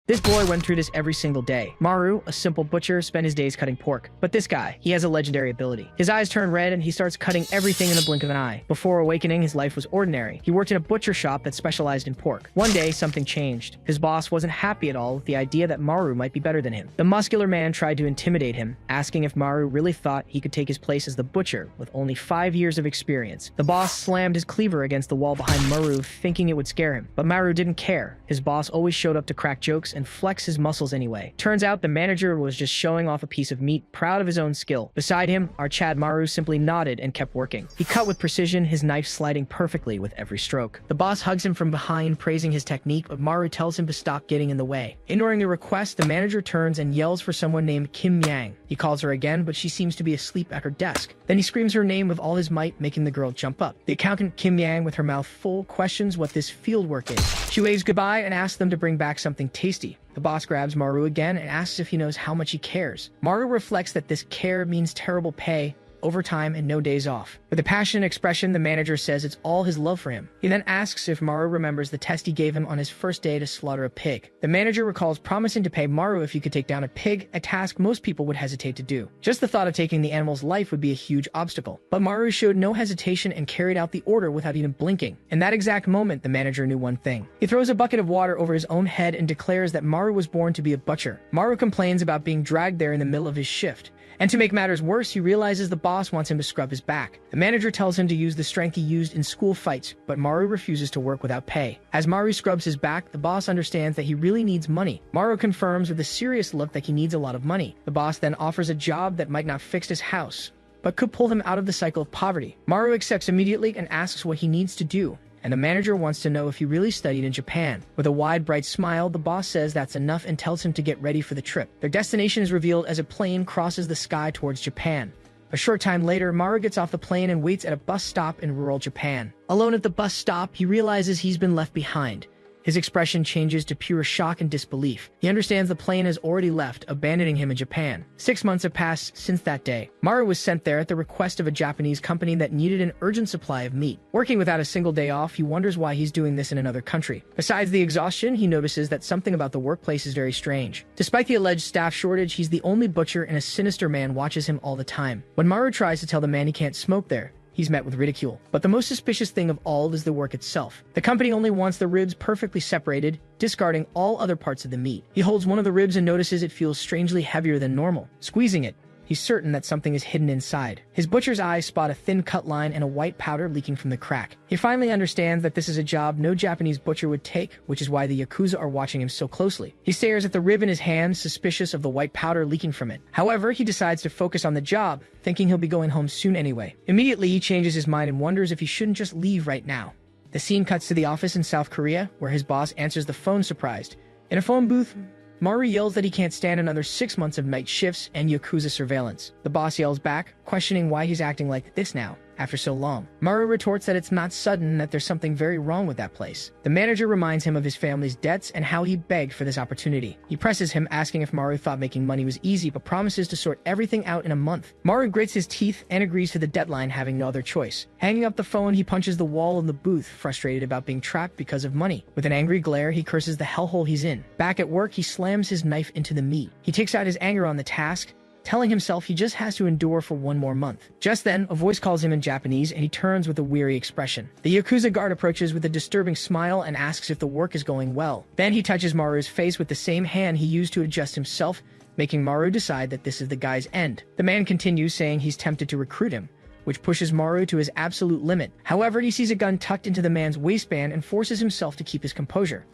This boy went through this every single day. Maru, a simple butcher, spent his days cutting pork. But this guy, he has a legendary ability. His eyes turn red and he starts cutting everything in the blink of an eye. Before awakening, his life was ordinary. He worked in a butcher shop that specialized in pork. One day, something changed. His boss wasn't happy at all with the idea that Maru might be better than him. The muscular man tried to intimidate him, asking if Maru really thought he could take his place as the butcher with only 5 years of experience. The boss slammed his cleaver against the wall behind Maru, thinking it would scare him. But Maru didn't care. His boss always showed up to crack jokes and flex his muscles anyway. Turns out the manager was just showing off a piece of meat, proud of his own skill. Beside him, our Chad Maru simply nodded and kept working. He cut with precision, his knife sliding perfectly with every stroke. The boss hugs him from behind, praising his technique, but Maru tells him to stop getting in the way. Ignoring the request, the manager turns and yells for someone named Kim Yang. He calls her again, but she seems to be asleep at her desk. Then he screams her name with all his might, making the girl jump up. The accountant Kim Yang, with her mouth full, questions what this field work is. She waves goodbye and asks them to bring back something tasty. The boss grabs Maru again and asks if he knows how much he cares. Maru reflects that this care means terrible pay, overtime, and no days off. With a passionate expression, the manager says it's all his love for him. He then asks if Maru remembers the test he gave him on his first day to slaughter a pig. The manager recalls promising to pay Maru if he could take down a pig, a task most people would hesitate to do. Just the thought of taking the animal's life would be a huge obstacle. But Maru showed no hesitation and carried out the order without even blinking. In that exact moment, the manager knew one thing. He throws a bucket of water over his own head and declares that Maru was born to be a butcher. Maru complains about being dragged there in the middle of his shift. And to make matters worse, he realizes the boss wants him to scrub his back. The manager tells him to use the strength he used in school fights, but Maru refuses to work without pay. As Maru scrubs his back, the boss understands that he really needs money. Maru confirms with a serious look that he needs a lot of money. The boss then offers a job that might not fix his house, but could pull him out of the cycle of poverty. Maru accepts immediately and asks what he needs to do. And the manager wants to know if he really studied in Japan. With a wide, bright smile, the boss says that's enough and tells him to get ready for the trip. Their destination is revealed as a plane crosses the sky towards Japan. A short time later, Maru gets off the plane and waits at a bus stop in rural Japan. Alone at the bus stop, he realizes he's been left behind. His expression changes to pure shock and disbelief. He understands the plane has already left, abandoning him in Japan. 6 months have passed since that day. Maru was sent there at the request of a Japanese company that needed an urgent supply of meat. Working without a single day off, he wonders why he's doing this in another country. Besides the exhaustion, he notices that something about the workplace is very strange. Despite the alleged staff shortage, he's the only butcher and a sinister man watches him all the time. When Maru tries to tell the man he can't smoke there, he's met with ridicule. But the most suspicious thing of all is the work itself. The company only wants the ribs perfectly separated, discarding all other parts of the meat. He holds one of the ribs and notices it feels strangely heavier than normal. Squeezing it, he's certain that something is hidden inside. His butcher's eyes spot a thin cut line and a white powder leaking from the crack. He finally understands that this is a job no Japanese butcher would take, which is why the Yakuza are watching him so closely. He stares at the rib in his hand, suspicious of the white powder leaking from it. However, he decides to focus on the job, thinking he'll be going home soon anyway. Immediately, he changes his mind and wonders if he shouldn't just leave right now. The scene cuts to the office in South Korea, where his boss answers the phone surprised. In a phone booth, Maru yells that he can't stand another 6 months of night shifts and Yakuza surveillance. The boss yells back, questioning why he's acting like this now, after so long. Maru retorts that it's not sudden and that there's something very wrong with that place. The manager reminds him of his family's debts and how he begged for this opportunity. He presses him, asking if Maru thought making money was easy, but promises to sort everything out in a month. Maru grits his teeth and agrees to the deadline, having no other choice. Hanging up the phone, he punches the wall in the booth, frustrated about being trapped because of money. With an angry glare, he curses the hellhole he's in. Back at work, he slams his knife into the meat. He takes out his anger on the task, telling himself he just has to endure for one more month. Just then, a voice calls him in Japanese, and he turns with a weary expression. The Yakuza guard approaches with a disturbing smile and asks if the work is going well. Then he touches Maru's face with the same hand he used to adjust himself, making Maru decide that this is the guy's end. The man continues, saying he's tempted to recruit him, which pushes Maru to his absolute limit. However, he sees a gun tucked into the man's waistband and forces himself to keep his composure.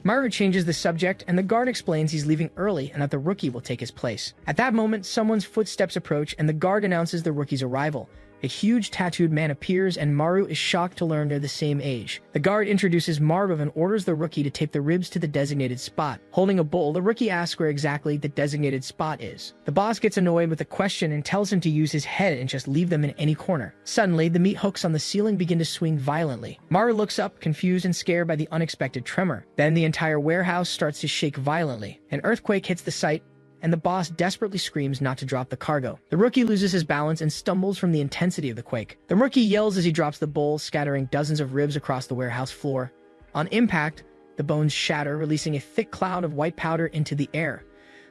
Maru changes the subject, and the guard explains he's leaving early and that the rookie will take his place. At that moment, someone's footsteps approach, and the guard announces the rookie's arrival. A huge tattooed man appears, and Maru is shocked to learn they're the same age. The guard introduces Maru and orders the rookie to tape the ribs to the designated spot. Holding a bowl, the rookie asks where exactly the designated spot is. The boss gets annoyed with the question and tells him to use his head and just leave them in any corner. Suddenly, the meat hooks on the ceiling begin to swing violently. Maru looks up, confused and scared by the unexpected tremor. Then the entire warehouse starts to shake violently. An earthquake hits the site, and the boss desperately screams not to drop the cargo. The rookie loses his balance and stumbles from the intensity of the quake. The rookie yells as he drops the bowl, scattering dozens of ribs across the warehouse floor. On impact, The bones shatter, releasing a thick cloud of white powder into the air.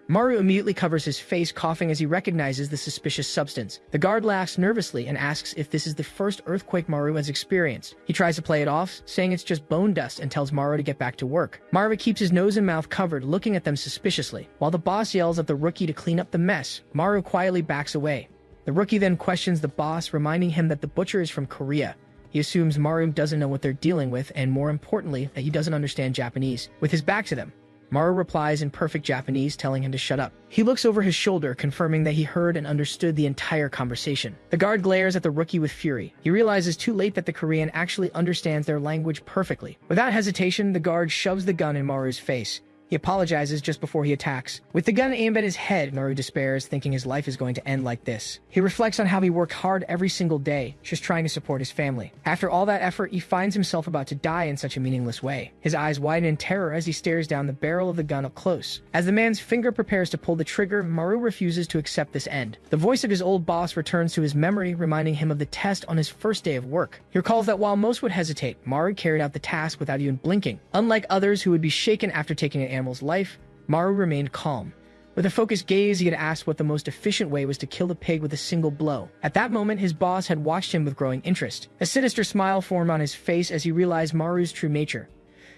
Maru immediately covers his face, coughing as he recognizes the suspicious substance. The guard laughs nervously and asks if this is the first earthquake Maru has experienced. He tries to play it off, saying it's just bone dust, and tells Maru to get back to work. Maru keeps his nose and mouth covered, looking at them suspiciously. While the boss yells at the rookie to clean up the mess, Maru quietly backs away. The rookie then questions the boss, reminding him that the butcher is from Korea. He assumes Maru doesn't know what they're dealing with, and more importantly, that he doesn't understand Japanese. With his back to them, Maru replies in perfect Japanese, telling him to shut up. He looks over his shoulder, confirming that he heard and understood the entire conversation. The guard glares at the rookie with fury. He realizes too late that the Korean actually understands their language perfectly. Without hesitation, the guard shoves the gun in Maru's face. He apologizes just before he attacks. With the gun aimed at his head, Maru despairs, thinking his life is going to end like this. He reflects on how he worked hard every single day, just trying to support his family. After all that effort, he finds himself about to die in such a meaningless way. His eyes widen in terror as he stares down the barrel of the gun up close. As the man's finger prepares to pull the trigger, Maru refuses to accept this end. The voice of his old boss returns to his memory, reminding him of the test on his first day of work. He recalls that while most would hesitate, Maru carried out the task without even blinking. Unlike others who would be shaken after taking an animal's life, Maru remained calm. With a focused gaze, he had asked what the most efficient way was to kill the pig with a single blow. At that moment, his boss had watched him with growing interest. A sinister smile formed on his face as he realized Maru's true nature.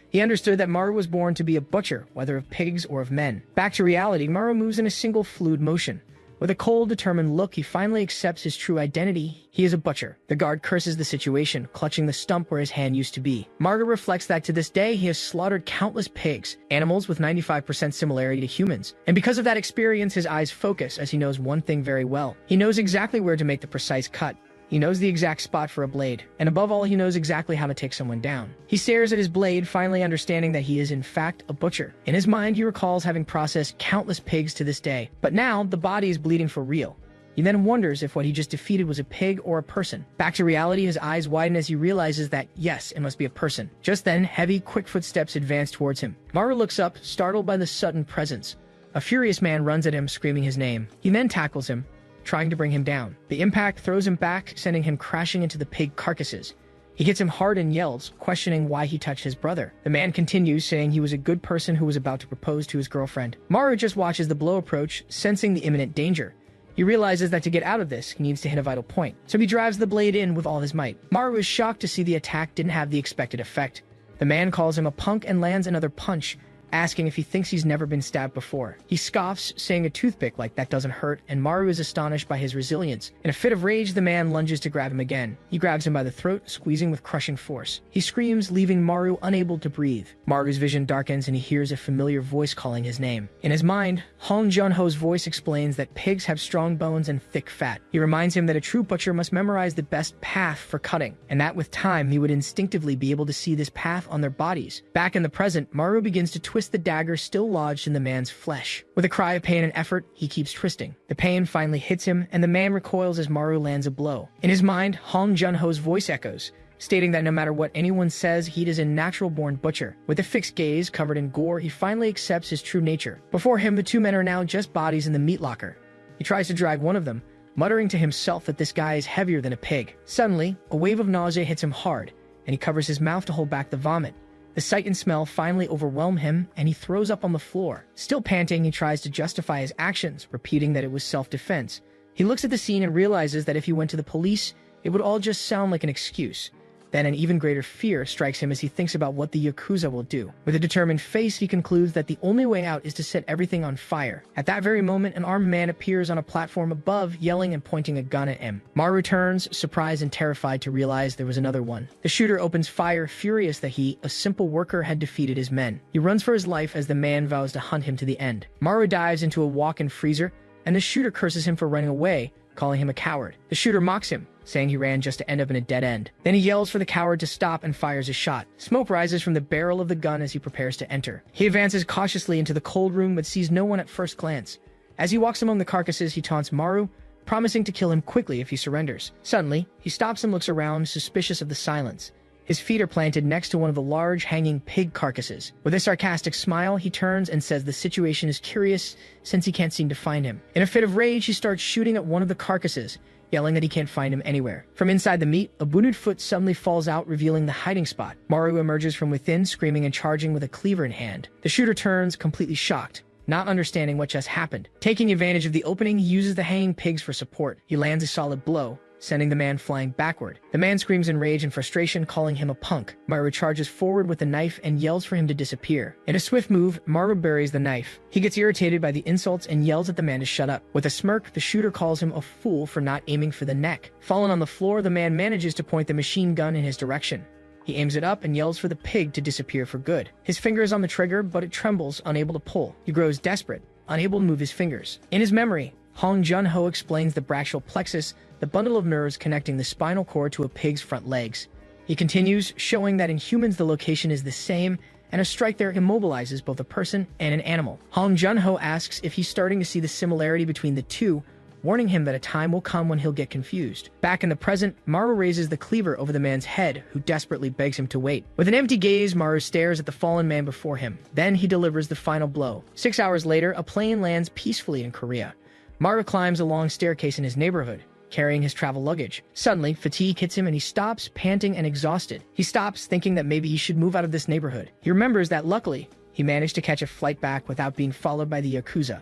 He understood that Maru was born to be a butcher, whether of pigs or of men. Back to reality, Maru moves in a single fluid motion. With a cold, determined look, he finally accepts his true identity. He is a butcher. The guard curses the situation, clutching the stump where his hand used to be. Maru reflects that to this day, he has slaughtered countless pigs, animals with 95% similarity to humans. And because of that experience, his eyes focus as he knows one thing very well. He knows exactly where to make the precise cut. He knows the exact spot for a blade, and above all, he knows exactly how to take someone down. He stares at his blade, finally understanding that he is in fact a butcher. In his mind, he recalls having processed countless pigs to this day, but now the body is bleeding for real. He then wonders if what he just defeated was a pig or a person. Back to reality, his eyes widen as he realizes that, yes, it must be a person. Just then, heavy, quick footsteps advance towards him. Maru looks up, startled by the sudden presence. A furious man runs at him, screaming his name. He then tackles him, trying to bring him down. The impact throws him back, sending him crashing into the pig carcasses. He hits him hard and yells, questioning why he touched his brother. The man continues, saying he was a good person who was about to propose to his girlfriend. Maru just watches the blow approach, sensing the imminent danger. He realizes that to get out of this, he needs to hit a vital point, so he drives the blade in with all his might. Maru is shocked to see the attack didn't have the expected effect. The man calls him a punk and lands another punch, asking if he thinks he's never been stabbed before. He scoffs, saying a toothpick like that doesn't hurt, and Maru is astonished by his resilience. In a fit of rage, the man lunges to grab him again. He grabs him by the throat, squeezing with crushing force. He screams, leaving Maru unable to breathe. Maru's vision darkens and he hears a familiar voice calling his name. In his mind, Hong Jun-ho's voice explains that pigs have strong bones and thick fat. He reminds him that a true butcher must memorize the best path for cutting, and that with time he would instinctively be able to see this path on their bodies. Back in the present, Maru begins to twist the dagger still lodged in the man's flesh. With a cry of pain and effort, he keeps twisting. The pain finally hits him, and the man recoils as Maru lands a blow. In his mind, Hong Jun-ho's voice echoes, stating that no matter what anyone says, he is a natural-born butcher. With a fixed gaze covered in gore, he finally accepts his true nature. Before him, the two men are now just bodies in the meat locker. He tries to drag one of them, muttering to himself that this guy is heavier than a pig. Suddenly, a wave of nausea hits him hard, and he covers his mouth to hold back the vomit. The sight and smell finally overwhelm him, and he throws up on the floor. Still panting, he tries to justify his actions, repeating that it was self-defense. He looks at the scene and realizes that if he went to the police, it would all just sound like an excuse. Then an even greater fear strikes him as he thinks about what the Yakuza will do. With a determined face, he concludes that the only way out is to set everything on fire. At that very moment, an armed man appears on a platform above, yelling and pointing a gun at him. Maru turns, surprised and terrified to realize there was another one. The shooter opens fire, furious that he, a simple worker, had defeated his men. He runs for his life as the man vows to hunt him to the end. Maru dives into a walk-in freezer, and the shooter curses him for running away, calling him a coward. The shooter mocks him, saying he ran just to end up in a dead end. Then he yells for the coward to stop and fires a shot. Smoke rises from the barrel of the gun as he prepares to enter. He advances cautiously into the cold room but sees no one at first glance. As he walks among the carcasses, he taunts Maru, promising to kill him quickly if he surrenders. Suddenly, he stops and looks around, suspicious of the silence. His feet are planted next to one of the large, hanging pig carcasses. With a sarcastic smile, he turns and says the situation is curious since he can't seem to find him. In a fit of rage, he starts shooting at one of the carcasses, yelling that he can't find him anywhere. From inside the meat, a booted foot suddenly falls out, revealing the hiding spot. Maru emerges from within, screaming and charging with a cleaver in hand. The shooter turns, completely shocked, not understanding what just happened. Taking advantage of the opening, he uses the hanging pigs for support. He lands a solid blow, sending the man flying backward. The man screams in rage and frustration, calling him a punk. Maru charges forward with a knife and yells for him to disappear. In a swift move, Maru buries the knife. He gets irritated by the insults and yells at the man to shut up. With a smirk, the shooter calls him a fool for not aiming for the neck. Fallen on the floor, the man manages to point the machine gun in his direction. He aims it up and yells for the pig to disappear for good. His finger is on the trigger, but it trembles, unable to pull. He grows desperate, unable to move his fingers. In his memory, Hong Jun-ho explains the brachial plexus, the bundle of nerves connecting the spinal cord to a pig's front legs. He continues, showing that in humans the location is the same, and a strike there immobilizes both a person and an animal. Hong Jun-ho asks if he's starting to see the similarity between the two, warning him that a time will come when he'll get confused. Back in the present, Maru raises the cleaver over the man's head, who desperately begs him to wait. With an empty gaze, Maru stares at the fallen man before him. Then he delivers the final blow. 6 hours later, a plane lands peacefully in Korea. Maru climbs a long staircase in his neighborhood, carrying his travel luggage. Suddenly, fatigue hits him and he stops, panting and exhausted. He stops, thinking that maybe he should move out of this neighborhood. He remembers that luckily, he managed to catch a flight back without being followed by the Yakuza.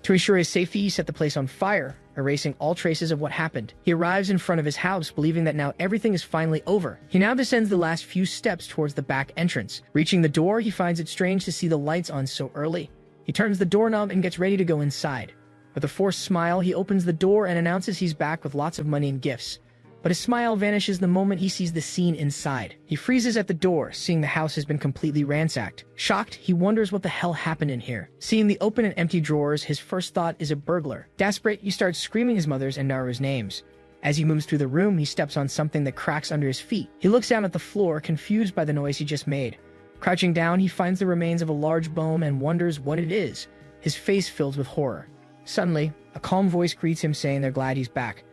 To ensure his safety, he set the place on fire, erasing all traces of what happened. He arrives in front of his house, believing that now everything is finally over. He now descends the last few steps towards the back entrance. Reaching the door, he finds it strange to see the lights on so early. He turns the doorknob and gets ready to go inside. With a forced smile, he opens the door and announces he's back with lots of money and gifts. But his smile vanishes the moment he sees the scene inside. He freezes at the door, seeing the house has been completely ransacked. Shocked, he wonders what the hell happened in here. Seeing the open and empty drawers, his first thought is a burglar. Desperate, he starts screaming his mother's and Naru's names. As he moves through the room, he steps on something that cracks under his feet. He looks down at the floor, confused by the noise he just made. Crouching down, he finds the remains of a large bone and wonders what it is. His face fills with horror. Suddenly, a calm voice greets him, saying they're glad he's back.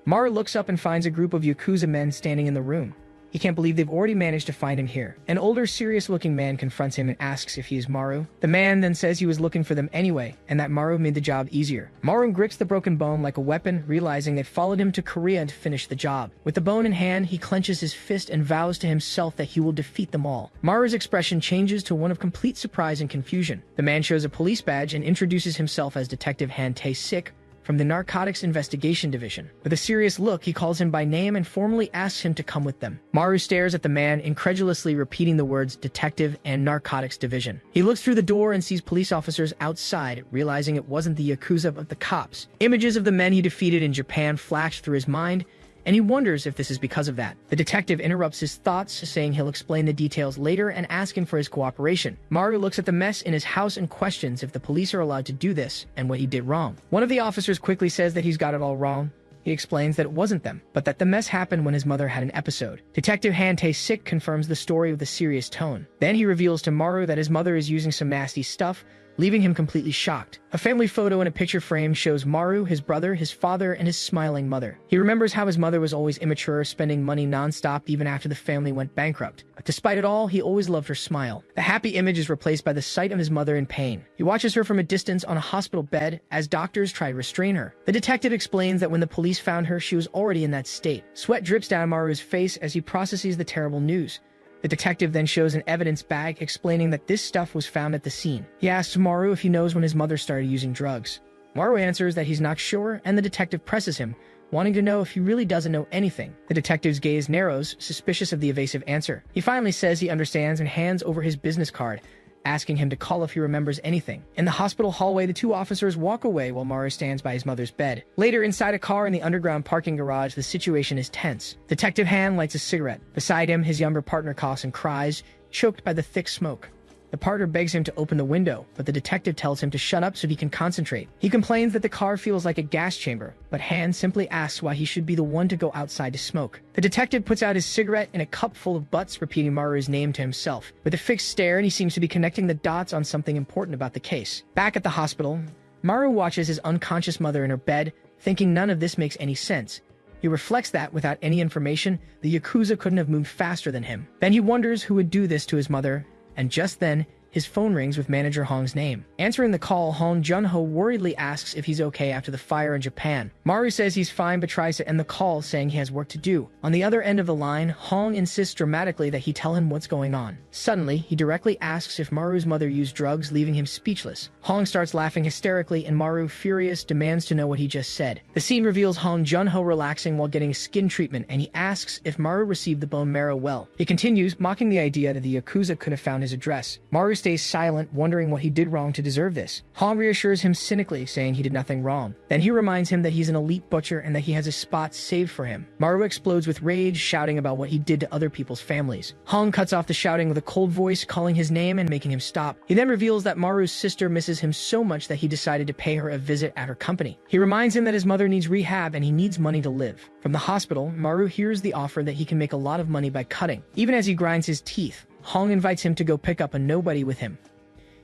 Maru looks up and finds a group of Yakuza men standing in the room. He can't believe they've already managed to find him here. An older, serious-looking man confronts him and asks if he is Maru. The man then says he was looking for them anyway, and that Maru made the job easier. Maru grips the broken bone like a weapon, realizing they followed him to Korea to finish the job. With the bone in hand, he clenches his fist and vows to himself that he will defeat them all. Maru's expression changes to one of complete surprise and confusion. The man shows a police badge and introduces himself as Detective Han Tae-sik from the Narcotics Investigation Division. With a serious look, he calls him by name and formally asks him to come with them. Maru stares at the man, incredulously repeating the words Detective and Narcotics Division. He looks through the door and sees police officers outside, realizing it wasn't the Yakuza but the cops. Images of the men he defeated in Japan flash through his mind, and he wonders if this is because of that. The detective interrupts his thoughts, saying he'll explain the details later and asking for his cooperation. Maru looks at the mess in his house and questions if the police are allowed to do this and what he did wrong. One of the officers quickly says that he's got it all wrong. He explains that it wasn't them, but that the mess happened when his mother had an episode. Detective Han Tae-sik confirms the story with a serious tone. Then he reveals to Maru that his mother is using some nasty stuff, leaving him completely shocked. A family photo in a picture frame shows Maru, his brother, his father, and his smiling mother. He remembers how his mother was always immature, spending money non-stop even after the family went bankrupt. But despite it all, he always loved her smile. The happy image is replaced by the sight of his mother in pain. He watches her from a distance on a hospital bed as doctors try to restrain her. The detective explains that when the police found her, she was already in that state. Sweat drips down Maru's face as he processes the terrible news. The detective then shows an evidence bag explaining that this stuff was found at the scene. He asks Maru if he knows when his mother started using drugs. Maru answers that he's not sure, and the detective presses him, wanting to know if he really doesn't know anything. The detective's gaze narrows, suspicious of the evasive answer. He finally says he understands and hands over his business card, asking him to call if he remembers anything. In the hospital hallway, the two officers walk away while Maru stands by his mother's bed. Later, inside a car in the underground parking garage, the situation is tense. Detective Han lights a cigarette. Beside him, his younger partner coughs and cries, choked by the thick smoke. The partner begs him to open the window, but the detective tells him to shut up so he can concentrate. He complains that the car feels like a gas chamber, but Han simply asks why he should be the one to go outside to smoke. The detective puts out his cigarette in a cup full of butts, repeating Maru's name to himself. With a fixed stare, he seems to be connecting the dots on something important about the case. Back at the hospital, Maru watches his unconscious mother in her bed, thinking none of this makes any sense. He reflects that without any information, the Yakuza couldn't have moved faster than him. Then he wonders who would do this to his mother, and just then, his phone rings with manager Hong's name. Answering the call, Hong Junho worriedly asks if he's okay after the fire in Japan. Maru says he's fine but tries to end the call, saying he has work to do. On the other end of the line, Hong insists dramatically that he tell him what's going on. Suddenly, he directly asks if Maru's mother used drugs, leaving him speechless. Hong starts laughing hysterically, and Maru, furious, demands to know what he just said. The scene reveals Hong Junho relaxing while getting skin treatment, and he asks if Maru received the bone marrow well. He continues, mocking the idea that the Yakuza could have found his address. Maru stays silent, wondering what he did wrong to deserve this. Hong reassures him cynically, saying he did nothing wrong. Then he reminds him that he's an elite butcher and that he has a spot saved for him. Maru explodes with rage, shouting about what he did to other people's families. Hong cuts off the shouting with a cold voice, calling his name and making him stop. He then reveals that Maru's sister misses him so much that he decided to pay her a visit at her company. He reminds him that his mother needs rehab and he needs money to live. From the hospital, Maru hears the offer that he can make a lot of money by cutting. Even as he grinds his teeth, Hong invites him to go pick up a nobody with him.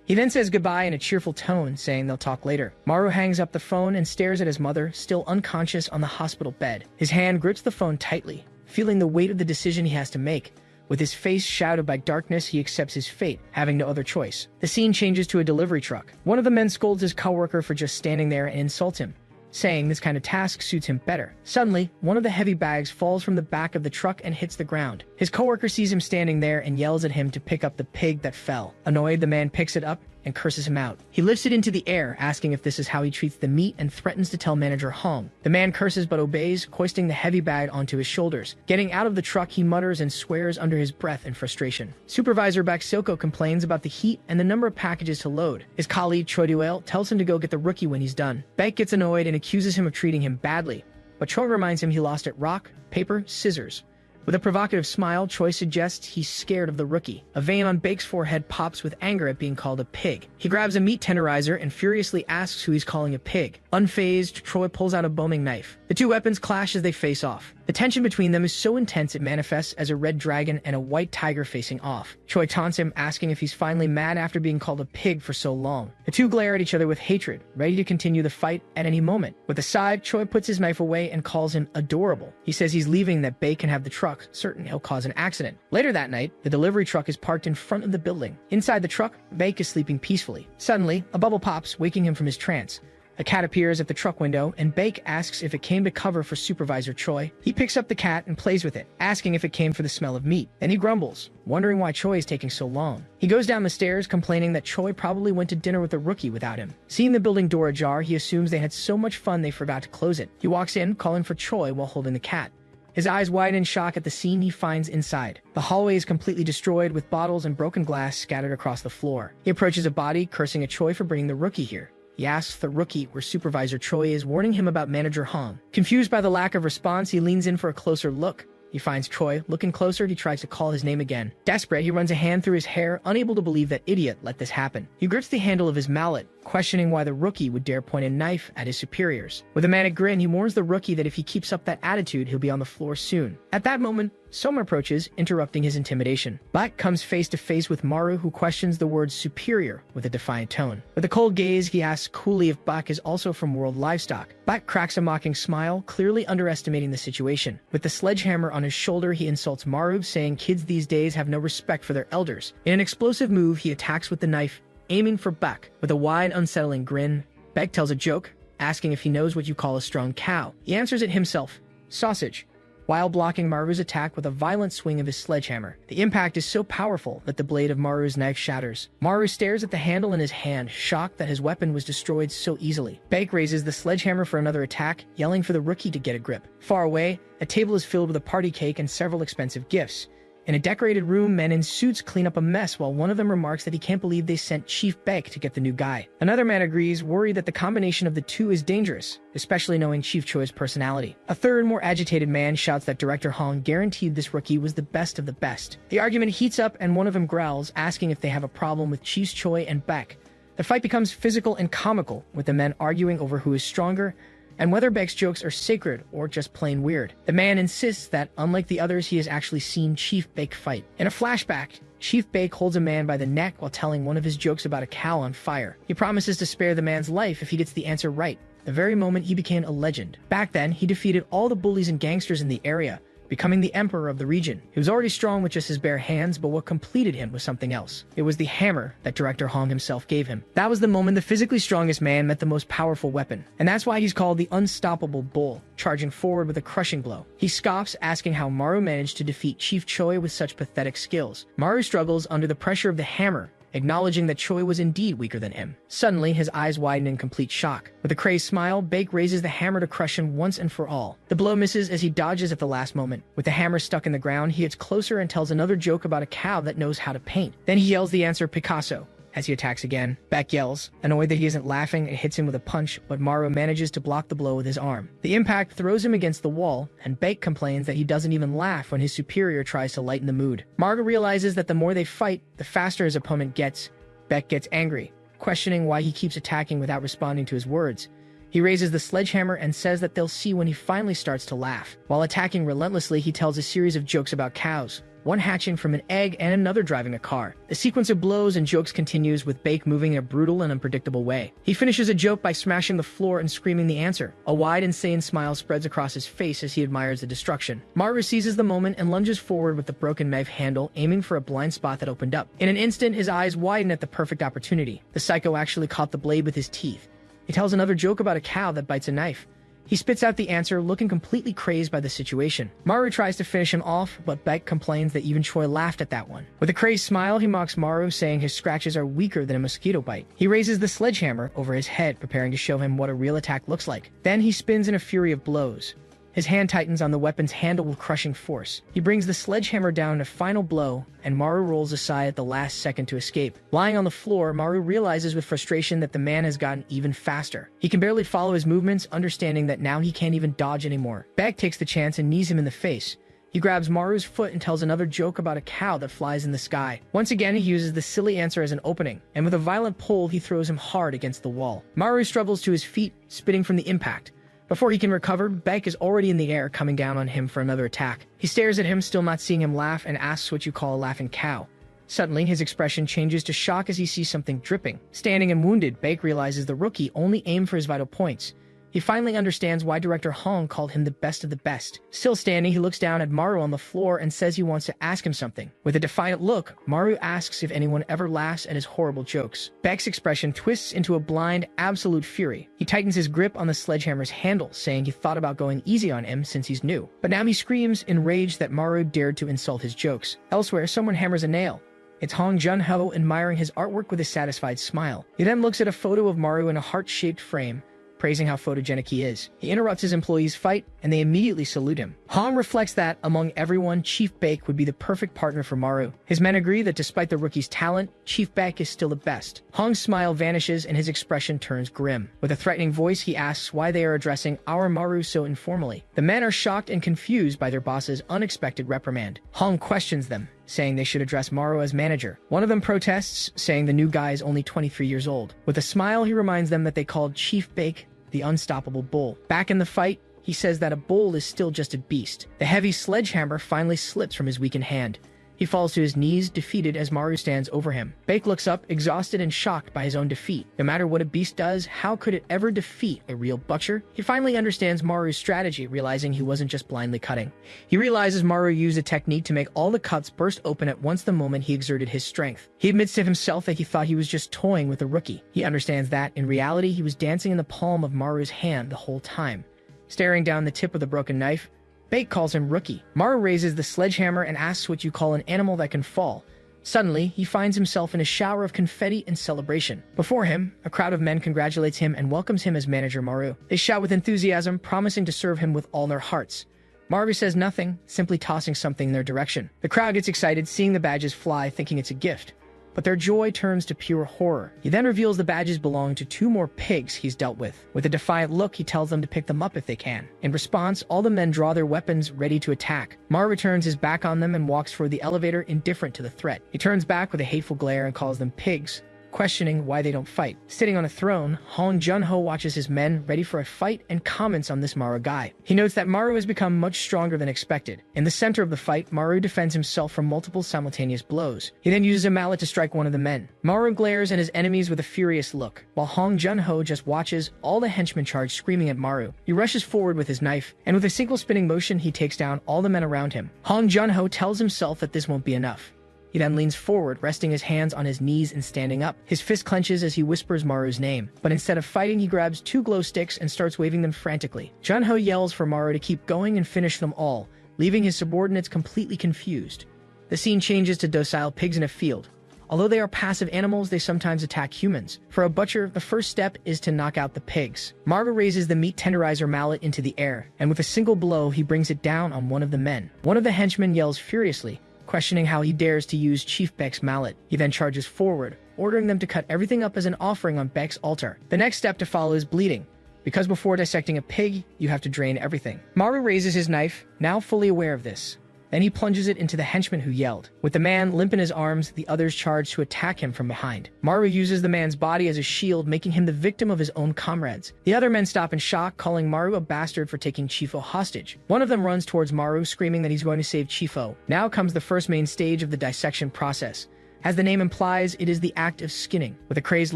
He then says goodbye in a cheerful tone, saying they'll talk later. Maru hangs up the phone and stares at his mother, still unconscious on the hospital bed. His hand grips the phone tightly, feeling the weight of the decision he has to make. With his face shrouded by darkness, he accepts his fate, having no other choice. The scene changes to a delivery truck. One of the men scolds his coworker for just standing there and insults him, saying this kind of task suits him better. Suddenly, one of the heavy bags falls from the back of the truck and hits the ground. His coworker sees him standing there and yells at him to pick up the pig that fell. Annoyed, the man picks it up and curses him out. He lifts it into the air, asking if this is how he treats the meat, and threatens to tell manager Hong. The man curses but obeys, hoisting the heavy bag onto his shoulders. Getting out of the truck, he mutters and swears under his breath in frustration. Supervisor Baksilko complains about the heat and the number of packages to load. His colleague Choi Duel tells him to go get the rookie when he's done. Baek gets annoyed and accuses him of treating him badly, but Choi reminds him he lost at rock, paper, scissors. With a provocative smile, Choi suggests he's scared of the rookie. A vein on Baek's forehead pops with anger at being called a pig. He grabs a meat tenderizer and furiously asks who he's calling a pig. Unfazed, Choi pulls out a bombing knife. The two weapons clash as they face off. The tension between them is so intense it manifests as a red dragon and a white tiger facing off. Choi taunts him, asking if he's finally mad after being called a pig for so long. The two glare at each other with hatred, ready to continue the fight at any moment. With a sigh, Choi puts his knife away and calls him adorable. He says he's leaving, that Baek can have the truck, certain he'll cause an accident. Later that night, the delivery truck is parked in front of the building. Inside the truck, Baek is sleeping peacefully. Suddenly, a bubble pops, waking him from his trance. A cat appears at the truck window, and Baek asks if it came to cover for Supervisor Choi. He picks up the cat and plays with it, asking if it came for the smell of meat. Then he grumbles, wondering why Choi is taking so long. He goes down the stairs, complaining that Choi probably went to dinner with the rookie without him. Seeing the building door ajar, he assumes they had so much fun they forgot to close it. He walks in, calling for Choi while holding the cat. His eyes widen in shock at the scene he finds inside. The hallway is completely destroyed, with bottles and broken glass scattered across the floor. He approaches a body, cursing at Choi for bringing the rookie here. He asks the rookie where Supervisor Choi is, warning him about Manager Hong. Confused by the lack of response, he leans in for a closer look. He finds Choi. Looking closer, he tries to call his name again. Desperate, he runs a hand through his hair, unable to believe that idiot let this happen. He grips the handle of his mallet, questioning why the rookie would dare point a knife at his superiors. With a manic grin, he warns the rookie that if he keeps up that attitude, he'll be on the floor soon. At that moment, Soma approaches, interrupting his intimidation. Baek comes face to face with Maru, who questions the word superior with a defiant tone. With a cold gaze, he asks coolly if Baek is also from World Livestock. Baek cracks a mocking smile, clearly underestimating the situation. With the sledgehammer on his shoulder, he insults Maru, saying kids these days have no respect for their elders. In an explosive move, he attacks with the knife, aiming for Baek. With a wide, unsettling grin, Baek tells a joke, asking if he knows what you call a strong cow. He answers it himself, sausage, while blocking Maru's attack with a violent swing of his sledgehammer. The impact is so powerful that the blade of Maru's knife shatters. Maru stares at the handle in his hand, shocked that his weapon was destroyed so easily. Baek raises the sledgehammer for another attack, yelling for the rookie to get a grip. Far away, a table is filled with a party cake and several expensive gifts. In a decorated room, men in suits clean up a mess while one of them remarks that he can't believe they sent Chief Baek to get the new guy. Another man agrees, worried that the combination of the two is dangerous, especially knowing Chief Choi's personality. A third, more agitated man shouts that Director Hong guaranteed this rookie was the best of the best. The argument heats up and one of them growls, asking if they have a problem with Chiefs Choi and Baek. The fight becomes physical and comical, with the men arguing over who is stronger and whether Baek's jokes are sacred or just plain weird. The man insists that, unlike the others, he has actually seen Chief Baek fight. In a flashback, Chief Baek holds a man by the neck while telling one of his jokes about a cow on fire. He promises to spare the man's life if he gets the answer right, the very moment he became a legend. Back then, he defeated all the bullies and gangsters in the area, becoming the emperor of the region. He was already strong with just his bare hands, but what completed him was something else. It was the hammer that director Hong himself gave him. That was the moment the physically strongest man met the most powerful weapon. And that's why he's called the unstoppable bull, charging forward with a crushing blow. He scoffs, asking how Maru managed to defeat Chief Choi with such pathetic skills. Maru struggles under the pressure of the hammer, acknowledging that Choi was indeed weaker than him. Suddenly, his eyes widen in complete shock. With a crazed smile, Baek raises the hammer to crush him once and for all. The blow misses as he dodges at the last moment. With the hammer stuck in the ground, he gets closer and tells another joke about a cow that knows how to paint. Then he yells the answer Picasso. As he attacks again, Baek yells, annoyed that he isn't laughing, and hits him with a punch, but Maru manages to block the blow with his arm. The impact throws him against the wall, and Baek complains that he doesn't even laugh when his superior tries to lighten the mood. Maru realizes that the more they fight, the faster his opponent gets. Baek gets angry, questioning why he keeps attacking without responding to his words. He raises the sledgehammer and says that they'll see when he finally starts to laugh. While attacking relentlessly, he tells a series of jokes about cows, one hatching from an egg and another driving a car. The sequence of blows and jokes continues, with Baek moving in a brutal and unpredictable way. He finishes a joke by smashing the floor and screaming the answer. A wide, insane smile spreads across his face as he admires the destruction. Maru seizes the moment and lunges forward with the broken knife handle, aiming for a blind spot that opened up. In an instant, his eyes widen at the perfect opportunity. The psycho actually caught the blade with his teeth. He tells another joke about a cow that bites a knife. He spits out the answer, looking completely crazed by the situation. Maru tries to finish him off, but Baek complains that even Choi laughed at that one. With a crazed smile, he mocks Maru, saying his scratches are weaker than a mosquito bite. He raises the sledgehammer over his head, preparing to show him what a real attack looks like. Then he spins in a fury of blows. His hand tightens on the weapon's handle with crushing force. He brings the sledgehammer down in a final blow, and Maru rolls aside at the last second to escape. Lying on the floor, Maru realizes with frustration that the man has gotten even faster. He can barely follow his movements, understanding that now he can't even dodge anymore. Baek takes the chance and knees him in the face. He grabs Maru's foot and tells another joke about a cow that flies in the sky. Once again, he uses the silly answer as an opening, and with a violent pull, he throws him hard against the wall. Maru struggles to his feet, spitting from the impact. Before he can recover, Baek is already in the air, coming down on him for another attack. He stares at him, still not seeing him laugh, and asks what you call a laughing cow. Suddenly, his expression changes to shock as he sees something dripping. Standing and wounded, Baek realizes the rookie only aimed for his vital points. He finally understands why director Hong called him the best of the best. Still standing, he looks down at Maru on the floor and says he wants to ask him something. With a defiant look, Maru asks if anyone ever laughs at his horrible jokes. Baek's expression twists into a blind, absolute fury. He tightens his grip on the sledgehammer's handle, saying he thought about going easy on him since he's new. But now he screams, enraged that Maru dared to insult his jokes. Elsewhere, someone hammers a nail. It's Hong Jun-ho admiring his artwork with a satisfied smile. He then looks at a photo of Maru in a heart-shaped frame, praising how photogenic he is. He interrupts his employees' fight, and they immediately salute him. Hong reflects that, among everyone, Chief Baek would be the perfect partner for Maru. His men agree that despite the rookie's talent, Chief Baek is still the best. Hong's smile vanishes, and his expression turns grim. With a threatening voice, he asks why they are addressing our Maru so informally. The men are shocked and confused by their boss's unexpected reprimand. Hong questions them, saying they should address Maru as manager. One of them protests, saying the new guy is only 23 years old. With a smile, he reminds them that they called Chief Baek the unstoppable bull. Back in the fight, he says that a bull is still just a beast. The heavy sledgehammer finally slips from his weakened hand. He falls to his knees, defeated, as Maru stands over him. Baek looks up, exhausted and shocked by his own defeat. No matter what a beast does, how could it ever defeat a real butcher? He finally understands Maru's strategy, realizing he wasn't just blindly cutting. He realizes Maru used a technique to make all the cuts burst open at once the moment he exerted his strength. He admits to himself that he thought he was just toying with a rookie. He understands that, in reality, he was dancing in the palm of Maru's hand the whole time. Staring down the tip of the broken knife, Baek calls him rookie. Maru raises the sledgehammer and asks what you call an animal that can fall. Suddenly, he finds himself in a shower of confetti and celebration. Before him, a crowd of men congratulates him and welcomes him as manager Maru. They shout with enthusiasm, promising to serve him with all their hearts. Maru says nothing, simply tossing something in their direction. The crowd gets excited, seeing the badges fly, thinking it's a gift. But their joy turns to pure horror. He then reveals the badges belong to 2 more pigs he's dealt with. With a defiant look, he tells them to pick them up if they can. In response, all the men draw their weapons, ready to attack. Maru turns his back on them and walks for the elevator, indifferent to the threat. He turns back with a hateful glare and calls them pigs, questioning why they don't fight. Sitting on a throne, Hong Junho watches his men ready for a fight and comments on this Maru guy. He notes that Maru has become much stronger than expected. In the center of the fight, Maru defends himself from multiple simultaneous blows. He then uses a mallet to strike one of the men. Maru glares at his enemies with a furious look, while Hong Junho just watches all the henchmen charge, screaming at Maru. He rushes forward with his knife, and with a single spinning motion, he takes down all the men around him. Hong Junho tells himself that this won't be enough. He then leans forward, resting his hands on his knees and standing up. His fist clenches as he whispers Maru's name, but instead of fighting, he grabs 2 glow sticks and starts waving them frantically. Junho yells for Maru to keep going and finish them all, leaving his subordinates completely confused. The scene changes to docile pigs in a field. Although they are passive animals, they sometimes attack humans. For a butcher, the first step is to knock out the pigs. Maru raises the meat tenderizer mallet into the air, and with a single blow, he brings it down on one of the men. One of the henchmen yells furiously, questioning how he dares to use Chief Beck's mallet. He then charges forward, ordering them to cut everything up as an offering on Beck's altar. The next step to follow is bleeding, because before dissecting a pig, you have to drain everything. Maru raises his knife, now fully aware of this. Then he plunges it into the henchman who yelled. With the man limp in his arms, the others charge to attack him from behind. Maru uses the man's body as a shield, making him the victim of his own comrades. The other men stop in shock, calling Maru a bastard for taking Chifo hostage. One of them runs towards Maru, screaming that he's going to save Chifo. Now comes the first main stage of the dissection process. As the name implies, it is the act of skinning. With a crazed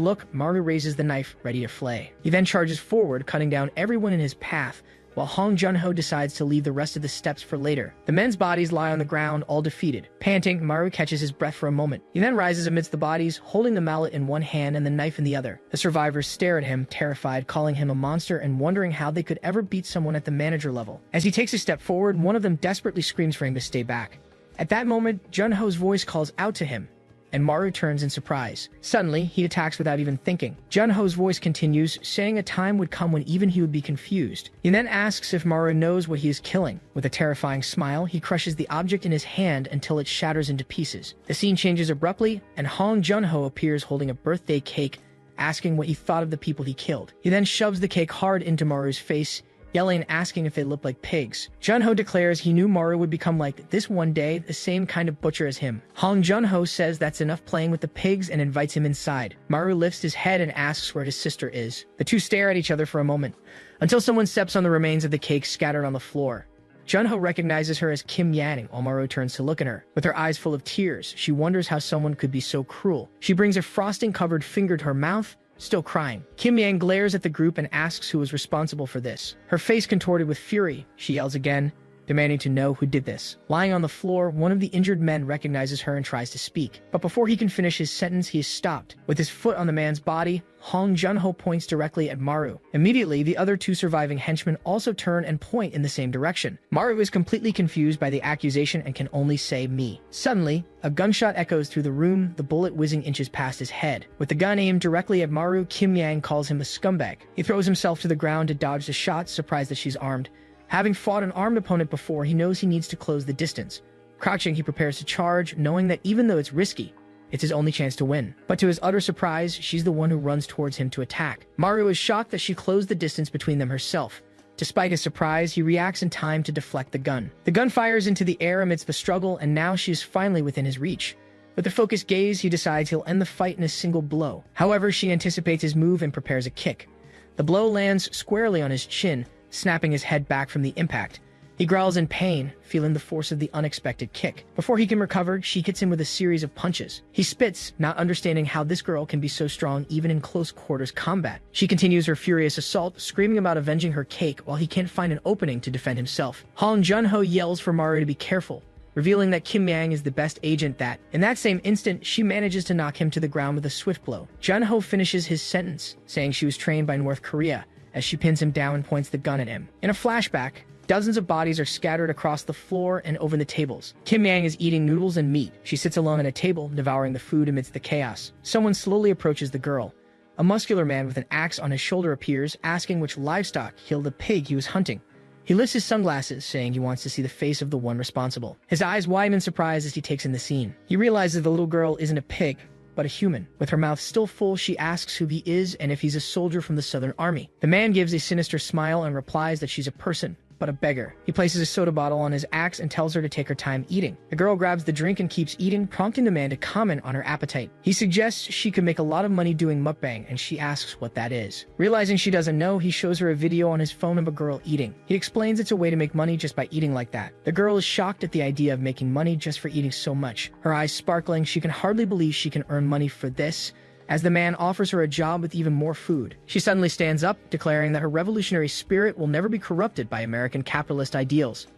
look, Maru raises the knife, ready to flay. He then charges forward, cutting down everyone in his path, while Hong Junho decides to leave the rest of the steps for later. The men's bodies lie on the ground, all defeated. Panting, Maru catches his breath for a moment. He then rises amidst the bodies, holding the mallet in one hand and the knife in the other. The survivors stare at him, terrified, calling him a monster and wondering how they could ever beat someone at the manager level. As he takes a step forward, one of them desperately screams for him to stay back. At that moment, Junho's voice calls out to him, and Maru turns in surprise. Suddenly, he attacks without even thinking. Junho's voice continues, saying a time would come when even he would be confused. He then asks if Maru knows what he is killing. With a terrifying smile, he crushes the object in his hand until it shatters into pieces. The scene changes abruptly, and Hong Junho appears holding a birthday cake, asking what he thought of the people he killed. He then shoves the cake hard into Maru's face, yelling and asking if they looked like pigs. Junho declares he knew Maru would become like this one day, the same kind of butcher as him. Hong Junho says that's enough playing with the pigs and invites him inside. Maru lifts his head and asks where his sister is. The two stare at each other for a moment, until someone steps on the remains of the cake scattered on the floor. Junho recognizes her as Kim Yang while Maru turns to look at her. With her eyes full of tears, she wonders how someone could be so cruel. She brings a frosting-covered finger to her mouth, still crying. Kim Yang glares at the group and asks who was responsible for this. Her face contorted with fury, she yells again, demanding to know who did this. Lying on the floor, one of the injured men recognizes her and tries to speak. But before he can finish his sentence, he is stopped. With his foot on the man's body, Hong Junho points directly at Maru. Immediately, the other 2 surviving henchmen also turn and point in the same direction. Maru is completely confused by the accusation and can only say me. Suddenly, a gunshot echoes through the room, the bullet whizzing inches past his head. With the gun aimed directly at Maru, Kim Yang calls him a scumbag. He throws himself to the ground to dodge the shot, surprised that she's armed. Having fought an armed opponent before, he knows he needs to close the distance. Crouching, he prepares to charge, knowing that even though it's risky, it's his only chance to win. But to his utter surprise, she's the one who runs towards him to attack. Maru is shocked that she closed the distance between them herself. Despite his surprise, he reacts in time to deflect the gun. The gun fires into the air amidst the struggle, and now she is finally within his reach. With a focused gaze, he decides he'll end the fight in a single blow. However, she anticipates his move and prepares a kick. The blow lands squarely on his chin, snapping his head back from the impact. He growls in pain, feeling the force of the unexpected kick. Before he can recover, she hits him with a series of punches. He spits, not understanding how this girl can be so strong even in close quarters combat. She continues her furious assault, screaming about avenging her cake while he can't find an opening to defend himself. Hong Junho yells for Maru to be careful, revealing that Kim Yang is the best agent that, in that same instant, she manages to knock him to the ground with a swift blow. Junho finishes his sentence, saying she was trained by North Korea, as she pins him down and points the gun at him. In a flashback, dozens of bodies are scattered across the floor and over the tables. Kim Yang is eating noodles and meat. She sits alone at a table, devouring the food amidst the chaos. Someone slowly approaches the girl. A muscular man with an axe on his shoulder appears, asking which livestock killed the pig he was hunting. He lifts his sunglasses, saying he wants to see the face of the one responsible. His eyes widen in surprise as he takes in the scene. He realizes the little girl isn't a pig, but a human. With her mouth still full, she asks who he is and if he's a soldier from the Southern Army. The man gives a sinister smile and replies that she's a person, but a beggar. He places a soda bottle on his axe and tells her to take her time eating. The girl grabs the drink and keeps eating, prompting the man to comment on her appetite. He suggests she could make a lot of money doing mukbang, and she asks what that is. Realizing she doesn't know, he shows her a video on his phone of a girl eating. He explains it's a way to make money just by eating like that. The girl is shocked at the idea of making money just for eating so much. Her eyes sparkling, she can hardly believe she can earn money for this, as the man offers her a job with even more food. She suddenly stands up, declaring that her revolutionary spirit will never be corrupted by American capitalist ideals.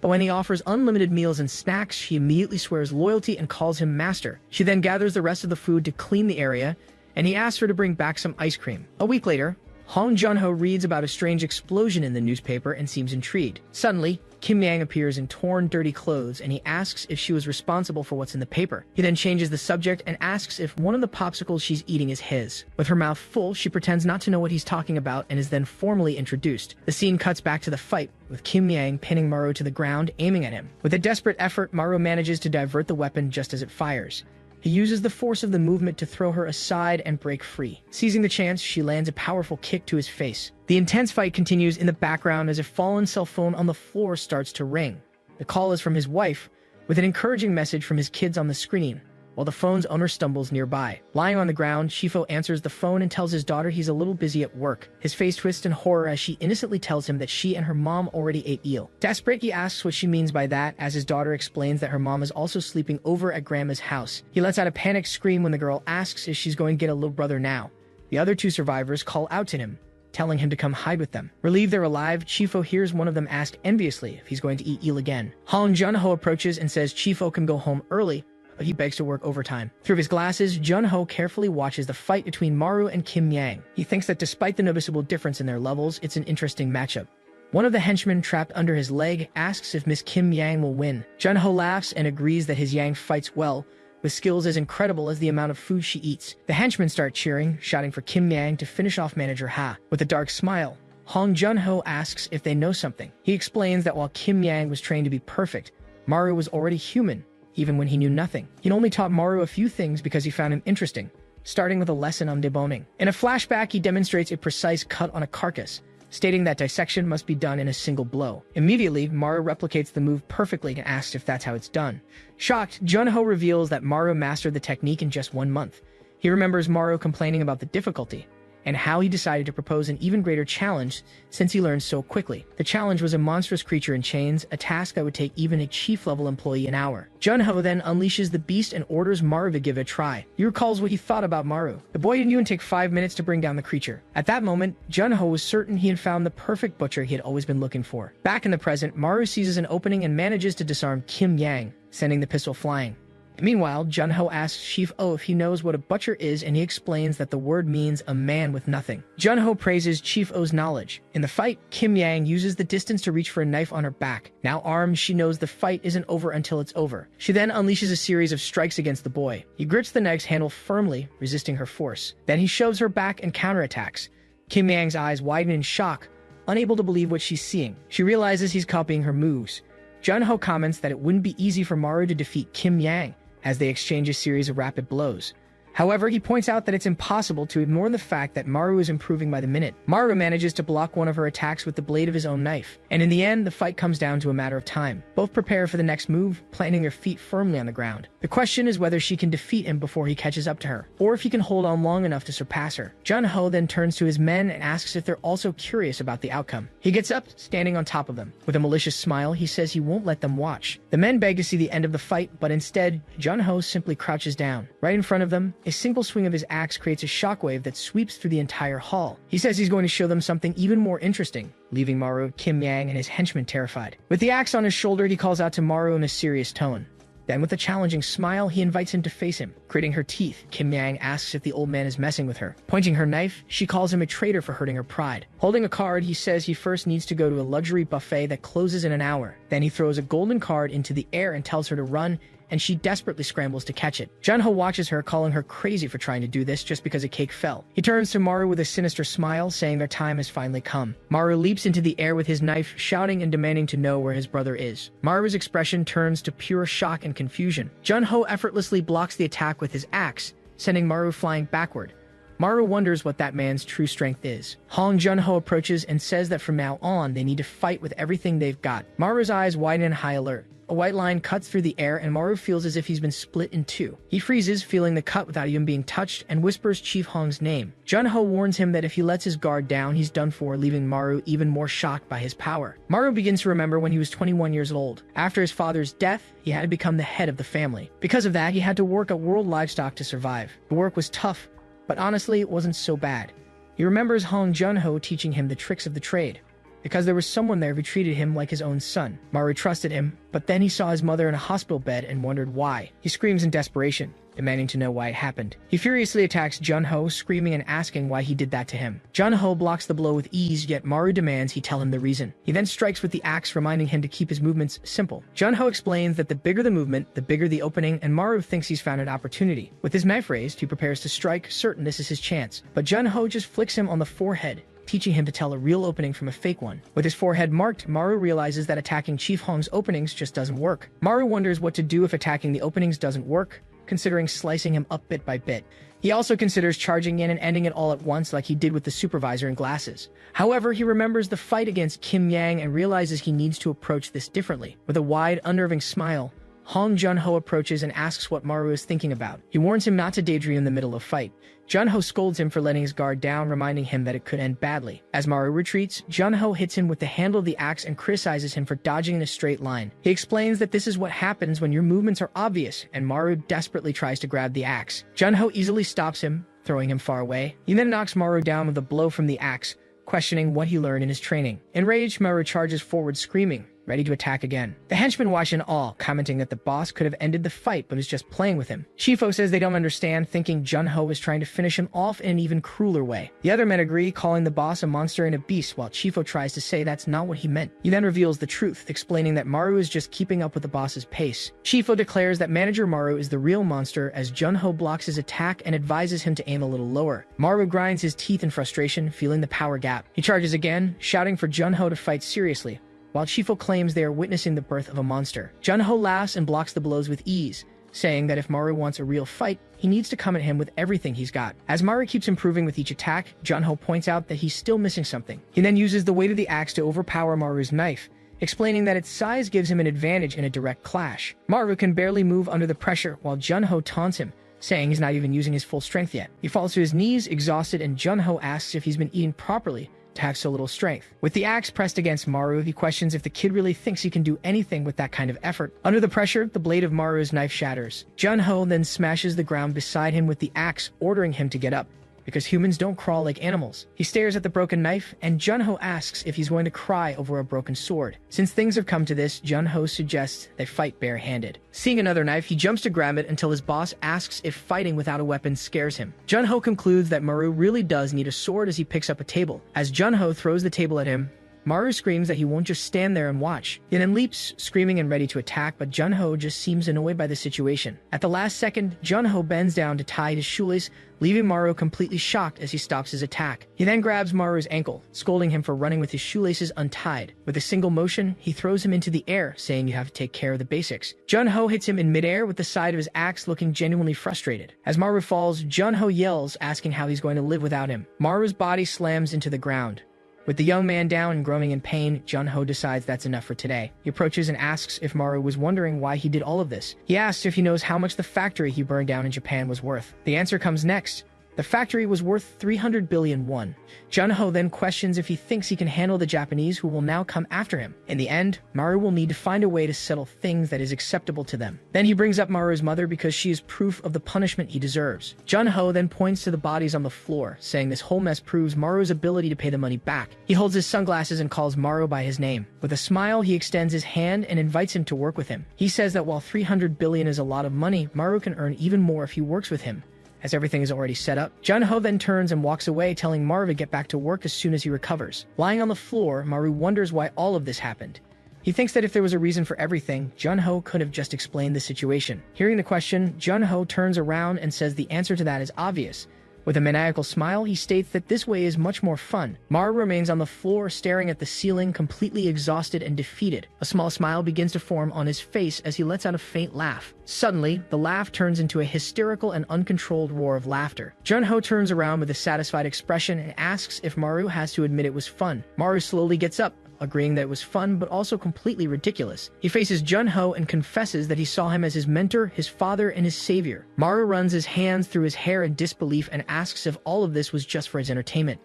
But when he offers unlimited meals and snacks, she immediately swears loyalty and calls him master. She then gathers the rest of the food to clean the area, and he asks her to bring back some ice cream. A week later, Hong Jun-ho reads about a strange explosion in the newspaper and seems intrigued. Suddenly, Kim Yang appears in torn, dirty clothes, and he asks if she was responsible for what's in the paper. He then changes the subject and asks if one of the popsicles she's eating is his. With her mouth full, she pretends not to know what he's talking about and is then formally introduced. The scene cuts back to the fight, with Kim Yang pinning Maru to the ground, aiming at him. With a desperate effort, Maru manages to divert the weapon just as it fires. He uses the force of the movement to throw her aside and break free. Seizing the chance, she lands a powerful kick to his face. The intense fight continues in the background as a fallen cell phone on the floor starts to ring. The call is from his wife, with an encouraging message from his kids on the screen, while the phone's owner stumbles nearby. Lying on the ground, Shifo answers the phone and tells his daughter he's a little busy at work. His face twists in horror as she innocently tells him that she and her mom already ate eel. Desperate, he asks what she means by that, as his daughter explains that her mom is also sleeping over at Grandma's house. He lets out a panicked scream when the girl asks if she's going to get a little brother now. The other two survivors call out to him, telling him to come hide with them. Relieved they're alive, Chifo hears one of them ask enviously if he's going to eat eel again. Hong Jun-ho approaches and says Chifo can go home early, but he begs to work overtime. Through his glasses, Jun-ho carefully watches the fight between Maru and Kim Yang. He thinks that despite the noticeable difference in their levels, it's an interesting matchup. One of the henchmen trapped under his leg asks if Miss Kim Yang will win. Jun-ho laughs and agrees that his Yang fights well, with skills as incredible as the amount of food she eats. The henchmen start cheering, shouting for Kim Yang to finish off Manager Ha. With a dark smile, Hong Jun-ho asks if they know something. He explains that while Kim Yang was trained to be perfect, Maru was already human, even when he knew nothing. He'd only taught Maru a few things because he found him interesting, starting with a lesson on deboning. In a flashback, he demonstrates a precise cut on a carcass, stating that dissection must be done in a single blow. Immediately, Maru replicates the move perfectly and asks if that's how it's done. Shocked, Jun-ho reveals that Maru mastered the technique in just 1 month. He remembers Maru complaining about the difficulty, and how he decided to propose an even greater challenge since he learned so quickly. The challenge was a monstrous creature in chains, a task that would take even a chief-level employee an hour. Jun-ho then unleashes the beast and orders Maru to give it a try. He recalls what he thought about Maru. The boy didn't even take 5 minutes to bring down the creature. At that moment, Jun-ho was certain he had found the perfect butcher he had always been looking for. Back in the present, Maru seizes an opening and manages to disarm Kim Yang, sending the pistol flying. Meanwhile, Jun-ho asks Chief-O if he knows what a butcher is, and he explains that the word means a man with nothing. Jun-ho praises Chief-O's knowledge. In the fight, Kim Yang uses the distance to reach for a knife on her back. Now armed, she knows the fight isn't over until it's over. She then unleashes a series of strikes against the boy. He grips the knife's handle firmly, resisting her force. Then he shoves her back and counterattacks. Kim Yang's eyes widen in shock, unable to believe what she's seeing. She realizes he's copying her moves. Jun-ho comments that it wouldn't be easy for Maru to defeat Kim Yang, as they exchange a series of rapid blows. However, he points out that it's impossible to ignore the fact that Maru is improving by the minute. Maru manages to block one of her attacks with the blade of his own knife, and in the end, the fight comes down to a matter of time. Both prepare for the next move, planting their feet firmly on the ground. The question is whether she can defeat him before he catches up to her, or if he can hold on long enough to surpass her. Jun-ho then turns to his men and asks if they're also curious about the outcome. He gets up, standing on top of them. With a malicious smile, he says he won't let them watch. The men beg to see the end of the fight, but instead, Jun-ho simply crouches down. Right in front of them, a single swing of his axe creates a shockwave that sweeps through the entire hall. He says he's going to show them something even more interesting, leaving Maru, Kim Yang, and his henchmen terrified. With the axe on his shoulder, he calls out to Maru in a serious tone. Then, with a challenging smile, he invites him to face him. Gritting her teeth, Kim Yang asks if the old man is messing with her. Pointing her knife, she calls him a traitor for hurting her pride. Holding a card, he says he first needs to go to a luxury buffet that closes in an hour. Then he throws a golden card into the air and tells her to run, and she desperately scrambles to catch it. Jun-ho watches her, calling her crazy for trying to do this just because a cake fell. He turns to Maru with a sinister smile, saying their time has finally come. Maru leaps into the air with his knife, shouting and demanding to know where his brother is. Maru's expression turns to pure shock and confusion. Jun-ho effortlessly blocks the attack with his axe, sending Maru flying backward. Maru wonders what that man's true strength is. Hong Junho approaches and says that from now on they need to fight with everything they've got. Maru's eyes widen in high alert. A white line cuts through the air and Maru feels as if he's been split in two. He freezes, feeling the cut without even being touched, and whispers Chief Hong's name. Junho warns him that if he lets his guard down, he's done for, leaving Maru even more shocked by his power. Maru begins to remember when he was 21 years old. After his father's death, he had to become the head of the family. Because of that, he had to work at World Livestock to survive. The work was tough, but honestly, it wasn't so bad. He remembers Hong Junho teaching him the tricks of the trade, because there was someone there who treated him like his own son. Maru trusted him, but then he saw his mother in a hospital bed and wondered why. He screams in desperation, demanding to know why it happened. He furiously attacks Junho, screaming and asking why he did that to him. Junho blocks the blow with ease, yet Maru demands he tell him the reason. He then strikes with the axe, reminding him to keep his movements simple. Junho explains that the bigger the movement, the bigger the opening, and Maru thinks he's found an opportunity. With his knife raised, he prepares to strike, certain this is his chance. But Junho just flicks him on the forehead, teaching him to tell a real opening from a fake one. With his forehead marked, Maru realizes that attacking Chief Hong's openings just doesn't work. Maru wonders what to do if attacking the openings doesn't work, considering slicing him up bit by bit. He also considers charging in and ending it all at once like he did with the supervisor in glasses. However, he remembers the fight against Kim Yang and realizes he needs to approach this differently. With a wide, unnerving smile, Hong Junho approaches and asks what Maru is thinking about. He warns him not to daydream in the middle of fight. Junho scolds him for letting his guard down, reminding him that it could end badly. As Maru retreats, Junho hits him with the handle of the axe and criticizes him for dodging in a straight line. He explains that this is what happens when your movements are obvious, and Maru desperately tries to grab the axe. Junho easily stops him, throwing him far away. He then knocks Maru down with a blow from the axe, questioning what he learned in his training. Enraged, Maru charges forward, screaming, ready to attack again. The henchmen watch in awe, commenting that the boss could have ended the fight but was just playing with him. Shifo says they don't understand, thinking Junho is trying to finish him off in an even crueler way. The other men agree, calling the boss a monster and a beast, while Shifo tries to say that's not what he meant. He then reveals the truth, explaining that Maru is just keeping up with the boss's pace. Shifo declares that Manager Maru is the real monster as Junho blocks his attack and advises him to aim a little lower. Maru grinds his teeth in frustration, feeling the power gap. He charges again, shouting for Junho to fight seriously, while Shifo claims they are witnessing the birth of a monster. Junho laughs and blocks the blows with ease, saying that if Maru wants a real fight, he needs to come at him with everything he's got. As Maru keeps improving with each attack, Junho points out that he's still missing something. He then uses the weight of the axe to overpower Maru's knife, explaining that its size gives him an advantage in a direct clash. Maru can barely move under the pressure, while Junho taunts him, saying he's not even using his full strength yet. He falls to his knees, exhausted, and Junho asks if he's been eating properly to have so little strength. With the axe pressed against Maru, he questions if the kid really thinks he can do anything with that kind of effort. Under the pressure, the blade of Maru's knife shatters. Junho then smashes the ground beside him with the axe, ordering him to get up, because humans don't crawl like animals. He stares at the broken knife, and Junho asks if he's going to cry over a broken sword. Since things have come to this, Junho suggests they fight barehanded. Seeing another knife, he jumps to grab it until his boss asks if fighting without a weapon scares him. Junho concludes that Maru really does need a sword as he picks up a table. As Junho throws the table at him, Maru screams that he won't just stand there and watch. He then leaps, screaming and ready to attack, but Junho just seems annoyed by the situation. At the last second, Junho bends down to tie his shoelace, leaving Maru completely shocked as he stops his attack. He then grabs Maru's ankle, scolding him for running with his shoelaces untied. With a single motion, he throws him into the air, saying you have to take care of the basics. Junho hits him in midair with the side of his axe, looking genuinely frustrated. As Maru falls, Junho yells, asking how he's going to live without him. Maru's body slams into the ground. With the young man down and groaning in pain, Junho decides that's enough for today. He approaches and asks if Maru was wondering why he did all of this. He asks if he knows how much the factory he burned down in Japan was worth. The answer comes next. The factory was worth 300 billion won. Junho then questions if he thinks he can handle the Japanese who will now come after him. In the end, Maru will need to find a way to settle things that is acceptable to them. Then he brings up Maru's mother because she is proof of the punishment he deserves. Junho then points to the bodies on the floor, saying this whole mess proves Maru's ability to pay the money back. He holds his sunglasses and calls Maru by his name. With a smile, he extends his hand and invites him to work with him. He says that while 300 billion is a lot of money, Maru can earn even more if he works with him, as everything is already set up. Junho then turns and walks away, telling Maru to get back to work as soon as he recovers. Lying on the floor, Maru wonders why all of this happened. He thinks that if there was a reason for everything, Junho could have just explained the situation. Hearing the question, Junho turns around and says the answer to that is obvious, With a maniacal smile, he states that this way is much more fun. Maru remains on the floor, staring at the ceiling, completely exhausted and defeated. A small smile begins to form on his face as he lets out a faint laugh. Suddenly, the laugh turns into a hysterical and uncontrolled roar of laughter. Junho turns around with a satisfied expression and asks if Maru has to admit it was fun. Maru slowly gets up, agreeing that it was fun but also completely ridiculous. He faces Junho and confesses that he saw him as his mentor, his father, and his savior. Maru runs his hands through his hair in disbelief and asks if all of this was just for his entertainment.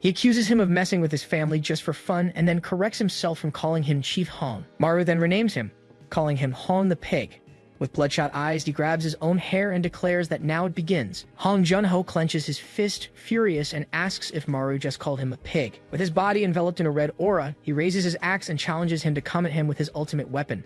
He accuses him of messing with his family just for fun and then corrects himself from calling him Chief Hong. Maru then renames him, calling him Hong the Pig. With bloodshot eyes, he grabs his own hair and declares that now it begins. Hong Junho clenches his fist, furious, and asks if Maru just called him a pig. With his body enveloped in a red aura, he raises his axe and challenges him to come at him with his ultimate weapon.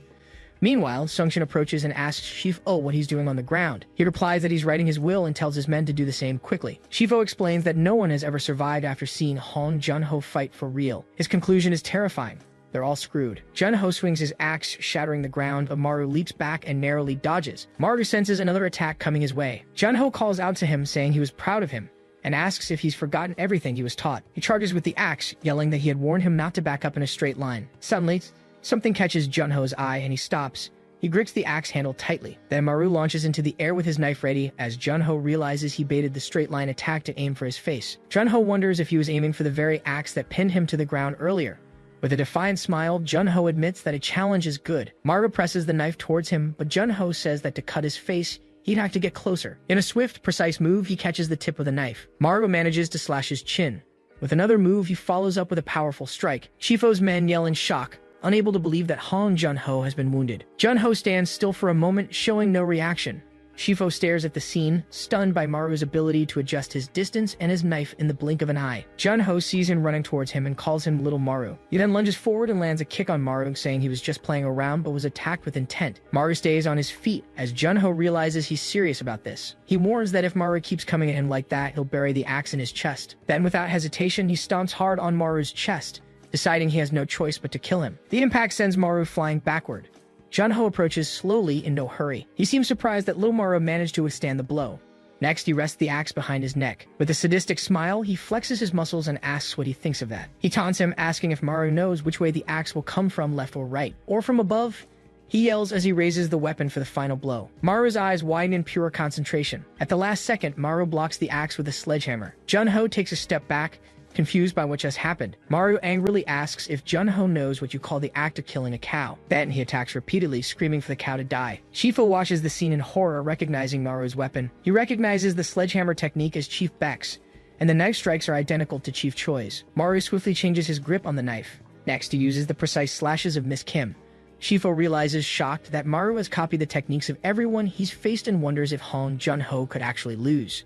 Meanwhile, Sungshin approaches and asks Shifo what he's doing on the ground. He replies that he's writing his will and tells his men to do the same quickly. Shifo explains that no one has ever survived after seeing Hong Junho fight for real. His conclusion is terrifying. They're all screwed. Junho swings his axe, shattering the ground, but Maru leaps back and narrowly dodges. Maru senses another attack coming his way. Junho calls out to him, saying he was proud of him, and asks if he's forgotten everything he was taught. He charges with the axe, yelling that he had warned him not to back up in a straight line. Suddenly, something catches Junho's eye and he stops. He grips the axe handle tightly. Then Maru launches into the air with his knife ready as Junho realizes he baited the straight line attack to aim for his face. Junho wonders if he was aiming for the very axe that pinned him to the ground earlier. With a defiant smile, Junho admits that a challenge is good. Maru presses the knife towards him, but Junho says that to cut his face, he'd have to get closer. In a swift, precise move, he catches the tip of the knife. Maru manages to slash his chin. With another move, he follows up with a powerful strike. Shifo's men yell in shock, unable to believe that Hong Junho has been wounded. Junho stands still for a moment, showing no reaction. Shifo stares at the scene, stunned by Maru's ability to adjust his distance and his knife in the blink of an eye. Junho sees him running towards him and calls him Little Maru. He then lunges forward and lands a kick on Maru, saying he was just playing around but was attacked with intent. Maru stays on his feet as Junho realizes he's serious about this. He warns that if Maru keeps coming at him like that, he'll bury the axe in his chest. Then, without hesitation, he stomps hard on Maru's chest, deciding he has no choice but to kill him. The impact sends Maru flying backward. Junho approaches slowly in no hurry. He seems surprised that Little Maru managed to withstand the blow. Next, he rests the axe behind his neck. With a sadistic smile, he flexes his muscles and asks what he thinks of that. He taunts him, asking if Maru knows which way the axe will come from, left or right, or from above. He yells as he raises the weapon for the final blow. Maru's eyes widen in pure concentration. At the last second, Maru blocks the axe with a sledgehammer. Junho takes a step back, confused by what just happened. Maru angrily asks if Junho knows what you call the act of killing a cow. Then he attacks repeatedly, screaming for the cow to die. Shifo watches the scene in horror, recognizing Maru's weapon. He recognizes the sledgehammer technique as Chief Beck's, and the knife strikes are identical to Chief Choi's. Maru swiftly changes his grip on the knife. Next, he uses the precise slashes of Miss Kim. Shifo realizes, shocked, that Maru has copied the techniques of everyone he's faced and wonders if Hong Junho could actually lose.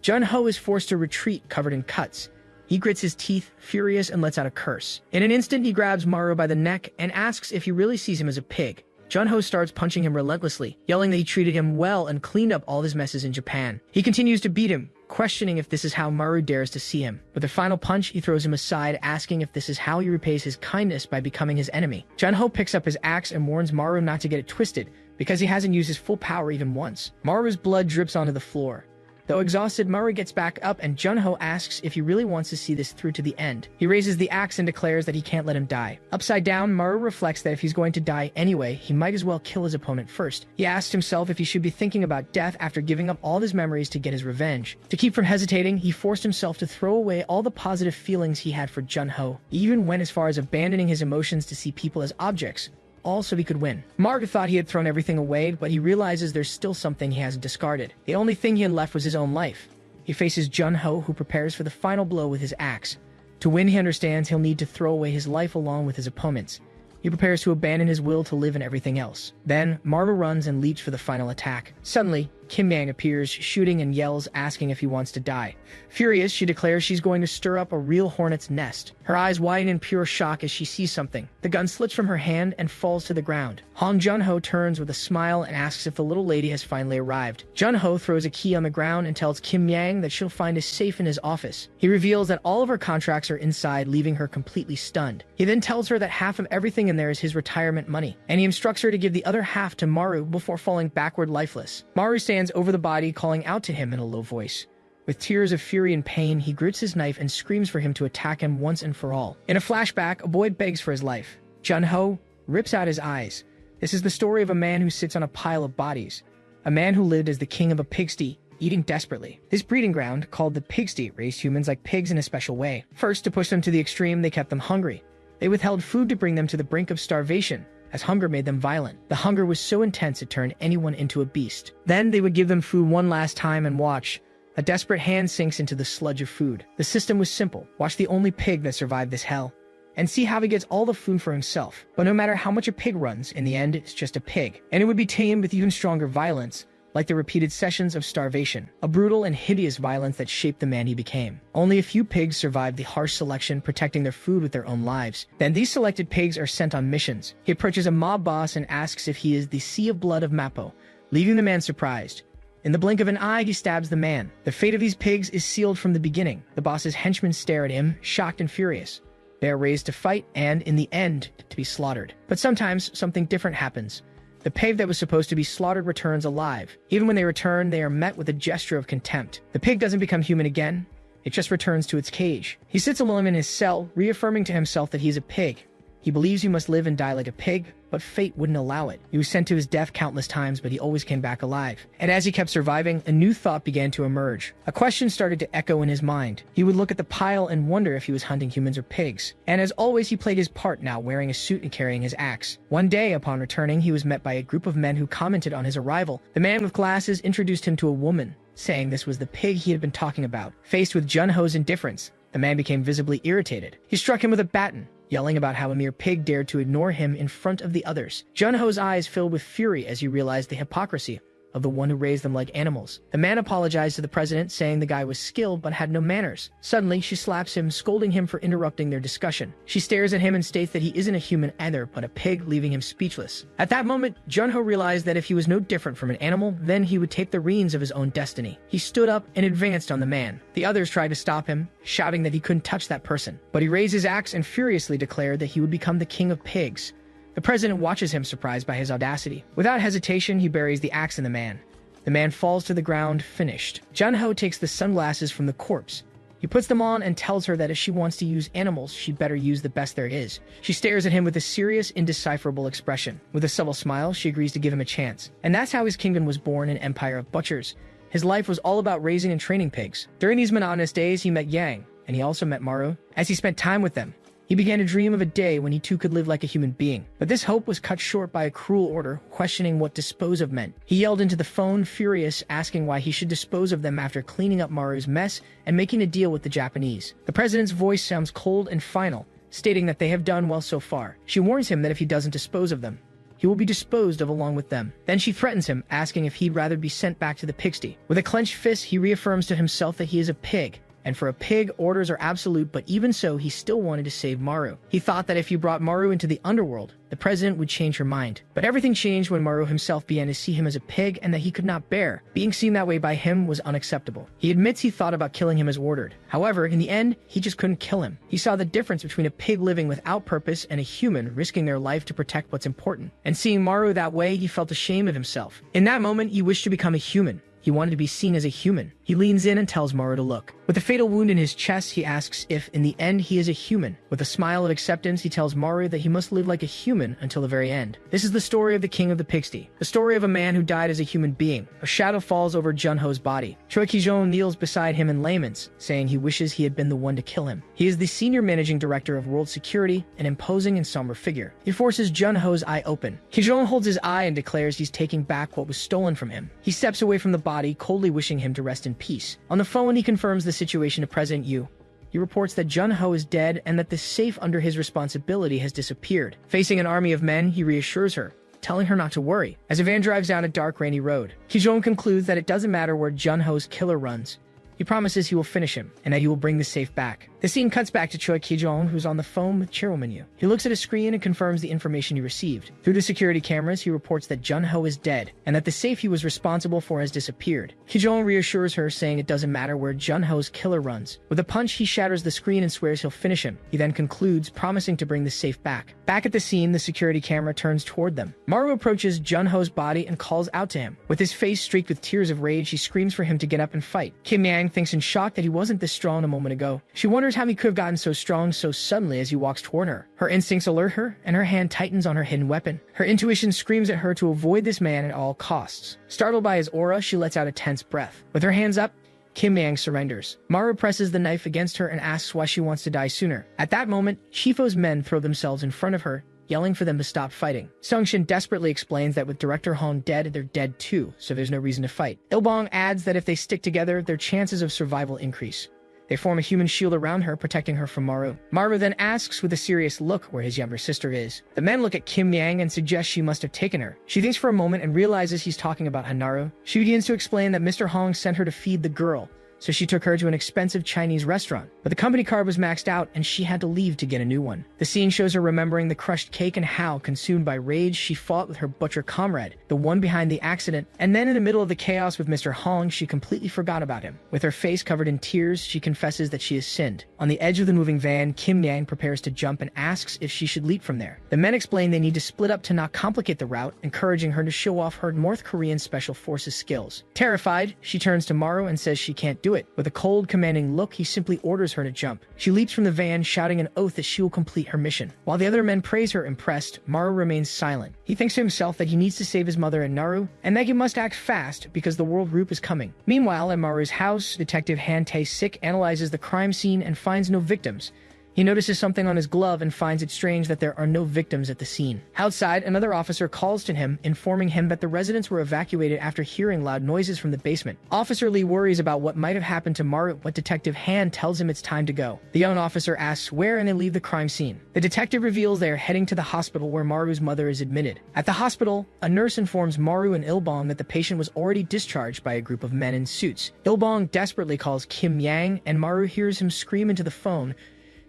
Junho is forced to retreat, covered in cuts. He grits his teeth, furious, and lets out a curse. In an instant, he grabs Maru by the neck and asks if he really sees him as a pig. Junho starts punching him relentlessly, yelling that he treated him well and cleaned up all his messes in Japan. He continues to beat him, questioning if this is how Maru dares to see him. With a final punch, he throws him aside, asking if this is how he repays his kindness by becoming his enemy. Junho picks up his axe and warns Maru not to get it twisted, because he hasn't used his full power even once. Maru's blood drips onto the floor. Though exhausted, Maru gets back up and Junho asks if he really wants to see this through to the end. He raises the axe and declares that he can't let him die. Upside down, Maru reflects that if he's going to die anyway, he might as well kill his opponent first. He asks himself if he should be thinking about death after giving up all his memories to get his revenge. To keep from hesitating, he forced himself to throw away all the positive feelings he had for Junho. He even went as far as abandoning his emotions to see people as objects, all so he could win. Maru thought he had thrown everything away, but he realizes there's still something he hasn't discarded. The only thing he had left was his own life. He faces Junho, who prepares for the final blow with his axe. To win, he understands he'll need to throw away his life along with his opponents. He prepares to abandon his will to live in everything else. Then, Maru runs and leaps for the final attack. Suddenly, Kim Yang appears, shooting and yells, asking if he wants to die. Furious, she declares she's going to stir up a real hornet's nest. Her eyes widen in pure shock as she sees something. The gun slips from her hand and falls to the ground. Hong Junho turns with a smile and asks if the little lady has finally arrived. Junho throws a key on the ground and tells Kim Yang that she'll find a safe in his office. He reveals that all of her contracts are inside, leaving her completely stunned. He then tells her that half of everything in there is his retirement money, and he instructs her to give the other half to Maru before falling backward lifeless. Maru stands over the body, calling out to him in a low voice. With tears of fury and pain, he grits his knife and screams for him to attack him once and for all. In a flashback, a boy begs for his life. Jun-ho rips out his eyes. This is the story of a man who sits on a pile of bodies. A man who lived as the king of a pigsty, eating desperately. This breeding ground, called the pigsty, raised humans like pigs in a special way. First, to push them to the extreme, they kept them hungry. They withheld food to bring them to the brink of starvation, as hunger made them violent. The hunger was so intense it turned anyone into a beast. Then they would give them food one last time and watch. A desperate hand sinks into the sludge of food. The system was simple. Watch the only pig that survived this hell, and see how he gets all the food for himself. But no matter how much a pig runs, in the end, it's just a pig. And it would be tamed with even stronger violence, like the repeated sessions of starvation, a brutal and hideous violence that shaped the man he became. Only a few pigs survived the harsh selection, protecting their food with their own lives. Then these selected pigs are sent on missions. He approaches a mob boss and asks if he is the Sea of Blood of Mappo, leaving the man surprised. In the blink of an eye, he stabs the man. The fate of these pigs is sealed from the beginning. The boss's henchmen stare at him, shocked and furious. They are raised to fight and, in the end, to be slaughtered. But sometimes, something different happens. The pig that was supposed to be slaughtered returns alive. Even when they return, they are met with a gesture of contempt. The pig doesn't become human again. It just returns to its cage. He sits alone in his cell, reaffirming to himself that he's a pig. He believes he must live and die like a pig, but fate wouldn't allow it. He was sent to his death countless times, but he always came back alive. And as he kept surviving, a new thought began to emerge. A question started to echo in his mind. He would look at the pile and wonder if he was hunting humans or pigs. And as always, he played his part, now wearing a suit and carrying his axe. One day, upon returning, he was met by a group of men who commented on his arrival. The man with glasses introduced him to a woman, saying this was the pig he had been talking about. Faced with Jun-ho's indifference, the man became visibly irritated. He struck him with a baton, yelling about how a mere pig dared to ignore him in front of the others. Jun-ho's eyes filled with fury as he realized the hypocrisy of the one who raised them like animals. The man apologized to the president, saying the guy was skilled but had no manners. Suddenly, she slaps him, scolding him for interrupting their discussion. She stares at him and states that he isn't a human either, but a pig, leaving him speechless. At that moment, Jun-ho realized that if he was no different from an animal, then he would take the reins of his own destiny. He stood up and advanced on the man. The others tried to stop him, shouting that he couldn't touch that person. But he raised his axe and furiously declared that he would become the king of pigs. The president watches him, surprised by his audacity. Without hesitation, he buries the axe in the man. The man falls to the ground, finished. Jun-ho takes the sunglasses from the corpse. He puts them on and tells her that if she wants to use animals, she'd better use the best there is. She stares at him with a serious, indecipherable expression. With a subtle smile, she agrees to give him a chance. And that's how his kingdom was born, an empire of butchers. His life was all about raising and training pigs. During these monotonous days, he met Yang, and he also met Maru. As he spent time with them, he began to dream of a day when he too could live like a human being. But this hope was cut short by a cruel order, questioning what dispose of meant. He yelled into the phone, furious, asking why he should dispose of them after cleaning up Maru's mess and making a deal with the Japanese. The president's voice sounds cold and final, stating that they have done well so far. She warns him that if he doesn't dispose of them, he will be disposed of along with them. Then she threatens him, asking if he'd rather be sent back to the pigsty. With a clenched fist, he reaffirms to himself that he is a pig. And for a pig, orders are absolute, but even so, he still wanted to save Maru. He thought that if he brought Maru into the underworld, the president would change her mind. But everything changed when Maru himself began to see him as a pig and that he could not bear. Being seen that way by him was unacceptable. He admits he thought about killing him as ordered. However, in the end, he just couldn't kill him. He saw the difference between a pig living without purpose and a human risking their life to protect what's important. And seeing Maru that way, he felt ashamed of himself. In that moment, he wished to become a human. He wanted to be seen as a human. He leans in and tells Maru to look. With a fatal wound in his chest, he asks if, in the end, he is a human. With a smile of acceptance, he tells Maru that he must live like a human until the very end. This is the story of the king of the pigsty. The story of a man who died as a human being. A shadow falls over Jun-ho's body. Choi Ki-jong kneels beside him in laments, saying he wishes he had been the one to kill him. He is the senior managing director of world security, an imposing and somber figure. He forces Jun-ho's eye open. Ki-jong holds his eye and declares he's taking back what was stolen from him. He steps away from the body, coldly wishing him to rest in peace. On the phone, he confirms the situation to President Yu. He reports that Jun-ho is dead and that the safe under his responsibility has disappeared. Facing an army of men, he reassures her, telling her not to worry. As a van drives down a dark, rainy road, Ki-jong concludes that it doesn't matter where Jun-ho's killer runs. He promises he will finish him, and that he will bring the safe back. The scene cuts back to Choi Ki-jong, who's on the phone with Chairwoman Yu. He looks at a screen and confirms the information he received. Through the security cameras, he reports that Jun-ho is dead, and that the safe he was responsible for has disappeared. Ki-jong reassures her, saying it doesn't matter where Jun-ho's killer runs. With a punch, he shatters the screen and swears he'll finish him. He then concludes, promising to bring the safe back. Back at the scene, the security camera turns toward them. Maru approaches Jun-ho's body and calls out to him. With his face streaked with tears of rage, he screams for him to get up and fight. Kim Yang Yang thinks in shock that he wasn't this strong a moment ago. She wonders how he could have gotten so strong so suddenly as he walks toward her. Her instincts alert her, and her hand tightens on her hidden weapon. Her intuition screams at her to avoid this man at all costs. Startled by his aura, she lets out a tense breath. With her hands up, Kim Yang surrenders. Maru presses the knife against her and asks why she wants to die sooner. At that moment, Shifo's men throw themselves in front of her, yelling for them to stop fighting. Sungshin desperately explains that with Director Hong dead, they're dead too, so there's no reason to fight. Ilbong adds that if they stick together, their chances of survival increase. They form a human shield around her, protecting her from Maru. Maru then asks with a serious look where his younger sister is. The men look at Kim Yang and suggest she must have taken her. She thinks for a moment and realizes he's talking about Hanaru. She begins to explain that Mr. Hong sent her to feed the girl, so she took her to an expensive Chinese restaurant. But the company card was maxed out and she had to leave to get a new one. The scene shows her remembering the crushed cake and how, consumed by rage, she fought with her butcher comrade, the one behind the accident, and then in the middle of the chaos with Mr. Hong, she completely forgot about him. With her face covered in tears, she confesses that she has sinned. On the edge of the moving van, Kim Yang prepares to jump and asks if she should leap from there. The men explain they need to split up to not complicate the route, encouraging her to show off her North Korean Special Forces skills. Terrified, she turns to Maru and says she can't do it. With a cold, commanding look, he simply orders her to jump. She leaps from the van, shouting an oath that she will complete her mission. While the other men praise her impressed, Maru remains silent. He thinks to himself that he needs to save his mother and Naru, and that he must act fast because the world group is coming. Meanwhile, at Maru's house, Detective Han Tae-sik analyzes the crime scene and finds no victims. He notices something on his glove and finds it strange that there are no victims at the scene. Outside, another officer calls to him, informing him that the residents were evacuated after hearing loud noises from the basement. Officer Lee worries about what might have happened to Maru, but Detective Han tells him it's time to go. The young officer asks where and they leave the crime scene. The detective reveals they are heading to the hospital where Maru's mother is admitted. At the hospital, a nurse informs Maru and Ilbong that the patient was already discharged by a group of men in suits. Ilbong desperately calls Kim Yang, and Maru hears him scream into the phone,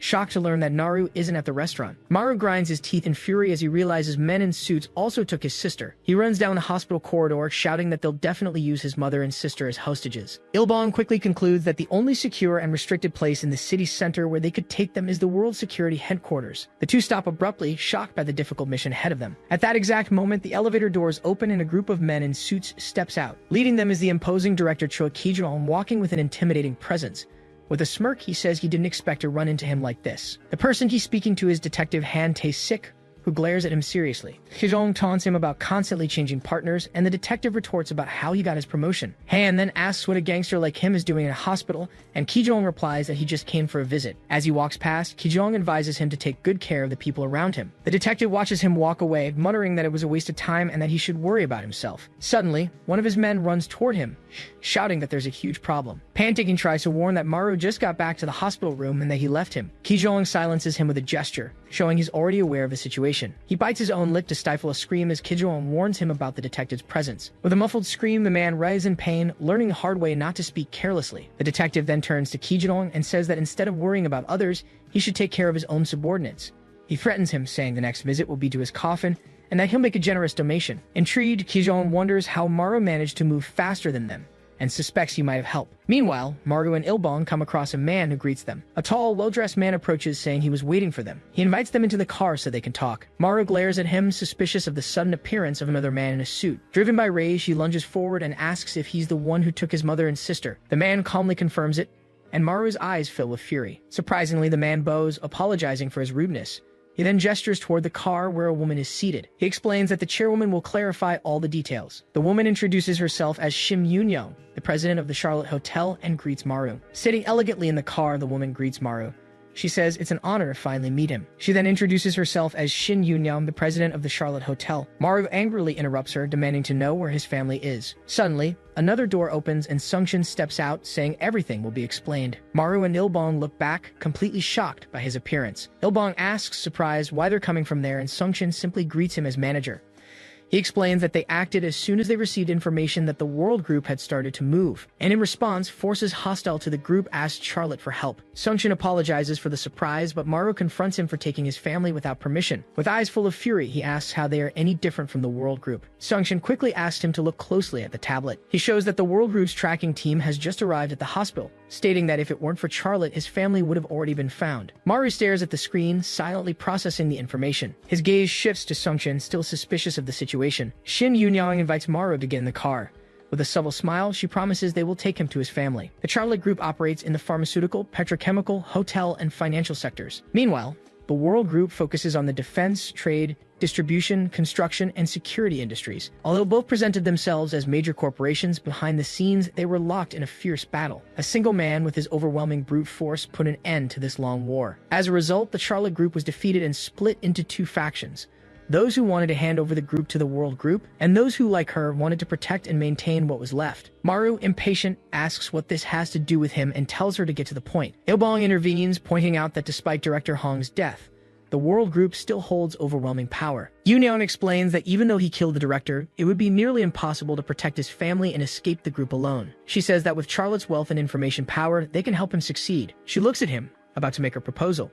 shocked to learn that Naru isn't at the restaurant. Maru grinds his teeth in fury as he realizes men in suits also took his sister. He runs down the hospital corridor, shouting that they'll definitely use his mother and sister as hostages. Ilbong quickly concludes that the only secure and restricted place in the city center where they could take them is the World Security Headquarters. The two stop abruptly, shocked by the difficult mission ahead of them. At that exact moment, the elevator doors open and a group of men in suits steps out. Leading them is the imposing director Choi Ki-jeong, walking with an intimidating presence. With a smirk, he says he didn't expect to run into him like this. The person he's speaking to is Detective Han Tae-sik, who glares at him seriously. Ki-jeong taunts him about constantly changing partners, and the detective retorts about how he got his promotion. Han then asks what a gangster like him is doing in a hospital, and Ki-jeong replies that he just came for a visit. As he walks past, Ki-jeong advises him to take good care of the people around him. The detective watches him walk away, muttering that it was a waste of time and that he should worry about himself. Suddenly, one of his men runs toward him, shouting that there's a huge problem. Panicking tries to warn that Maru just got back to the hospital room and that he left him. Ki-jeong silences him with a gesture, showing he's already aware of the situation. He bites his own lip to stifle a scream as Ki-jeong warns him about the detective's presence. With a muffled scream, the man writhes in pain, learning the hard way not to speak carelessly. The detective then turns to Ki-jeong and says that instead of worrying about others, he should take care of his own subordinates. He threatens him, saying the next visit will be to his coffin, and that he'll make a generous donation. Intrigued, Ki-jeong wonders how Maru managed to move faster than them, and suspects he might have helped. Meanwhile, Maru and Ilbong come across a man who greets them. A tall, well-dressed man approaches, saying he was waiting for them. He invites them into the car so they can talk. Maru glares at him, suspicious of the sudden appearance of another man in a suit. Driven by rage, he lunges forward and asks if he's the one who took his mother and sister. The man calmly confirms it, and Maru's eyes fill with fury. Surprisingly, the man bows, apologizing for his rudeness. He then gestures toward the car where a woman is seated. He explains that the chairwoman will clarify all the details. The woman introduces herself as Shim Yoon-young, the president of the Charlotte Hotel, and greets Maru. Sitting elegantly in the car, the woman greets Maru. She says it's an honor to finally meet him. She then introduces herself as Shin Yoon-young, the president of the Charlotte Hotel. Maru angrily interrupts her, demanding to know where his family is. Suddenly, another door opens and Sungshin steps out, saying everything will be explained. Maru and Ilbong look back, completely shocked by his appearance. Ilbong asks, surprised, why they're coming from there, and Sungshin simply greets him as manager. He explains that they acted as soon as they received information that the world group had started to move, and in response, forces hostile to the group asked Charlotte for help. Sungshin apologizes for the surprise, but Maru confronts him for taking his family without permission. With eyes full of fury, he asks how they are any different from the world group. Sungshin quickly asks him to look closely at the tablet. He shows that the world group's tracking team has just arrived at the hospital, stating that if it weren't for Charlotte, his family would have already been found. Maru stares at the screen, silently processing the information. His gaze shifts to Sungshin, still suspicious of the situation. Shin Yoon-young invites Maru to get in the car. With a subtle smile, she promises they will take him to his family. The Charlotte Group operates in the pharmaceutical, petrochemical, hotel, and financial sectors. Meanwhile, the World Group focuses on the defense, trade, distribution, construction, and security industries. Although both presented themselves as major corporations, behind the scenes they were locked in a fierce battle. A single man with his overwhelming brute force put an end to this long war. As a result, the Charlotte Group was defeated and split into two factions. Those who wanted to hand over the group to the World Group, and those who, like her, wanted to protect and maintain what was left. Maru, impatient, asks what this has to do with him and tells her to get to the point. Ilbong intervenes, pointing out that despite Director Hong's death, the World Group still holds overwhelming power. Yoonyeon explains that even though he killed the director, it would be nearly impossible to protect his family and escape the group alone. She says that with Charlotte's wealth and information power, they can help him succeed. She looks at him, about to make her proposal.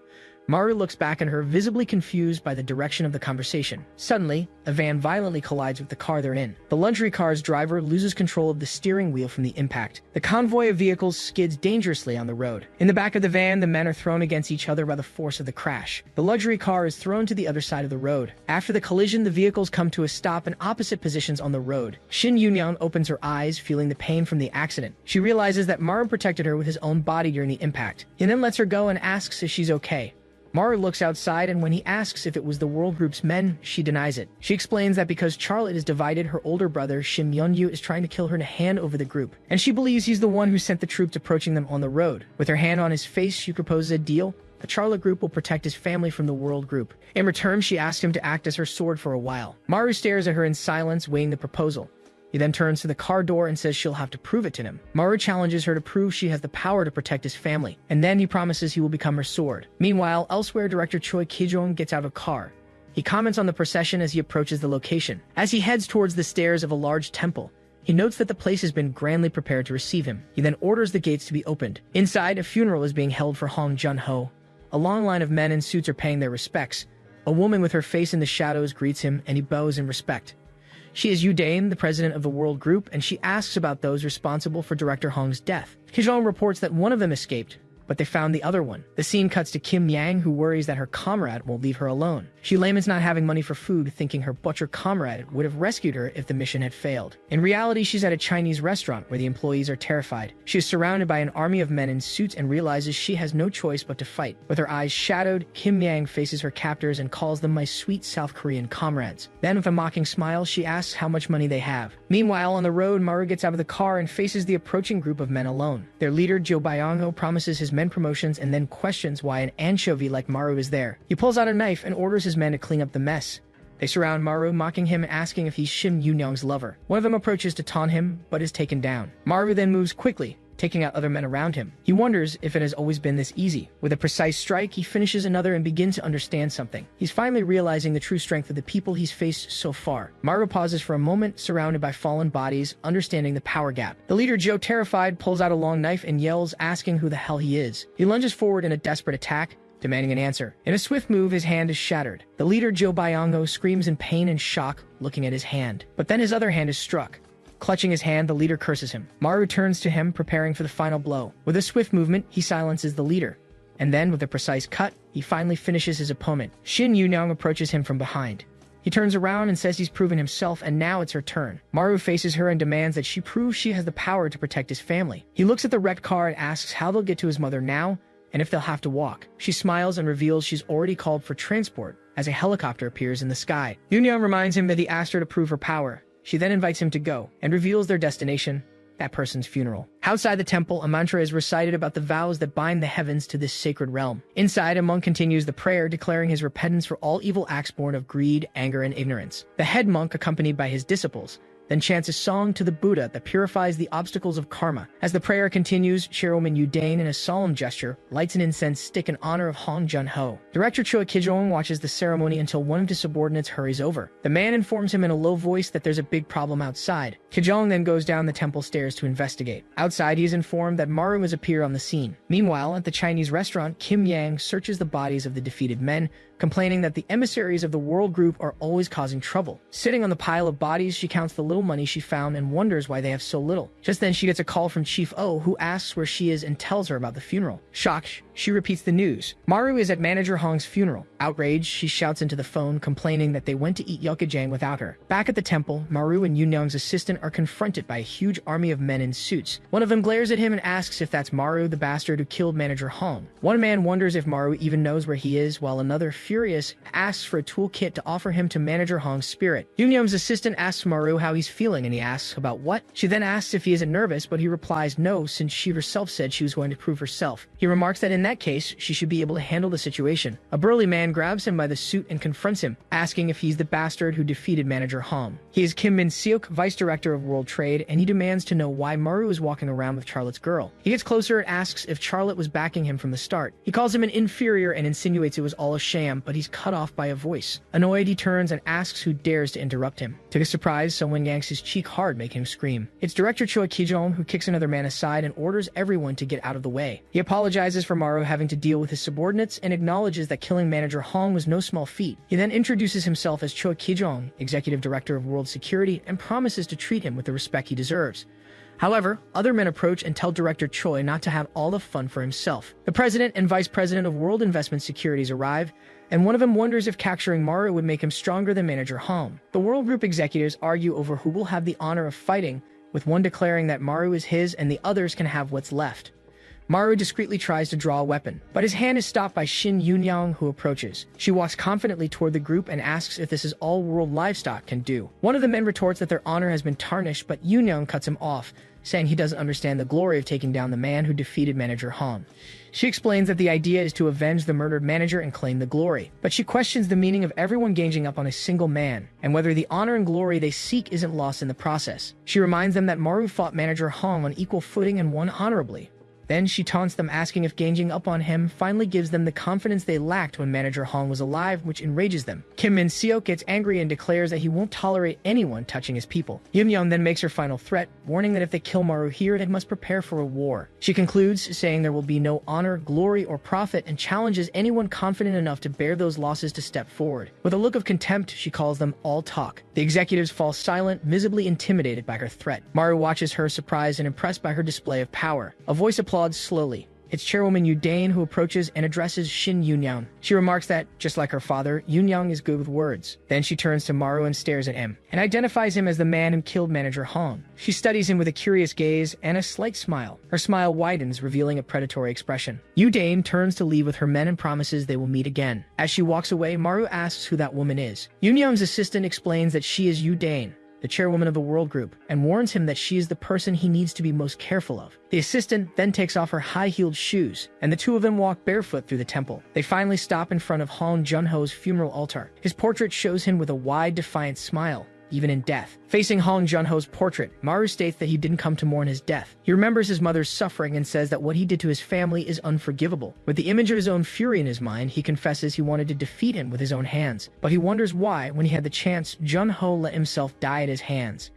Maru looks back at her, visibly confused by the direction of the conversation. Suddenly, a van violently collides with the car they're in. The luxury car's driver loses control of the steering wheel from the impact. The convoy of vehicles skids dangerously on the road. In the back of the van, the men are thrown against each other by the force of the crash. The luxury car is thrown to the other side of the road. After the collision, the vehicles come to a stop in opposite positions on the road. Shin Yoonyeon opens her eyes, feeling the pain from the accident. She realizes that Maru protected her with his own body during the impact. He then lets her go and asks if she's okay. Maru looks outside, and when he asks if it was the World Group's men, she denies it. She explains that because Charlotte is divided, her older brother, Shim Yeonyu, is trying to kill her to hand over the group. And she believes he's the one who sent the troops approaching them on the road. With her hand on his face, she proposes a deal. The Charlotte Group will protect his family from the World Group. In return, she asks him to act as her sword for a while. Maru stares at her in silence, weighing the proposal. He then turns to the car door and says she'll have to prove it to him. Maru challenges her to prove she has the power to protect his family, and then he promises he will become her sword. Meanwhile, elsewhere, director Choi Ki-jong gets out of a car. He comments on the procession as he approaches the location. As he heads towards the stairs of a large temple, he notes that the place has been grandly prepared to receive him. He then orders the gates to be opened. Inside, a funeral is being held for Hong Jun-ho. A long line of men in suits are paying their respects. A woman with her face in the shadows greets him, and he bows in respect. She is Yu Dane, the president of the World Group, and she asks about those responsible for Director Hong's death. Kijong reports that one of them escaped, but they found the other one. The scene cuts to Kim Yang, who worries that her comrade won't leave her alone. She laments not having money for food, thinking her butcher comrade would have rescued her if the mission had failed. In reality, she's at a Chinese restaurant where the employees are terrified. She is surrounded by an army of men in suits and realizes she has no choice but to fight. With her eyes shadowed, Kim Yang faces her captors and calls them my sweet South Korean comrades. Then, with a mocking smile, she asks how much money they have. Meanwhile, on the road, Maru gets out of the car and faces the approaching group of men alone. Their leader, Jo Byung-ho, promises his men promotions and then questions why an anchovy like Maru is there. He pulls out a knife and orders his men to clean up the mess. They surround Maru, mocking him and asking if he's Shim Yoonyoung's lover. One of them approaches to taunt him, but is taken down. Maru then moves quickly, taking out other men around him. He wonders if it has always been this easy. With a precise strike, he finishes another and begins to understand something. He's finally realizing the true strength of the people he's faced so far. Maru pauses for a moment, surrounded by fallen bodies, understanding the power gap. The leader, Joe, terrified, pulls out a long knife and yells, asking who the hell he is. He lunges forward in a desperate attack, demanding an answer. In a swift move, his hand is shattered. The leader, Jo Byung-ho, screams in pain and shock, looking at his hand. But then his other hand is struck. Clutching his hand, the leader curses him. Maru turns to him, preparing for the final blow. With a swift movement, he silences the leader. And then, with a precise cut, he finally finishes his opponent. Shin Yoonyoung approaches him from behind. He turns around and says he's proven himself, and now it's her turn. Maru faces her and demands that she prove she has the power to protect his family. He looks at the wrecked car and asks how they'll get to his mother now, and if they'll have to walk. She smiles and reveals she's already called for transport, as a helicopter appears in the sky. Yoonyoung reminds him that he asked her to prove her power. She then invites him to go, and reveals their destination, that person's funeral. Outside the temple, a mantra is recited about the vows that bind the heavens to this sacred realm. Inside, a monk continues the prayer, declaring his repentance for all evil acts born of greed, anger, and ignorance. The head monk, accompanied by his disciples, then chants a song to the Buddha that purifies the obstacles of karma. As the prayer continues, Chairwoman Yu Dane, in a solemn gesture, lights an incense stick in honor of Hong Jun-ho. Director Choi Ki-jong watches the ceremony until one of his subordinates hurries over. The man informs him in a low voice that there's a big problem outside. Ki-jong then goes down the temple stairs to investigate. Outside, he is informed that Maru has appeared on the scene. Meanwhile, at the Chinese restaurant, Kim Yang searches the bodies of the defeated men, complaining that the emissaries of the World Group are always causing trouble. Sitting on the pile of bodies, she counts the little money she found and wonders why they have so little. Just then, she gets a call from Chief O, who asks where she is and tells her about the funeral. Shocked, she repeats the news. Maru is at Manager Hong's funeral. Outraged, she shouts into the phone, complaining that they went to eat yukajang without her. Back at the temple, Maru and Yunyang's assistant are confronted by a huge army of men in suits. One of them glares at him and asks if that's Maru, the bastard who killed Manager Hong. One man wonders if Maru even knows where he is, while another, furious, asks for a toolkit to offer him to Manager Hong's spirit. Yunyang's assistant asks Maru how he's feeling, and he asks about what? She then asks if he isn't nervous, but he replies no, since she herself said she was going to prove herself. He remarks that in that case, she should be able to handle the situation. A burly man grabs him by the suit and confronts him, asking if he's the bastard who defeated Manager Hong. He is Kim Min-seok, vice director of World Trade, and he demands to know why Maru is walking around with Charlotte's girl. He gets closer and asks if Charlotte was backing him from the start. He calls him an inferior and insinuates it was all a sham, but he's cut off by a voice. Annoyed, he turns and asks who dares to interrupt him. To his surprise, someone yanks his cheek hard, making him scream. It's Director Choi Ki-jong, who kicks another man aside and orders everyone to get out of the way. He apologizes for Maru having to deal with his subordinates and acknowledges that killing Manager Hong was no small feat. He then introduces himself as Choi Ki-jong, Executive Director of World Security, and promises to treat him with the respect he deserves. However, other men approach and tell Director Choi not to have all the fun for himself. The President and Vice President of World Investment Securities arrive, and one of them wonders if capturing Maru would make him stronger than Manager Hong. The World Group executives argue over who will have the honor of fighting, with one declaring that Maru is his and the others can have what's left. Maru discreetly tries to draw a weapon, but his hand is stopped by Shin Yunyang, who approaches. She walks confidently toward the group and asks if this is all world livestock can do. One of the men retorts that their honor has been tarnished, but Yunyang cuts him off, saying he doesn't understand the glory of taking down the man who defeated Manager Hong. She explains that the idea is to avenge the murdered manager and claim the glory, but she questions the meaning of everyone ganging up on a single man, and whether the honor and glory they seek isn't lost in the process. She reminds them that Maru fought Manager Hong on equal footing and won honorably. Then she taunts them, asking if ganging up on him finally gives them the confidence they lacked when Manager Hong was alive, which enrages them. Kim Min-seok gets angry and declares that he won't tolerate anyone touching his people. Yoon then makes her final threat, warning that if they kill Maru here, they must prepare for a war. She concludes, saying there will be no honor, glory, or profit, and challenges anyone confident enough to bear those losses to step forward. With a look of contempt, she calls them all talk. The executives fall silent, visibly intimidated by her threat. Maru watches her, surprised and impressed by her display of power. A voice applauds slowly. It's Chairwoman Yu Dane who approaches and addresses Shin Yunyang. She remarks that, just like her father, Yunyang is good with words. Then she turns to Maru and stares at him, and identifies him as the man who killed Manager Hong. She studies him with a curious gaze and a slight smile. Her smile widens, revealing a predatory expression. Yu Dane turns to leave with her men and promises they will meet again. As she walks away, Maru asks who that woman is. Yunyang's assistant explains that she is Yu Dane, the chairwoman of the World Group, and warns him that she is the person he needs to be most careful of. The assistant then takes off her high-heeled shoes, and the two of them walk barefoot through the temple. They finally stop in front of Hong Junho's funeral altar. His portrait shows him with a wide, defiant smile, even in death. Facing Hong Junho's portrait, Maru states that he didn't come to mourn his death. He remembers his mother's suffering and says that what he did to his family is unforgivable. With the image of his own fury in his mind, he confesses he wanted to defeat him with his own hands. But he wonders why, when he had the chance, Junho let himself die at his hands.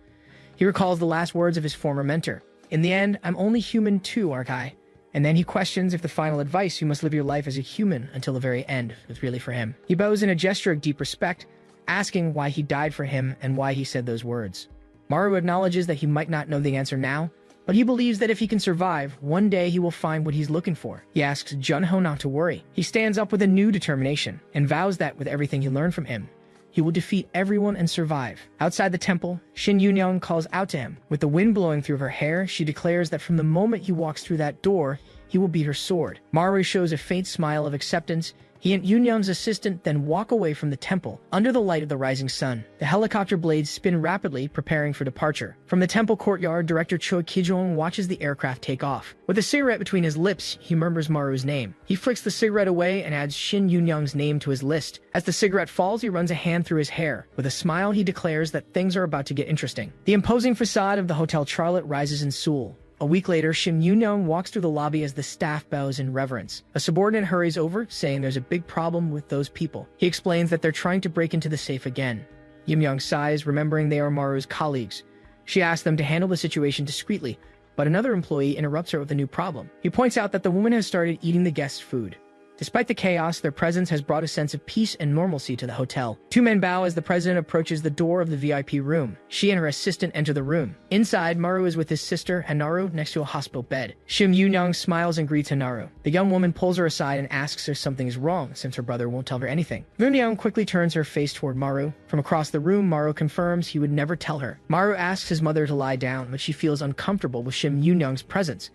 He recalls the last words of his former mentor. In the end, I'm only human too, aren't I? And then he questions if the final advice, you must live your life as a human until the very end, was really for him. He bows in a gesture of deep respect, asking why he died for him and why he said those words. Maru acknowledges that he might not know the answer now, but he believes that if he can survive, one day he will find what he's looking for. He asks Junho not to worry. He stands up with a new determination and vows that with everything he learned from him, he will defeat everyone and survive. Outside the temple, Shin Yunyang calls out to him. With the wind blowing through her hair, she declares that from the moment he walks through that door, he will beat her sword. Maru shows a faint smile of acceptance. He and Yunyang's assistant then walk away from the temple, under the light of the rising sun. The helicopter blades spin rapidly, preparing for departure. From the temple courtyard, Director Choi Ki-jong watches the aircraft take off. With a cigarette between his lips, he murmurs Maru's name. He flicks the cigarette away and adds Shin Yunyang's name to his list. As the cigarette falls, he runs a hand through his hair. With a smile, he declares that things are about to get interesting. The imposing facade of the Hotel Charlotte rises in Seoul. A week later, Shin Yunyang walks through the lobby as the staff bows in reverence. A subordinate hurries over, saying there's a big problem with those people. He explains that they're trying to break into the safe again. Yunyang sighs, remembering they are Maru's colleagues. She asks them to handle the situation discreetly, but another employee interrupts her with a new problem. He points out that the woman has started eating the guests' food. Despite the chaos, their presence has brought a sense of peace and normalcy to the hotel. Two men bow as the president approaches the door of the VIP room. She and her assistant enter the room. Inside, Maru is with his sister, Hanaru, next to a hospital bed. Shim Yoon-young smiles and greets Hanaru. The young woman pulls her aside and asks if something is wrong, since her brother won't tell her anything. Yoon-young quickly turns her face toward Maru. From across the room, Maru confirms he would never tell her. Maru asks his mother to lie down, but she feels uncomfortable with Shim Yoon-young's presence.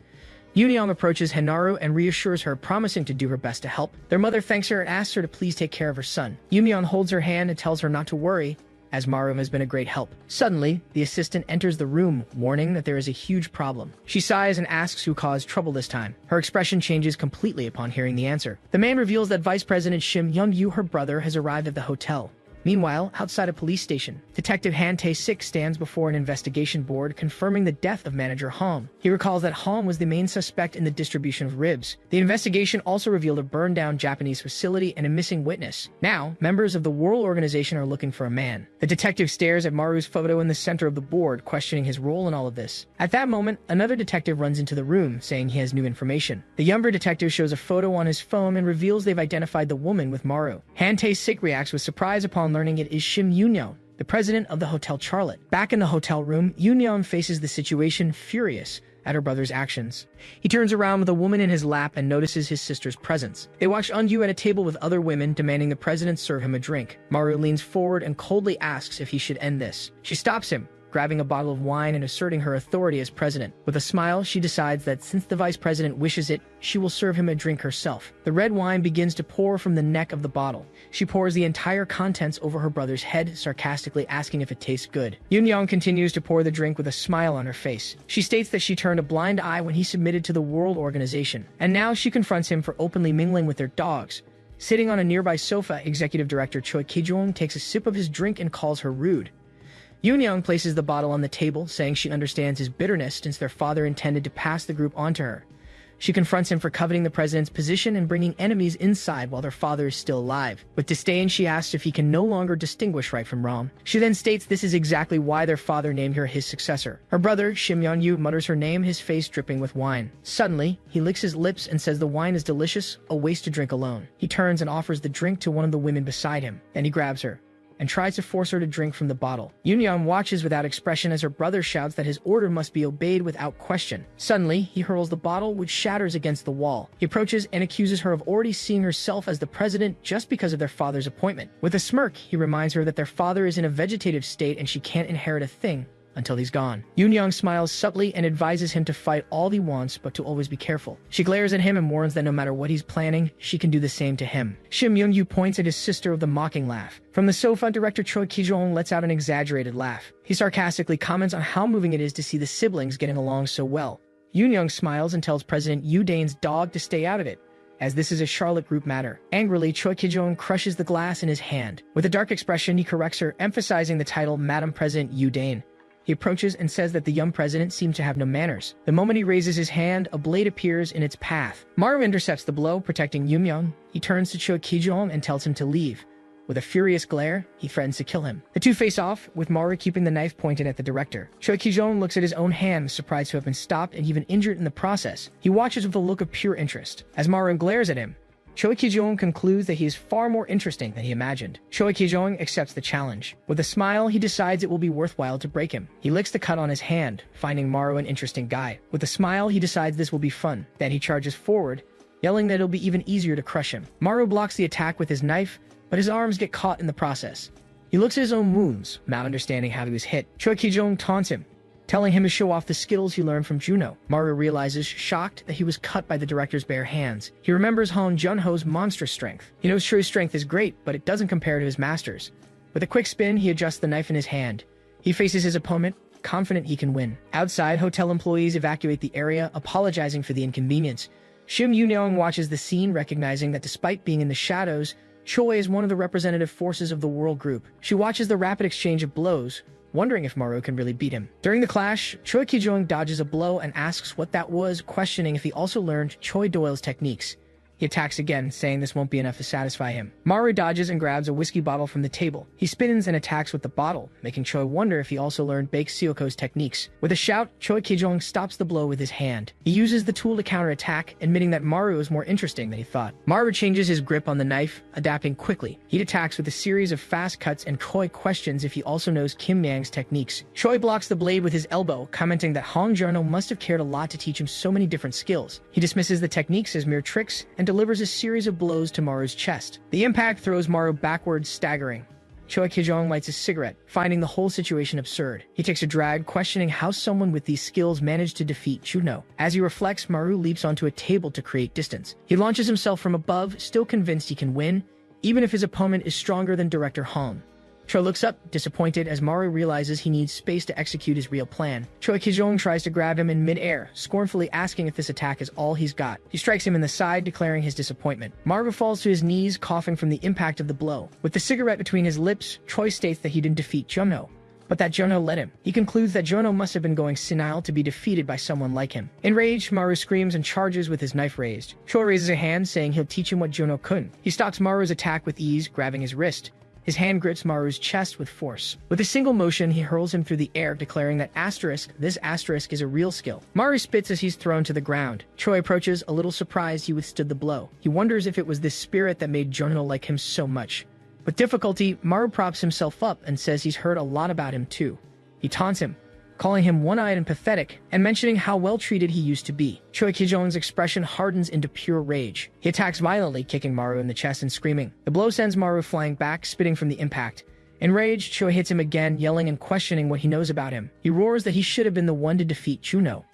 Yoon-young approaches Hanaru and reassures her, promising to do her best to help. Their mother thanks her and asks her to please take care of her son. Yoon-young holds her hand and tells her not to worry, as Maru has been a great help. Suddenly, the assistant enters the room, warning that there is a huge problem. She sighs and asks who caused trouble this time. Her expression changes completely upon hearing the answer. The man reveals that Vice President Shim Young-yu, her brother, has arrived at the hotel. Meanwhile, outside a police station, Detective Han Tae-sik stands before an investigation board confirming the death of manager Hong. He recalls that Hong was the main suspect in the distribution of ribs. The investigation also revealed a burned-down Japanese facility and a missing witness. Now, members of the World Organization are looking for a man. The detective stares at Maru's photo in the center of the board, questioning his role in all of this. At that moment, another detective runs into the room, saying he has new information. The younger detective shows a photo on his phone and reveals they've identified the woman with Maru. Han Tae-sik reacts with surprise upon learning it is Shim Yoon-young, the president of the Hotel Charlotte. Back in the hotel room, Yoon-young faces the situation, furious at her brother's actions. He turns around with a woman in his lap and notices his sister's presence. They watch Eun-yu at a table with other women, demanding the president serve him a drink. Maru leans forward and coldly asks if he should end this. She stops him, grabbing a bottle of wine and asserting her authority as president. With a smile, she decides that since the vice president wishes it, she will serve him a drink herself. The red wine begins to pour from the neck of the bottle. She pours the entire contents over her brother's head, sarcastically asking if it tastes good. Yoon-young continues to pour the drink with a smile on her face. She states that she turned a blind eye when he submitted to the World Organization, and now she confronts him for openly mingling with their dogs. Sitting on a nearby sofa, Executive Director Choi Ki-jong takes a sip of his drink and calls her rude. Yoon-young places the bottle on the table, saying she understands his bitterness since their father intended to pass the group on to her. She confronts him for coveting the president's position and bringing enemies inside while their father is still alive. With disdain, she asks if he can no longer distinguish right from wrong. She then states this is exactly why their father named her his successor. Her brother, Shim Yeon-yu, mutters her name, his face dripping with wine. Suddenly, he licks his lips and says the wine is delicious, a waste to drink alone. He turns and offers the drink to one of the women beside him. Then he grabs her and tries to force her to drink from the bottle. Yoon-young watches without expression as her brother shouts that his order must be obeyed without question. Suddenly, he hurls the bottle, which shatters against the wall. He approaches and accuses her of already seeing herself as the president just because of their father's appointment. With a smirk, he reminds her that their father is in a vegetative state and she can't inherit a thing until he's gone. Yoon-young smiles subtly and advises him to fight all he wants, but to always be careful. She glares at him and warns that no matter what he's planning, she can do the same to him. Shim Yoon-yu points at his sister with a mocking laugh. From the sofa, director Choi Ki-jong lets out an exaggerated laugh. He sarcastically comments on how moving it is to see the siblings getting along so well. Yoon-young smiles and tells President Yu Dane's dog to stay out of it, as this is a Charlotte group matter. Angrily, Choi Ki-jong crushes the glass in his hand. With a dark expression, he corrects her, emphasizing the title Madam President Yu Dane. He approaches and says that the young president seems to have no manners. The moment he raises his hand, a blade appears in its path. Maru intercepts the blow, protecting Yoon-young. He turns to Choi Ki-jong and tells him to leave. With a furious glare, he threatens to kill him. The two face off, with Maru keeping the knife pointed at the director. Choi Ki-jong looks at his own hand, surprised to have been stopped and even injured in the process. He watches with a look of pure interest. As Maru glares at him, Choi Ki-jong concludes that he is far more interesting than he imagined. Choi Ki-jong accepts the challenge. With a smile, he decides it will be worthwhile to break him. He licks the cut on his hand, finding Maru an interesting guy. With a smile, he decides this will be fun. Then he charges forward, yelling that it'll be even easier to crush him. Maru blocks the attack with his knife, but his arms get caught in the process. He looks at his own wounds, not understanding how he was hit. Choi Ki-jong taunts him, telling him to show off the skills he learned from Juno. Maru realizes, shocked, that he was cut by the director's bare hands. He remembers Han Jun-ho's monstrous strength. He knows Chu's strength is great, but it doesn't compare to his master's. With a quick spin, he adjusts the knife in his hand. He faces his opponent, confident he can win. Outside, hotel employees evacuate the area, apologizing for the inconvenience. Shim Yoon-young watches the scene, recognizing that despite being in the shadows, Choi is one of the representative forces of the World Group. She watches the rapid exchange of blows, wondering if Maru can really beat him. During the clash, Choi Ki-jong dodges a blow and asks what that was, questioning if he also learned Choi Doyle's techniques. He attacks again, saying this won't be enough to satisfy him. Maru dodges and grabs a whiskey bottle from the table. He spins and attacks with the bottle, making Choi wonder if he also learned Bake Syoko's techniques. With a shout, Choi Kijong stops the blow with his hand. He uses the tool to counterattack, admitting that Maru is more interesting than he thought. Maru changes his grip on the knife, adapting quickly. He attacks with a series of fast cuts, and Choi questions if he also knows Kim Yang's techniques. Choi blocks the blade with his elbow, commenting that Hong Jono must have cared a lot to teach him so many different skills. He dismisses the techniques as mere tricks and delivers a series of blows to Maru's chest. The impact throws Maru backwards, staggering. Choi Kijong lights a cigarette, finding the whole situation absurd. He takes a drag, questioning how someone with these skills managed to defeat Juno. As he reflects, Maru leaps onto a table to create distance. He launches himself from above, still convinced he can win, even if his opponent is stronger than Director Hong. Choi looks up, disappointed, as Maru realizes he needs space to execute his real plan. Choi Kijong tries to grab him in mid-air, scornfully asking if this attack is all he's got. He strikes him in the side, declaring his disappointment. Maru falls to his knees, coughing from the impact of the blow. With the cigarette between his lips, Choi states that he didn't defeat Juno, but that Jono led him. He concludes that Jono must have been going senile to be defeated by someone like him. Enraged, Maru screams and charges with his knife raised. Choi raises a hand, saying he'll teach him what Jono couldn't. He stops Maru's attack with ease, grabbing his wrist. His hand grips Maru's chest with force. With a single motion, he hurls him through the air, declaring that this asterisk is a real skill. Maru spits as he's thrown to the ground. Choi approaches, a little surprised he withstood the blow. He wonders if it was this spirit that made Jono like him so much. With difficulty, Maru props himself up and says he's heard a lot about him too. He taunts him, calling him one-eyed and pathetic, and mentioning how well-treated he used to be. Choi Kijong's expression hardens into pure rage. He attacks violently, kicking Maru in the chest and screaming. The blow sends Maru flying back, spitting from the impact. Enraged, Choi hits him again, yelling and questioning what he knows about him. He roars that he should have been the one to defeat Juno.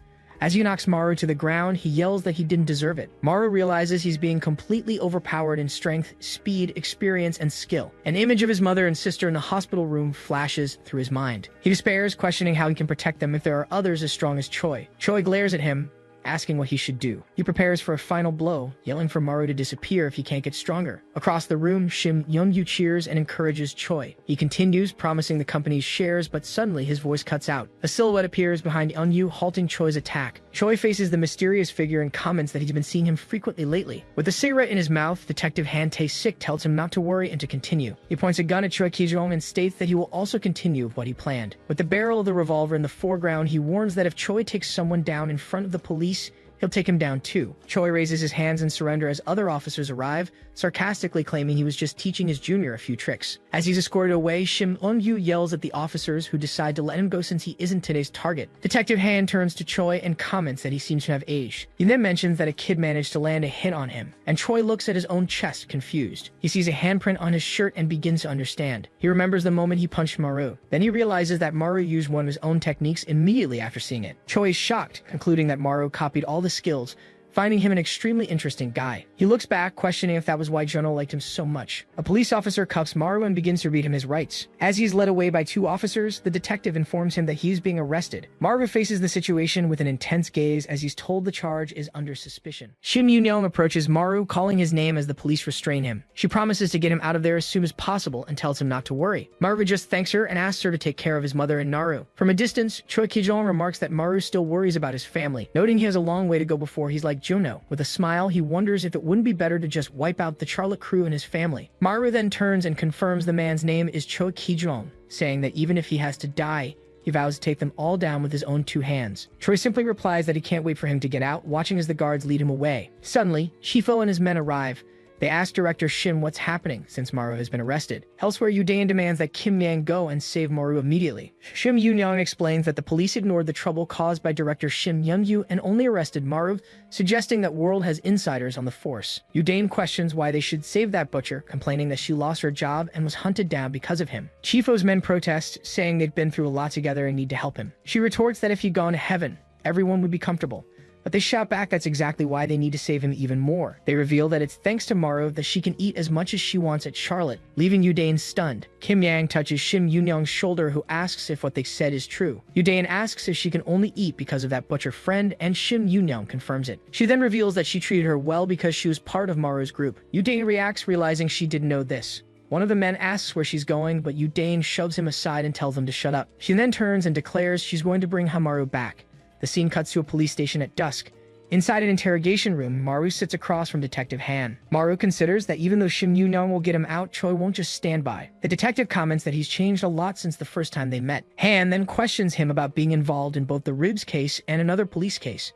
As he knocks Maru to the ground, he yells that he didn't deserve it. Maru realizes he's being completely overpowered in strength, speed, experience, and skill. An image of his mother and sister in the hospital room flashes through his mind. He despairs, questioning how he can protect them if there are others as strong as Choi. Choi glares at him, asking what he should do. He prepares for a final blow, yelling for Maru to disappear if he can't get stronger. Across the room, Shim Youngyu cheers and encourages Choi. He continues, promising the company's shares, but suddenly his voice cuts out. A silhouette appears behind Youngyu, halting Choi's attack. Choi faces the mysterious figure and comments that he's been seeing him frequently lately. With a cigarette in his mouth, Detective Han Tae-sik tells him not to worry and to continue. He points a gun at Choi Kijong and states that he will also continue what he planned. With the barrel of the revolver in the foreground, he warns that if Choi takes someone down in front of the police, he'll take him down too. Choi raises his hands in surrender as other officers arrive, sarcastically claiming he was just teaching his junior a few tricks. As he's escorted away, Shim Eun-yu yells at the officers, who decide to let him go since he isn't today's target. Detective Han turns to Choi and comments that he seems to have aged. He then mentions that a kid managed to land a hit on him, and Choi looks at his own chest, confused. He sees a handprint on his shirt and begins to understand. He remembers the moment he punched Maru. Then he realizes that Maru used one of his own techniques immediately after seeing it. Choi is shocked, concluding that Maru copied all the skills, finding him an extremely interesting guy. He looks back, questioning if that was why Jono liked him so much. A police officer cuffs Maru and begins to read him his rights. As he's led away by two officers, the detective informs him that he's being arrested. Maru faces the situation with an intense gaze as he's told the charge is under suspicion. Shim Yoon approaches Maru, calling his name as the police restrain him. She promises to get him out of there as soon as possible and tells him not to worry. Maru just thanks her and asks her to take care of his mother and Naru. From a distance, Choi Kijong remarks that Maru still worries about his family, noting he has a long way to go before he's like Juno. With a smile, he wonders if it wouldn't be better to just wipe out the Charlotte crew and his family. Maru then turns and confirms the man's name is Choi Kijong, saying that even if he has to die, he vows to take them all down with his own two hands. Choi simply replies that he can't wait for him to get out, watching as the guards lead him away. Suddenly, Shifo and his men arrive. They ask Director Shim what's happening since Maru has been arrested. Elsewhere, Udain demands that Kim Yang go and save Maru immediately. Shim Yoon explains that the police ignored the trouble caused by Director Shim Young-yu and only arrested Maru, suggesting that World has insiders on the force. Udain questions why they should save that butcher, complaining that she lost her job and was hunted down because of him. Chifo's men protest, saying they've been through a lot together and need to help him. She retorts that if he'd gone to heaven, everyone would be comfortable. But they shout back that's exactly why they need to save him even more. They reveal that it's thanks to Maru that she can eat as much as she wants at Charlotte, leaving Udain stunned. Kim Yang touches Shim Yoon shoulder, who asks if what they said is true. Udain asks if she can only eat because of that butcher friend, and Shim Yoon confirms it. She then reveals that she treated her well because she was part of Maru's group. Udain reacts, realizing she didn't know this. One of the men asks where she's going, but Udain shoves him aside and tells them to shut up. She then turns and declares she's going to bring Hamaru back. The scene cuts to a police station at dusk. Inside an interrogation room, Maru sits across from Detective Han. Maru considers that even though Shim Yu-nong will get him out, Choi won't just stand by. The detective comments that he's changed a lot since the first time they met. Han then questions him about being involved in both the Ribs case and another police case.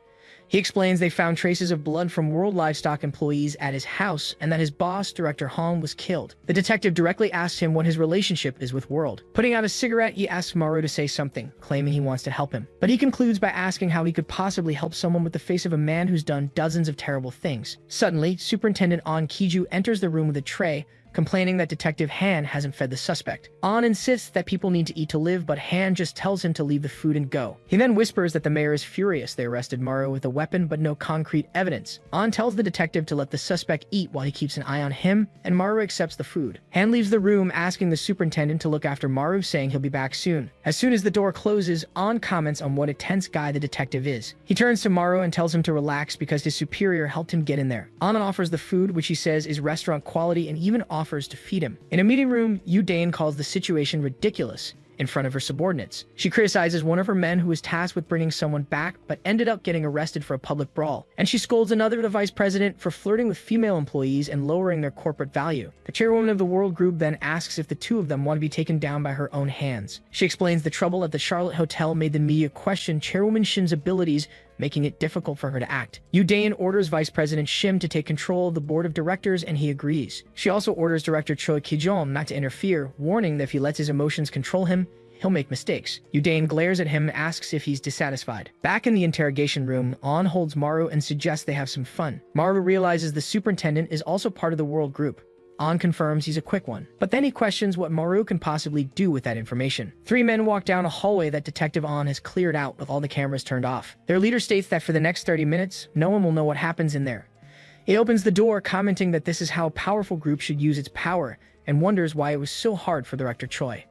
He explains they found traces of blood from World Livestock employees at his house and that his boss, Director Han, was killed. The detective directly asks him what his relationship is with World. Putting out a cigarette, he asks Maru to say something, claiming he wants to help him. But he concludes by asking how he could possibly help someone with the face of a man who's done dozens of terrible things. Suddenly, Superintendent An Kiju enters the room with a tray, complaining that Detective Han hasn't fed the suspect. An insists that people need to eat to live, but Han just tells him to leave the food and go. He then whispers that the mayor is furious they arrested Maru with a weapon but no concrete evidence. An tells the detective to let the suspect eat while he keeps an eye on him, and Maru accepts the food. Han leaves the room, asking the superintendent to look after Maru, saying he'll be back soon. As soon as the door closes, An comments on what a tense guy the detective is. He turns to Maru and tells him to relax because his superior helped him get in there. An offers the food, which he says is restaurant quality, and even offers to feed him. In a meeting room, Yu Dane calls the situation ridiculous in front of her subordinates. She criticizes one of her men who was tasked with bringing someone back but ended up getting arrested for a public brawl. And she scolds another, the vice president, for flirting with female employees and lowering their corporate value. The chairwoman of the World Group then asks if the two of them want to be taken down by her own hands. She explains the trouble at the Charlotte Hotel made the media question Chairwoman Shin's abilities, making it difficult for her to act. Yu Dane orders Vice President Shim to take control of the board of directors, and he agrees. She also orders Director Choi Ki-jong not to interfere, warning that if he lets his emotions control him, he'll make mistakes. Yu Dane glares at him and asks if he's dissatisfied. Back in the interrogation room, An holds Maru and suggests they have some fun. Maru realizes the superintendent is also part of the World Group. An confirms he's a quick one, but then he questions what Maru can possibly do with that information. Three men walk down a hallway that Detective An has cleared out with all the cameras turned off. Their leader states that for the next 30 minutes, no one will know what happens in there. He opens the door, commenting that this is how a powerful group should use its power, and wonders why it was so hard for Director Choi.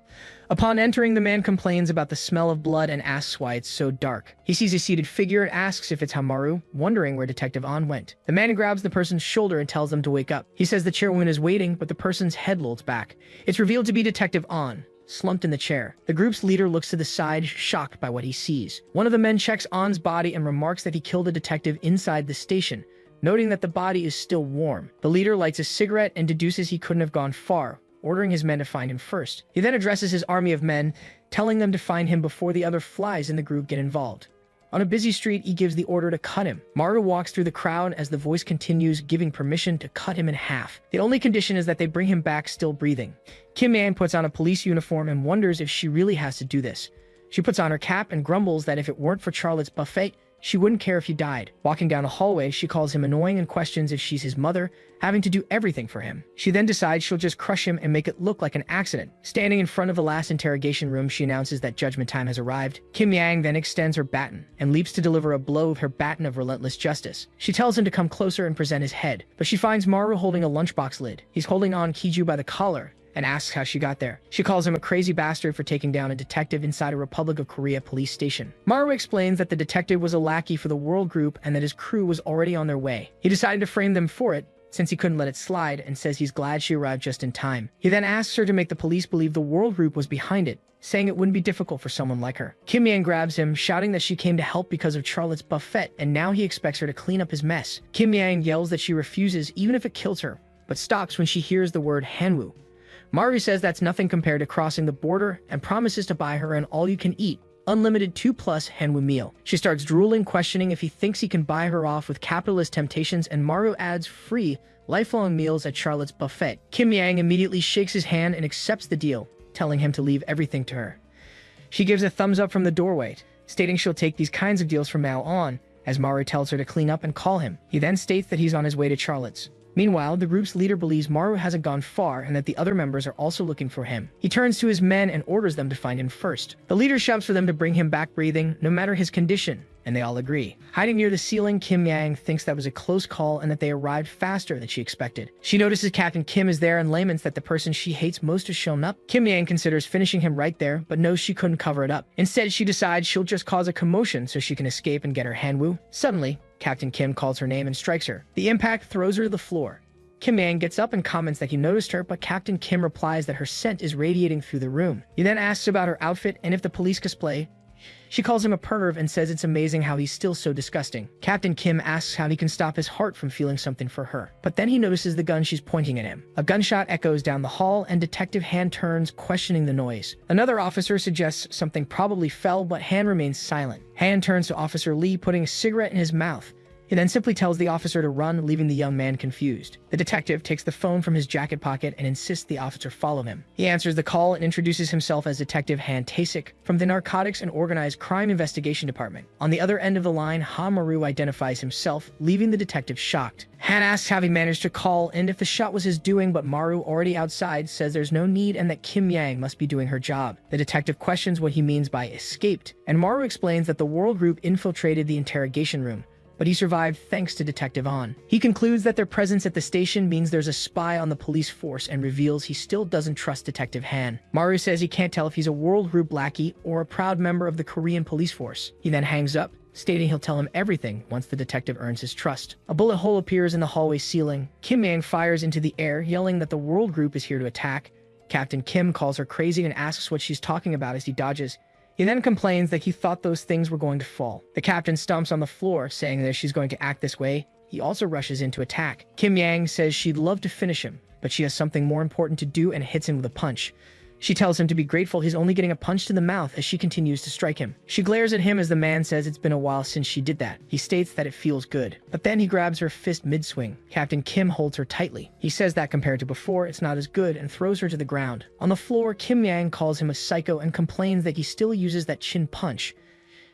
Upon entering, the man complains about the smell of blood and asks why it's so dark. He sees a seated figure and asks if it's Hamaru, wondering where Detective An went. The man grabs the person's shoulder and tells them to wake up. He says the chairwoman is waiting, but the person's head lolls back. It's revealed to be Detective An, slumped in the chair. The group's leader looks to the side, shocked by what he sees. One of the men checks An's body and remarks that he killed a detective inside the station, noting that the body is still warm. The leader lights a cigarette and deduces he couldn't have gone far, ordering his men to find him first. He then addresses his army of men, telling them to find him before the other flies in the group get involved. On a busy street, he gives the order to cut him. Maru walks through the crowd as the voice continues, giving permission to cut him in half. The only condition is that they bring him back still breathing. Kim Man puts on a police uniform and wonders if she really has to do this. She puts on her cap and grumbles that if it weren't for Charlotte's buffet, she wouldn't care if he died. Walking down a hallway, she calls him annoying and questions if she's his mother, having to do everything for him. She then decides she'll just crush him and make it look like an accident. Standing in front of the last interrogation room, she announces that judgment time has arrived. Kim Yang then extends her baton and leaps to deliver a blow with her baton of relentless justice. She tells him to come closer and present his head, but she finds Maru holding a lunchbox lid. He's holding on Kiju by the collar and asks how she got there. She calls him a crazy bastard for taking down a detective inside a Republic of Korea police station. Maru explains that the detective was a lackey for the World Group and that his crew was already on their way. He decided to frame them for it, since he couldn't let it slide, and says he's glad she arrived just in time. He then asks her to make the police believe the World Group was behind it, saying it wouldn't be difficult for someone like her. Kim Yang grabs him, shouting that she came to help because of Charlotte's buffet, and now he expects her to clean up his mess. Kim Yang yells that she refuses even if it kills her, but stops when she hears the word Hanwoo. Maru says that's nothing compared to crossing the border and promises to buy her an all-you-can-eat, unlimited 2+ Hanwoo meal. She starts drooling, questioning if he thinks he can buy her off with capitalist temptations, and Maru adds free, lifelong meals at Charlotte's buffet. Kim Yang immediately shakes his hand and accepts the deal, telling him to leave everything to her. She gives a thumbs up from the doorway, stating she'll take these kinds of deals from now on, as Maru tells her to clean up and call him. He then states that he's on his way to Charlotte's. Meanwhile, the group's leader believes Maru hasn't gone far and that the other members are also looking for him. He turns to his men and orders them to find him first. The leader shouts for them to bring him back breathing, no matter his condition, and they all agree. Hiding near the ceiling, Kim Yang thinks that was a close call and that they arrived faster than she expected. She notices Captain Kim is there and laments that the person she hates most has shown up. Kim Yang considers finishing him right there, but knows she couldn't cover it up. Instead, she decides she'll just cause a commotion so she can escape and get her Hanwoo. Suddenly, Captain Kim calls her name and strikes her. The impact throws her to the floor. Kim Man gets up and comments that he noticed her, but Captain Kim replies that her scent is radiating through the room. He then asks about her outfit and if the police cosplay. She calls him a perv and says it's amazing how he's still so disgusting. Captain Kim asks how he can stop his heart from feeling something for her. But then he notices the gun she's pointing at him. A gunshot echoes down the hall and Detective Han turns, questioning the noise. Another officer suggests something probably fell, but Han remains silent. Han turns to Officer Lee, putting a cigarette in his mouth. He then simply tells the officer to run, leaving the young man confused. The detective takes the phone from his jacket pocket and insists the officer follow him. He answers the call and introduces himself as Detective Han Tasik from the Narcotics and Organized Crime Investigation Department. On the other end of the line, Maru identifies himself, leaving the detective shocked. Han asks how he managed to call and if the shot was his doing, but Maru, already outside, says there's no need and that Kim Yang must be doing her job. The detective questions what he means by escaped, and Maru explains that the World Group infiltrated the interrogation room, but he survived thanks to Detective On. He concludes that their presence at the station means there's a spy on the police force and reveals he still doesn't trust Detective Han. Maru says he can't tell if he's a World Group lackey or a proud member of the Korean police force. He then hangs up, stating he'll tell him everything once the detective earns his trust. A bullet hole appears in the hallway ceiling. Kim Yang fires into the air, yelling that the World Group is here to attack. Captain Kim calls her crazy and asks what she's talking about as he dodges. He then complains that he thought those things were going to fall. The captain stomps on the floor, saying that if she's going to act this way, he also rushes in to attack. Kim Yang says she'd love to finish him, but she has something more important to do and hits him with a punch. She tells him to be grateful he's only getting a punch to the mouth as she continues to strike him. She glares at him as the man says it's been a while since she did that. He states that it feels good. But then he grabs her fist mid-swing. Captain Kim holds her tightly. He says that compared to before, it's not as good and throws her to the ground. On the floor, Kim Yang calls him a psycho and complains that he still uses that chin punch.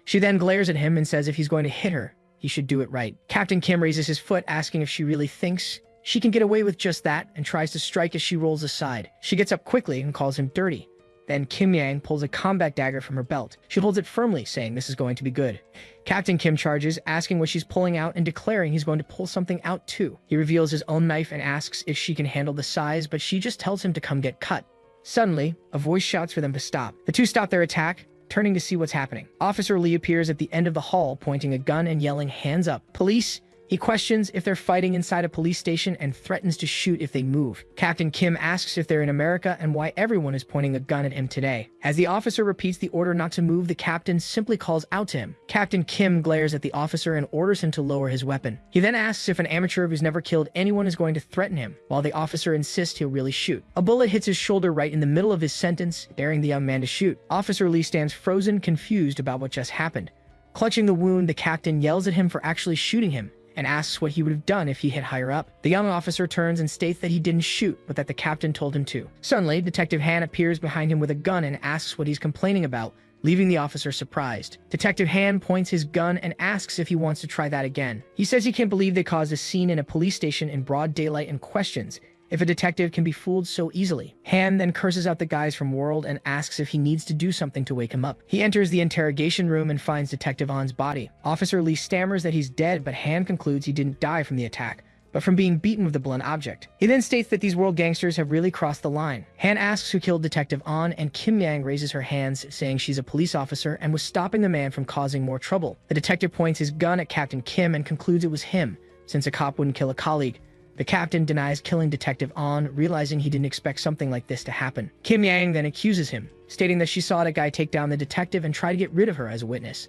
She then glares at him and says if he's going to hit her, he should do it right. Captain Kim raises his foot, asking if she really thinks she can get away with just that, and tries to strike as she rolls aside. She gets up quickly and calls him dirty. Then Kim Yang pulls a combat dagger from her belt. She holds it firmly, saying this is going to be good. Captain Kim charges, asking what she's pulling out and declaring he's going to pull something out too. He reveals his own knife and asks if she can handle the size, but she just tells him to come get cut. Suddenly, a voice shouts for them to stop. The two stop their attack, turning to see what's happening. Officer Lee appears at the end of the hall, pointing a gun and yelling, "Hands up, police!" He questions if they're fighting inside a police station and threatens to shoot if they move. Captain Kim asks if they're in America and why everyone is pointing a gun at him today. As the officer repeats the order not to move, the captain simply calls out to him. Captain Kim glares at the officer and orders him to lower his weapon. He then asks if an amateur who's never killed anyone is going to threaten him, while the officer insists he'll really shoot. A bullet hits his shoulder right in the middle of his sentence, daring the young man to shoot. Officer Lee stands frozen, confused about what just happened. Clutching the wound, the captain yells at him for actually shooting him, and asks what he would have done if he hit higher up. The young officer turns and states that he didn't shoot, but that the captain told him to. Suddenly, Detective Han appears behind him with a gun and asks what he's complaining about, leaving the officer surprised. Detective Han points his gun and asks if he wants to try that again. He says he can't believe they caused a scene in a police station in broad daylight and questions if a detective can be fooled so easily. Han then curses out the guys from World and asks if he needs to do something to wake him up. He enters the interrogation room and finds Detective On's body. Officer Lee stammers that he's dead, but Han concludes he didn't die from the attack, but from being beaten with a blunt object. He then states that these World gangsters have really crossed the line. Han asks who killed Detective On, and Kim Yang raises her hands, saying she's a police officer and was stopping the man from causing more trouble. The detective points his gun at Captain Kim and concludes it was him, since a cop wouldn't kill a colleague. The captain denies killing Detective On, realizing he didn't expect something like this to happen. Kim Yang then accuses him, stating that she saw the guy take down the detective and try to get rid of her as a witness.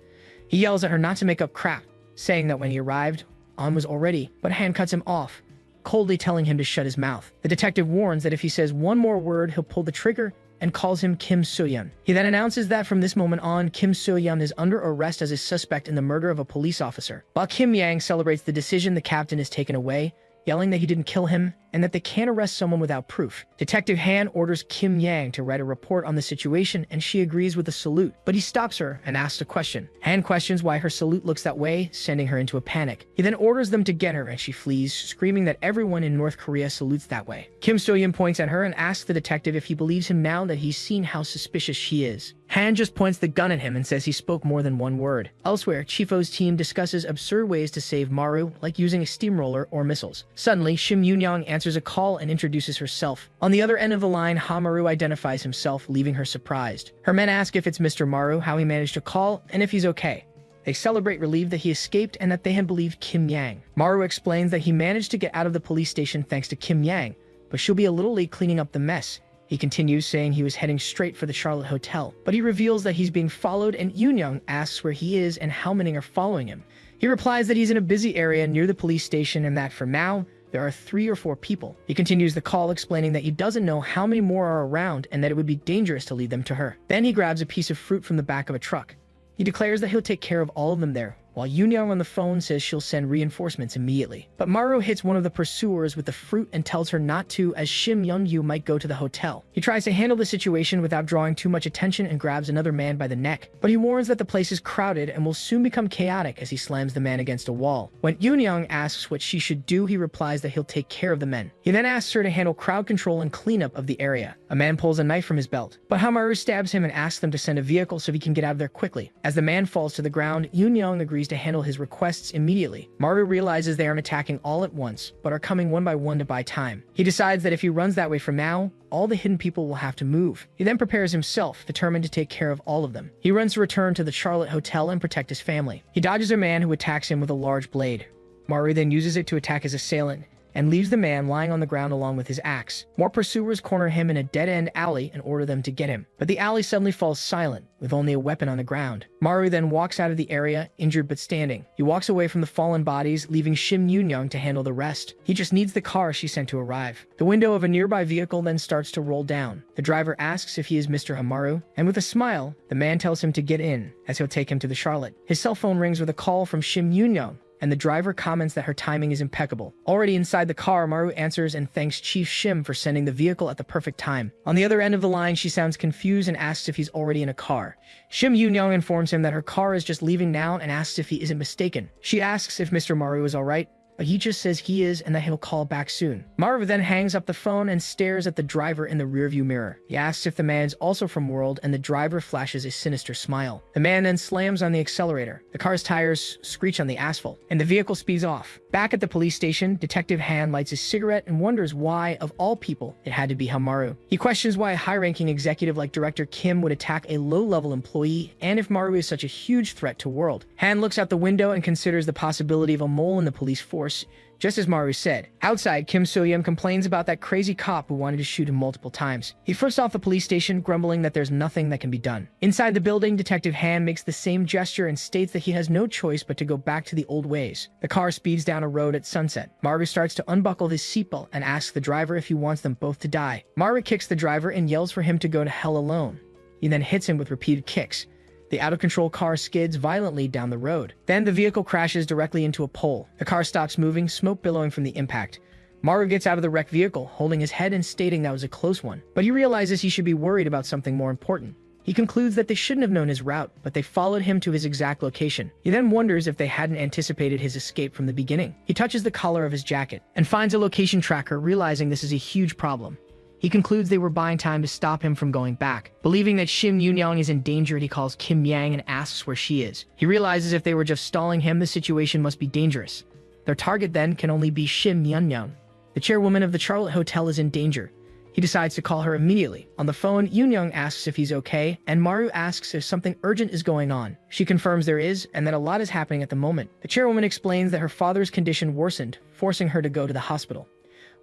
He yells at her not to make up crap, saying that when he arrived, On was already, but Han cuts him off, coldly telling him to shut his mouth. The detective warns that if he says one more word, he'll pull the trigger, and calls him Kim So-yeon. He then announces that from this moment on, Kim So-yeon is under arrest as a suspect in the murder of a police officer. While Kim Yang celebrates the decision, the captain is taken away, yelling that he didn't kill him and that they can't arrest someone without proof. Detective Han orders Kim Yang to write a report on the situation, and she agrees with a salute, but he stops her and asks a question. Han questions why her salute looks that way, sending her into a panic. He then orders them to get her, and she flees, screaming that everyone in North Korea salutes that way. Kim So-yeon points at her and asks the detective if he believes him now that he's seen how suspicious she is. Han just points the gun at him and says he spoke more than one word. Elsewhere, Chifo's team discusses absurd ways to save Maru, like using a steamroller or missiles. Suddenly, Shim Yoon-young answers a call and introduces herself. On the other end of the line, Maru identifies himself, leaving her surprised. Her men ask if it's Mr. Maru, how he managed to call, and if he's okay. They celebrate relieved that he escaped and that they had believed Kim Yang. Maru explains that he managed to get out of the police station thanks to Kim Yang, but she'll be a little late cleaning up the mess. He continues, saying he was heading straight for the Charlotte Hotel, but he reveals that he's being followed, and Yoon asks where he is and how many are following him. He replies that he's in a busy area near the police station and that for now, there are 3 or 4 people. He continues the call, explaining that he doesn't know how many more are around and that it would be dangerous to lead them to her. Then he grabs a piece of fruit from the back of a truck. He declares that he'll take care of all of them there, while Yoon on the phone says she'll send reinforcements immediately. But Maru hits one of the pursuers with the fruit and tells her not to, as Shim Yoon might go to the hotel. He tries to handle the situation without drawing too much attention and grabs another man by the neck, but he warns that the place is crowded and will soon become chaotic as he slams the man against a wall. When Yoon asks what she should do, he replies that he'll take care of the men. He then asks her to handle crowd control and cleanup of the area. A man pulls a knife from his belt, but Hamaru stabs him and asks them to send a vehicle so he can get out of there quickly. As the man falls to the ground, Yoon agrees to handle his requests immediately. Maru realizes they aren't attacking all at once, but are coming one by one to buy time. He decides that if he runs that way from now, all the hidden people will have to move. He then prepares himself, determined to take care of all of them. He runs to return to the Charlotte Hotel and protect his family. He dodges a man who attacks him with a large blade. Maru then uses it to attack his assailant, and leaves the man lying on the ground along with his axe. More pursuers corner him in a dead-end alley and order them to get him, but the alley suddenly falls silent, with only a weapon on the ground. Maru then walks out of the area, injured but standing. He walks away from the fallen bodies, leaving Shim Yoon to handle the rest. He just needs the car she sent to arrive. The window of a nearby vehicle then starts to roll down. The driver asks if he is Mr. Hamaru, and with a smile, the man tells him to get in, as he'll take him to the Charlotte. His cell phone rings with a call from Shim Yoon, and the driver comments that her timing is impeccable. Already inside the car, Maru answers and thanks Chief Shim for sending the vehicle at the perfect time. On the other end of the line, she sounds confused and asks if he's already in a car. Shim Yoon informs him that her car is just leaving now and asks if he isn't mistaken. She asks if Mr. Maru is alright, but he just says he is and that he'll call back soon. Maru then hangs up the phone and stares at the driver in the rearview mirror. He asks if the man is also from World, and the driver flashes a sinister smile. The man then slams on the accelerator. The car's tires screech on the asphalt, and the vehicle speeds off. Back at the police station, Detective Han lights his cigarette and wonders why, of all people, it had to be Hamaru. He questions why a high-ranking executive like Director Kim would attack a low-level employee, and if Maru is such a huge threat to World. Han looks out the window and considers the possibility of a mole in the police force, just as Maru said. Outside, Kim So-yeon complains about that crazy cop who wanted to shoot him multiple times. He flips off the police station, grumbling that there's nothing that can be done. Inside the building, Detective Han makes the same gesture and states that he has no choice but to go back to the old ways. The car speeds down a road at sunset. Maru starts to unbuckle his seatbelt and asks the driver if he wants them both to die. Maru kicks the driver and yells for him to go to hell alone. He then hits him with repeated kicks. The out-of-control car skids violently down the road. Then the vehicle crashes directly into a pole. The car stops moving, smoke billowing from the impact. Maru gets out of the wrecked vehicle, holding his head and stating that was a close one. But he realizes he should be worried about something more important. He concludes that they shouldn't have known his route, but they followed him to his exact location. He then wonders if they hadn't anticipated his escape from the beginning. He touches the collar of his jacket and finds a location tracker, realizing this is a huge problem. He concludes they were buying time to stop him from going back. Believing that Shim Yoon is in danger, he calls Kim Yang and asks where she is. He realizes if they were just stalling him, the situation must be dangerous. Their target then can only be Shim Yoon. The chairwoman of the Charlotte Hotel is in danger. He decides to call her immediately. On the phone, Yoon asks if he's okay, and Maru asks if something urgent is going on. She confirms there is, and that a lot is happening at the moment. The chairwoman explains that her father's condition worsened, forcing her to go to the hospital.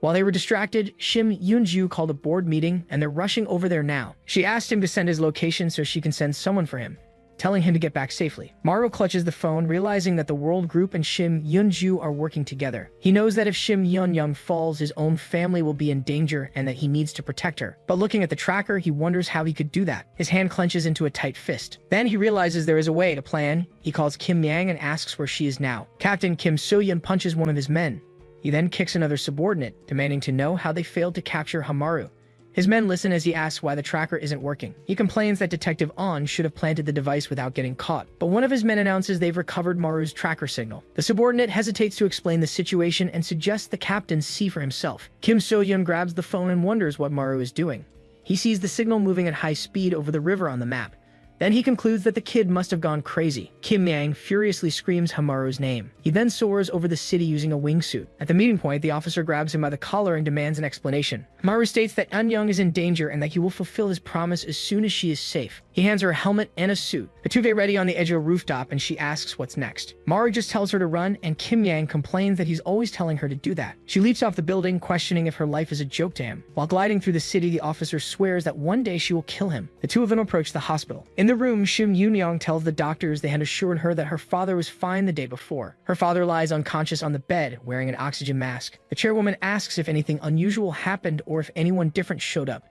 While they were distracted, Shim Yoon called a board meeting, and they're rushing over there now. She asked him to send his location so she can send someone for him, telling him to get back safely. Maru clutches the phone, realizing that the World Group and Shim Yoon are working together. He knows that if Shim Yoon falls, his own family will be in danger and that he needs to protect her. But looking at the tracker, he wonders how he could do that. His hand clenches into a tight fist. Then he realizes there is a way to plan. He calls Kim Yang and asks where she is now. Captain Kim So-yeon punches one of his men. He then kicks another subordinate, demanding to know how they failed to capture Hamaru. His men listen as he asks why the tracker isn't working. He complains that Detective On should have planted the device without getting caught, but one of his men announces they've recovered Maru's tracker signal. The subordinate hesitates to explain the situation and suggests the captain see for himself. Kim So-yeon grabs the phone and wonders what Maru is doing. He sees the signal moving at high speed over the river on the map. Then he concludes that the kid must have gone crazy. Kim Yang furiously screams Hamaru's name. He then soars over the city using a wingsuit. At the meeting point, the officer grabs him by the collar and demands an explanation. Hamaru states that Young is in danger and that he will fulfill his promise as soon as she is safe. He hands her a helmet and a suit. The two get ready on the edge of a rooftop and she asks what's next. Maru just tells her to run and Kim Yang complains that he's always telling her to do that. She leaps off the building, questioning if her life is a joke to him. While gliding through the city, the officer swears that one day she will kill him. The two of them approach the hospital. In the room, Shim Yoon-young tells the doctors they had assured her that her father was fine the day before. Her father lies unconscious on the bed, wearing an oxygen mask. The chairwoman asks if anything unusual happened or if anyone different showed up.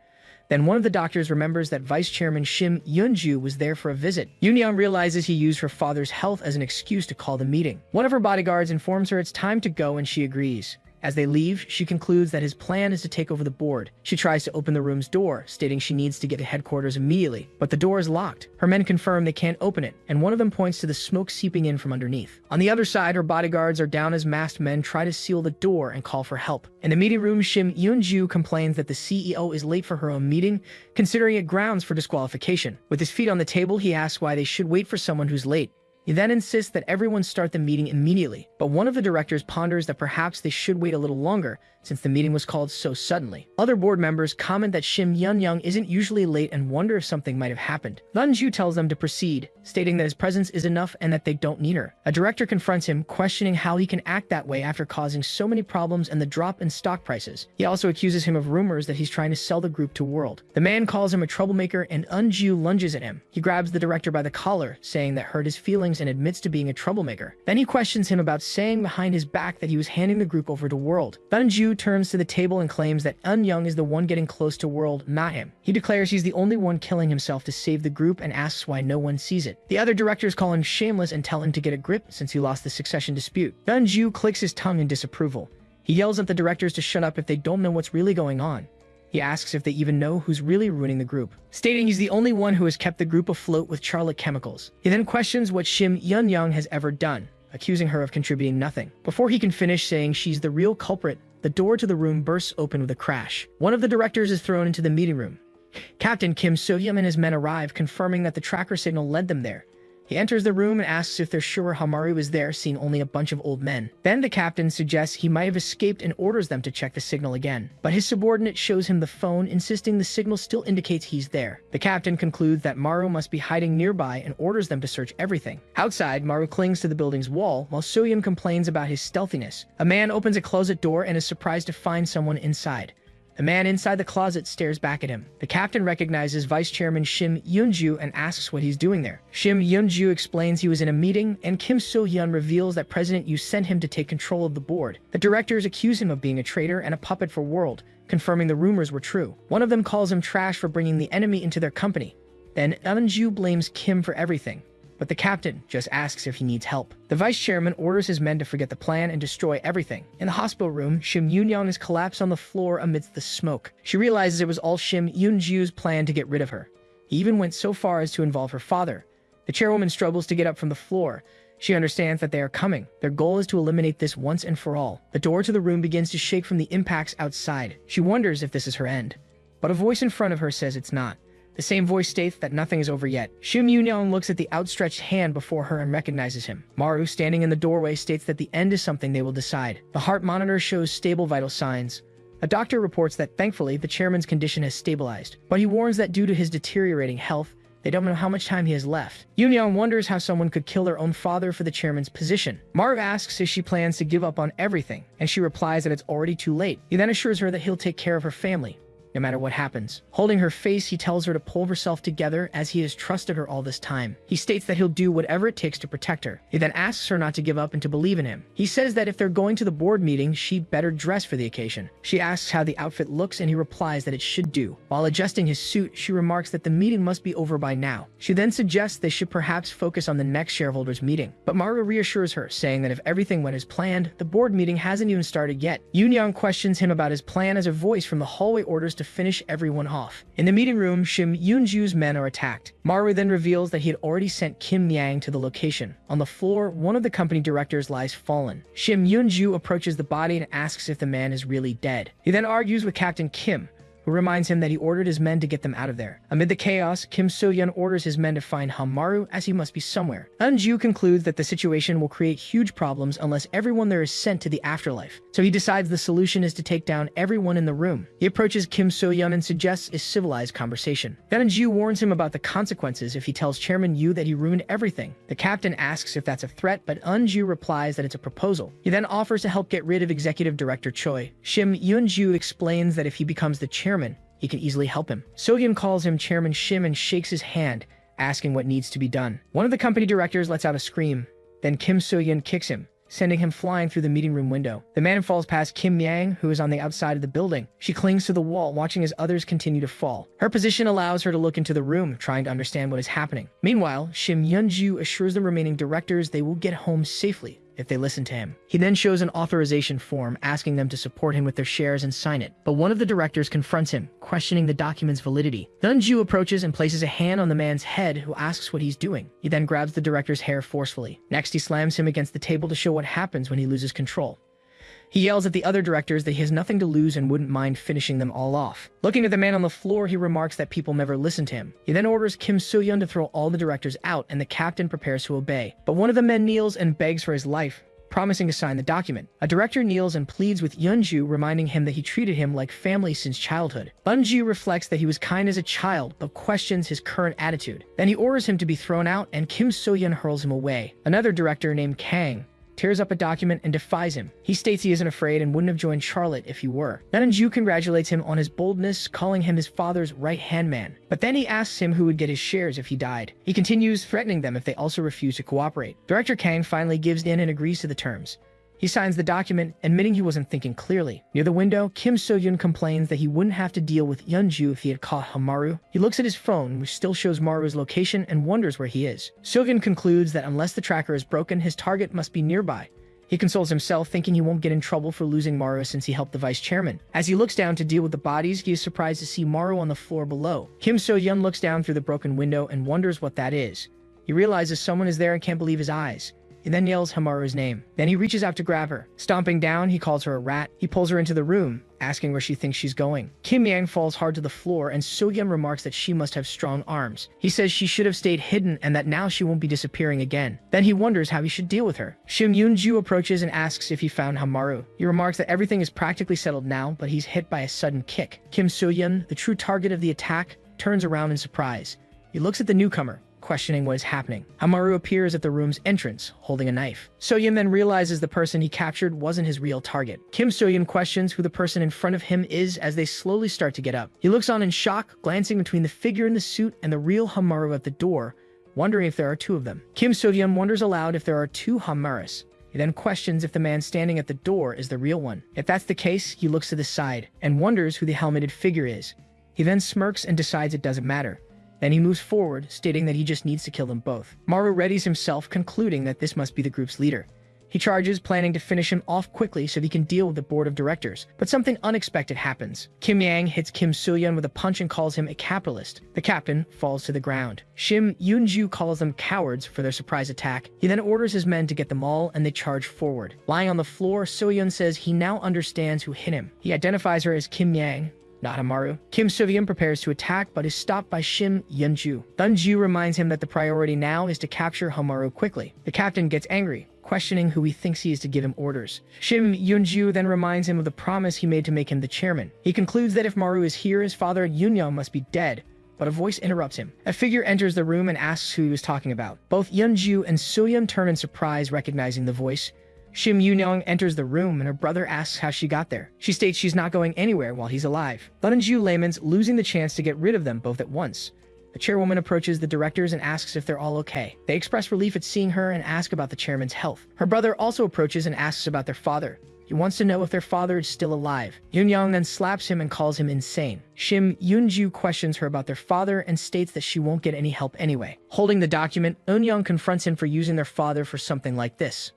Then one of the doctors remembers that Vice Chairman Shim Yoon-ju was there for a visit. Yoon-young realizes he used her father's health as an excuse to call the meeting. One of her bodyguards informs her it's time to go and she agrees. As they leave, she concludes that his plan is to take over the board. She tries to open the room's door, stating she needs to get to headquarters immediately, but the door is locked. Her men confirm they can't open it, and one of them points to the smoke seeping in from underneath. On the other side, her bodyguards are down as masked men try to seal the door and call for help. In the meeting room, Shim Yoon-ju complains that the CEO is late for her own meeting, considering it grounds for disqualification. With his feet on the table, he asks why they should wait for someone who's late. He then insists that everyone start the meeting immediately, but one of the directors ponders that perhaps they should wait a little longer since the meeting was called so suddenly. Other board members comment that Shim Yoon-young isn't usually late and wonder if something might have happened. Lun-ju tells them to proceed, stating that his presence is enough and that they don't need her. A director confronts him, questioning how he can act that way after causing so many problems and the drop in stock prices. He also accuses him of rumors that he's trying to sell the group to World. The man calls him a troublemaker and Un-ju lunges at him. He grabs the director by the collar, saying that hurt his feelings and admits to being a troublemaker. Then he questions him about saying behind his back that he was handing the group over to World. Un-ju turns to the table and claims that Un-young is the one getting close to World, not him. He declares he's the only one killing himself to save the group and asks why no one sees it. The other directors call him shameless and tell him to get a grip since he lost the succession dispute. Un-ju clicks his tongue in disapproval. He yells at the directors to shut up if they don't know what's really going on. He asks if they even know who's really ruining the group, stating he's the only one who has kept the group afloat with Charlotte chemicals. He then questions what Shim Yoon-young has ever done, accusing her of contributing nothing. Before he can finish saying she's the real culprit, the door to the room bursts open with a crash. One of the directors is thrown into the meeting room. Captain Kim So-hyun and his men arrive, confirming that the tracker signal led them there. He enters the room and asks if they're sure Hamaru was there, seeing only a bunch of old men. Then the captain suggests he might have escaped and orders them to check the signal again. But his subordinate shows him the phone, insisting the signal still indicates he's there. The captain concludes that Maru must be hiding nearby and orders them to search everything. Outside, Maru clings to the building's wall, while So-hyun complains about his stealthiness. A man opens a closet door and is surprised to find someone inside. The man inside the closet stares back at him. The captain recognizes Vice Chairman Shim Yoon-ju and asks what he's doing there. Shim Yoon-ju explains he was in a meeting, and Kim So-hyun reveals that President Yu sent him to take control of the board. The directors accuse him of being a traitor and a puppet for World, confirming the rumors were true. One of them calls him trash for bringing the enemy into their company. Then Eun-ju blames Kim for everything, but the captain just asks if he needs help. The vice chairman orders his men to forget the plan and destroy everything. In the hospital room, Shim Yoon-young is collapsed on the floor amidst the smoke. She realizes it was all Shim Yoon-ju's plan to get rid of her. He even went so far as to involve her father. The chairwoman struggles to get up from the floor. She understands that they are coming. Their goal is to eliminate this once and for all. The door to the room begins to shake from the impacts outside. She wonders if this is her end, but a voice in front of her says it's not. The same voice states that nothing is over yet. Shim Yoon-young looks at the outstretched hand before her and recognizes him. Maru, standing in the doorway, states that the end is something they will decide. The heart monitor shows stable vital signs. A doctor reports that, thankfully, the chairman's condition has stabilized, but he warns that due to his deteriorating health, they don't know how much time he has left. Yoon-young wonders how someone could kill their own father for the chairman's position. Maru asks if she plans to give up on everything, and she replies that it's already too late. He then assures her that he'll take care of her family, no matter what happens. Holding her face, he tells her to pull herself together as he has trusted her all this time. He states that he'll do whatever it takes to protect her. He then asks her not to give up and to believe in him. He says that if they're going to the board meeting, she'd better dress for the occasion. She asks how the outfit looks and he replies that it should do. While adjusting his suit, she remarks that the meeting must be over by now. She then suggests they should perhaps focus on the next shareholders meeting. But Maru reassures her, saying that if everything went as planned, the board meeting hasn't even started yet. Yoon-young questions him about his plan as a voice from the hallway orders to finish everyone off. In the meeting room, Shim Yoon-ju's men are attacked. Maru then reveals that he had already sent Kim Yang to the location. On the floor, one of the company directors lies fallen. Shim Yoon-ju approaches the body and asks if the man is really dead. He then argues with Captain Kim, who reminds him that he ordered his men to get them out of there. Amid the chaos, Kim So-yeon orders his men to find Maru, as he must be somewhere. Eun-ju concludes that the situation will create huge problems unless everyone there is sent to the afterlife, so he decides the solution is to take down everyone in the room. He approaches Kim So-yeon and suggests a civilized conversation. Then Eun-ju warns him about the consequences if he tells Chairman Yu that he ruined everything. The captain asks if that's a threat, but Eun-ju replies that it's a proposal. He then offers to help get rid of Executive Director Choi. Shim Eun-ju explains that if he becomes the chairman, he can easily help him. So-yeon calls him Chairman Shim and shakes his hand, asking what needs to be done. One of the company directors lets out a scream. Then Kim So-yeon kicks him, sending him flying through the meeting room window. The man falls past Kim Yang, who is on the outside of the building. She clings to the wall, watching as others continue to fall. Her position allows her to look into the room, trying to understand what is happening. Meanwhile, Shim Eun-ju assures the remaining directors they will get home safely if they listen to him. He then shows an authorization form asking them to support him with their shares and sign it. But one of the directors confronts him, questioning the document's validity. Eun-ju approaches and places a hand on the man's head, who asks what he's doing. He then grabs the director's hair forcefully. Next, he slams him against the table to show what happens when he loses control. He yells at the other directors that he has nothing to lose and wouldn't mind finishing them all off. Looking at the man on the floor, he remarks that people never listen to him. He then orders Kim So-yeon to throw all the directors out, and the captain prepares to obey. But one of the men kneels and begs for his life, promising to sign the document. A director kneels and pleads with Eun-ju, reminding him that he treated him like family since childhood. Eun-ju reflects that he was kind as a child, but questions his current attitude. Then he orders him to be thrown out, and Kim So-yeon hurls him away. Another director named Kang tears up a document and defies him. He states he isn't afraid and wouldn't have joined Charlotte if he were. Then Eun-ju congratulates him on his boldness, calling him his father's right-hand man. But then he asks him who would get his shares if he died. He continues, threatening them if they also refuse to cooperate. Director Kang finally gives in and agrees to the terms. He signs the document, admitting he wasn't thinking clearly. Near the window, Kim So-yeon complains that he wouldn't have to deal with Eun-ju if he had caught Maru. He looks at his phone, which still shows Maru's location, and wonders where he is. So-yeon concludes that unless the tracker is broken, his target must be nearby. He consoles himself, thinking he won't get in trouble for losing Maru since he helped the vice chairman. As he looks down to deal with the bodies, he is surprised to see Maru on the floor below. Kim So-yeon looks down through the broken window and wonders what that is. He realizes someone is there and can't believe his eyes. He then yells Hamaru's name. Then he reaches out to grab her. Stomping down, he calls her a rat. He pulls her into the room, asking where she thinks she's going. Kim Yang falls hard to the floor, and So-yeon remarks that she must have strong arms. He says she should have stayed hidden and that now she won't be disappearing again. Then he wonders how he should deal with her. Shim Eun-ju approaches and asks if he found Hamaru. He remarks that everything is practically settled now, but he's hit by a sudden kick. Kim So-yeon, the true target of the attack, turns around in surprise. He looks at the newcomer, questioning what is happening. Hamaru appears at the room's entrance, holding a knife. So-yeon then realizes the person he captured wasn't his real target. Kim So-yeon questions who the person in front of him is as they slowly start to get up. He looks on in shock, glancing between the figure in the suit and the real Hamaru at the door, wondering if there are two of them. Kim So-yeon wonders aloud if there are two Hamarus. He then questions if the man standing at the door is the real one. If that's the case, he looks to the side and wonders who the helmeted figure is. He then smirks and decides it doesn't matter. Then he moves forward, stating that he just needs to kill them both. Maru readies himself, concluding that this must be the group's leader. He charges, planning to finish him off quickly so he can deal with the board of directors. But something unexpected happens. Kim Yang hits Kim So-yeon with a punch and calls him a capitalist. The captain falls to the ground. Shim Eun-ju calls them cowards for their surprise attack. He then orders his men to get them all, and they charge forward. Lying on the floor, So-yeon says he now understands who hit him. He identifies her as Kim Yang, not Hamaru. Kim So-yeon prepares to attack, but is stopped by Shim Eun-ju. Eun-ju reminds him that the priority now is to capture Hamaru quickly. The captain gets angry, questioning who he thinks he is to give him orders. Shim Eun-ju then reminds him of the promise he made to make him the chairman. He concludes that if Maru is here, his father Yoon-young must be dead, but a voice interrupts him. A figure enters the room and asks who he was talking about. Both Eun-ju and So-yeon turn in surprise, recognizing the voice. Shim Yoon-young enters the room and her brother asks how she got there. She states she's not going anywhere while he's alive. Eun-ju laments, losing the chance to get rid of them both at once. The chairwoman approaches the directors and asks if they're all okay. They express relief at seeing her and ask about the chairman's health. Her brother also approaches and asks about their father. He wants to know if their father is still alive. Yoon-young then slaps him and calls him insane. Shim Eun-ju questions her about their father and states that she won't get any help anyway. Holding the document, Eun-young confronts him for using their father for something like this.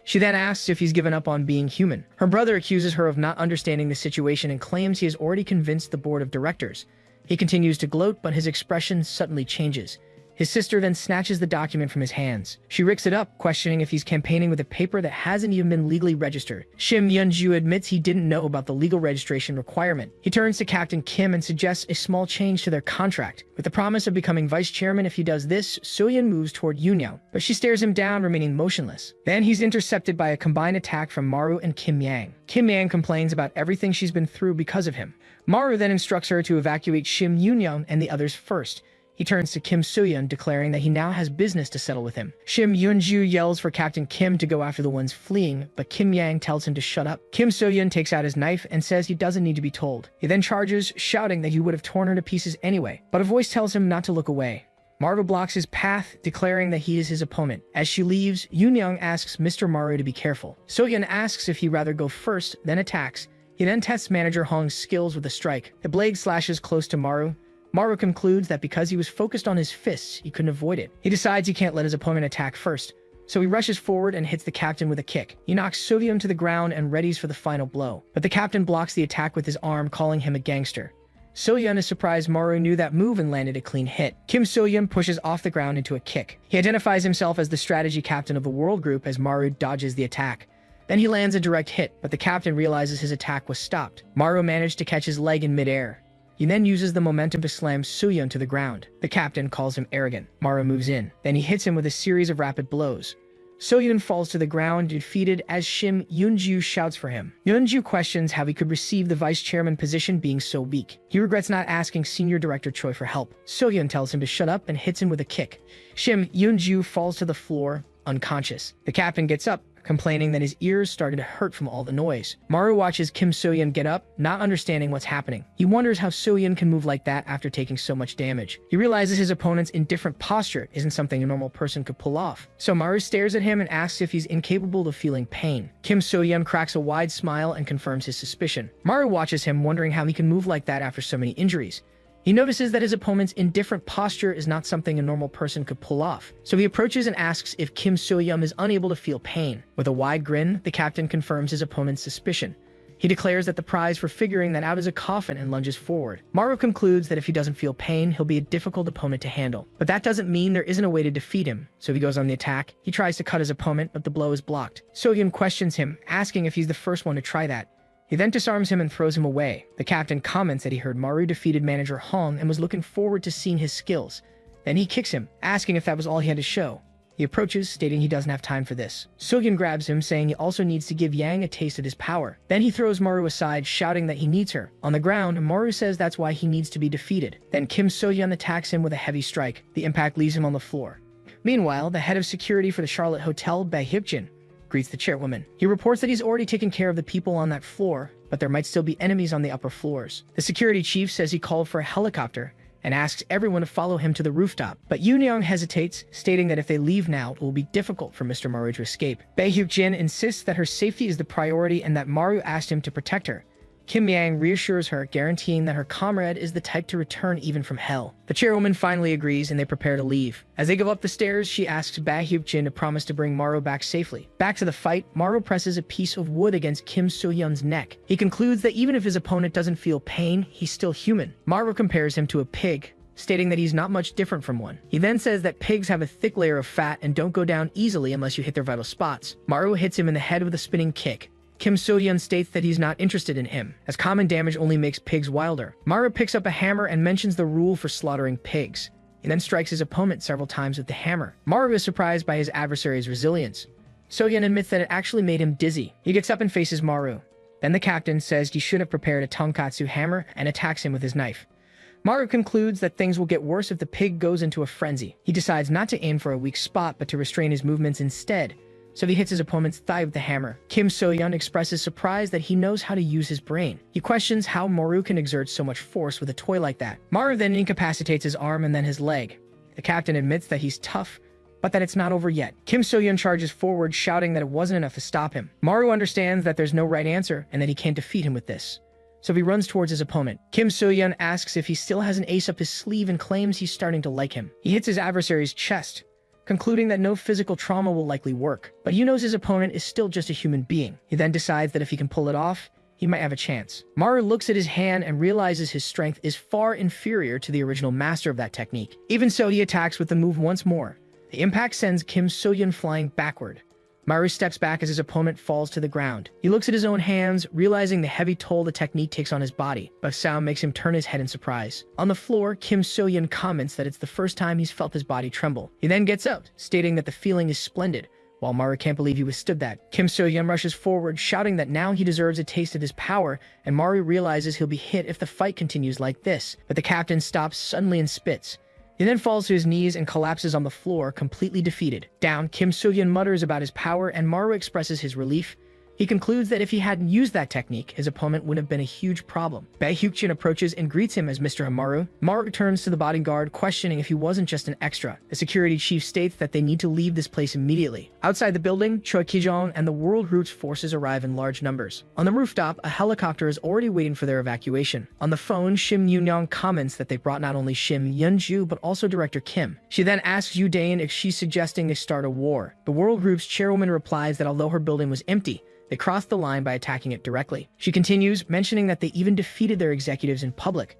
She then asks if he's given up on being human. Her brother accuses her of not understanding the situation and claims he has already convinced the board of directors. He continues to gloat, but his expression suddenly changes. His sister then snatches the document from his hands. She rips it up, questioning if he's campaigning with a paper that hasn't even been legally registered. Shim Yunju admits he didn't know about the legal registration requirement. He turns to Captain Kim and suggests a small change to their contract. With the promise of becoming vice chairman if he does this, Soyeon moves toward Yunyang, but she stares him down, remaining motionless. Then he's intercepted by a combined attack from Maru and Kim Yang. Kim Yang complains about everything she's been through because of him. Maru then instructs her to evacuate Shim Yunyang and the others first. He turns to Kim Soyeon, declaring that he now has business to settle with him. Shim Yunju yells for Captain Kim to go after the ones fleeing, but Kim Yang tells him to shut up. Kim Soyeon takes out his knife and says he doesn't need to be told. He then charges, shouting that he would have torn her to pieces anyway, but a voice tells him not to look away. Maru blocks his path, declaring that he is his opponent. As she leaves, Yunyang asks Mr. Maru to be careful. Soyeon asks if he'd rather go first, then attacks. He then tests Manager Hong's skills with a strike. The blade slashes close to Maru. Maru concludes that because he was focused on his fists, he couldn't avoid it. He decides he can't let his opponent attack first, so he rushes forward and hits the captain with a kick. He knocks Soyeon to the ground and readies for the final blow, but the captain blocks the attack with his arm, calling him a gangster. Soyeon is surprised Maru knew that move and landed a clean hit. Kim Soyeon pushes off the ground into a kick. He identifies himself as the strategy captain of the world group as Maru dodges the attack. Then he lands a direct hit, but the captain realizes his attack was stopped. Maru managed to catch his leg in midair. He then uses the momentum to slam Soyeon to the ground. The captain calls him arrogant. Maru moves in. Then he hits him with a series of rapid blows. Soyeon falls to the ground, defeated, as Shim Yunju shouts for him. Yunju questions how he could receive the vice chairman position being so weak. He regrets not asking Senior Director Choi for help. Soyeon tells him to shut up and hits him with a kick. Shim Yunju falls to the floor, unconscious. The captain gets up, complaining that his ears started to hurt from all the noise. Maru watches Kim Soyeon get up, not understanding what's happening. He wonders how Soyeon can move like that after taking so much damage. He realizes his opponent's indifferent posture isn't something a normal person could pull off. So Maru stares at him and asks if he's incapable of feeling pain. Kim Soyeon cracks a wide smile and confirms his suspicion. Maru watches him, wondering how he can move like that after so many injuries. He notices that his opponent's indifferent posture is not something a normal person could pull off, so he approaches and asks if Kim Soyeon is unable to feel pain. With a wide grin, the captain confirms his opponent's suspicion. He declares that the prize for figuring that out is a coffin and lunges forward. Maru concludes that if he doesn't feel pain, he'll be a difficult opponent to handle. But that doesn't mean there isn't a way to defeat him, so he goes on the attack. He tries to cut his opponent, but the blow is blocked. Soyeon questions him, asking if he's the first one to try that. He then disarms him and throws him away. The captain comments that he heard Maru defeated Manager Hong and was looking forward to seeing his skills. Then he kicks him, asking if that was all he had to show. He approaches, stating he doesn't have time for this. Soyeon grabs him, saying he also needs to give Yang a taste of his power. Then he throws Maru aside, shouting that he needs her. On the ground, Maru says that's why he needs to be defeated. Then Kim Soyeon attacks him with a heavy strike. The impact leaves him on the floor. Meanwhile, the head of security for the Charlotte Hotel, Bae Hyuk-jin, greets the chairwoman. He reports that he's already taken care of the people on that floor, but there might still be enemies on the upper floors. The security chief says he called for a helicopter and asks everyone to follow him to the rooftop. But Yunyang hesitates, stating that if they leave now, it will be difficult for Mr. Maru to escape. Bae Hyuk-jin insists that her safety is the priority and that Maru asked him to protect her. Kim Yang reassures her, guaranteeing that her comrade is the type to return even from hell. The chairwoman finally agrees and they prepare to leave. As they go up the stairs, she asks Bae Hyuk-jin to promise to bring Maru back safely. Back to the fight, Maru presses a piece of wood against Kim Soyeon's neck. He concludes that even if his opponent doesn't feel pain, he's still human. Maru compares him to a pig, stating that he's not much different from one. He then says that pigs have a thick layer of fat and don't go down easily unless you hit their vital spots. Maru hits him in the head with a spinning kick. Kim Soyeon states that he's not interested in him, as common damage only makes pigs wilder. Maru picks up a hammer and mentions the rule for slaughtering pigs. He then strikes his opponent several times with the hammer. Maru is surprised by his adversary's resilience. Soyeon admits that it actually made him dizzy. He gets up and faces Maru. Then the captain says he should have prepared a tonkatsu hammer and attacks him with his knife. Maru concludes that things will get worse if the pig goes into a frenzy. He decides not to aim for a weak spot but to restrain his movements instead, so he hits his opponent's thigh with the hammer. Kim Soyeon expresses surprise that he knows how to use his brain. He questions how Maru can exert so much force with a toy like that. Maru then incapacitates his arm and then his leg. The captain admits that he's tough, but that it's not over yet. Kim Soyeon charges forward, shouting that it wasn't enough to stop him. Maru understands that there's no right answer and that he can't defeat him with this, so he runs towards his opponent. Kim Soyeon asks if he still has an ace up his sleeve and claims he's starting to like him. He hits his adversary's chest, concluding that no physical trauma will likely work, but he knows his opponent is still just a human being. He then decides that if he can pull it off, he might have a chance. Maru looks at his hand and realizes his strength is far inferior to the original master of that technique. Even so, he attacks with the move once more. The impact sends Kim So-yeon flying backward. Maru steps back as his opponent falls to the ground. He looks at his own hands, realizing the heavy toll the technique takes on his body. A sound makes him turn his head in surprise. On the floor, Kim So-yeon comments that it's the first time he's felt his body tremble. He then gets up, stating that the feeling is splendid. While Maru can't believe he withstood that, Kim So-yeon rushes forward, shouting that now he deserves a taste of his power, and Maru realizes he'll be hit if the fight continues like this. But the captain stops suddenly and spits. He then falls to his knees and collapses on the floor, completely defeated. Down, Kim So-yeon mutters about his power, and Maru expresses his relief. He concludes that if he hadn't used that technique, his opponent would have been a huge problem. Bae Hyuk-jin approaches and greets him as Mr. Hamaru. Maru turns to the bodyguard, questioning if he wasn't just an extra. The security chief states that they need to leave this place immediately. Outside the building, Choi Ki-jong and the World Group's forces arrive in large numbers. On the rooftop, a helicopter is already waiting for their evacuation. On the phone, Shim Yoon-young comments that they brought not only Shim Yeon-ju, but also Director Kim. She then asks Yoo Dae-in if she's suggesting they start a war. The World Group's chairwoman replies that although her building was empty, they crossed the line by attacking it directly. She continues, mentioning that they even defeated their executives in public.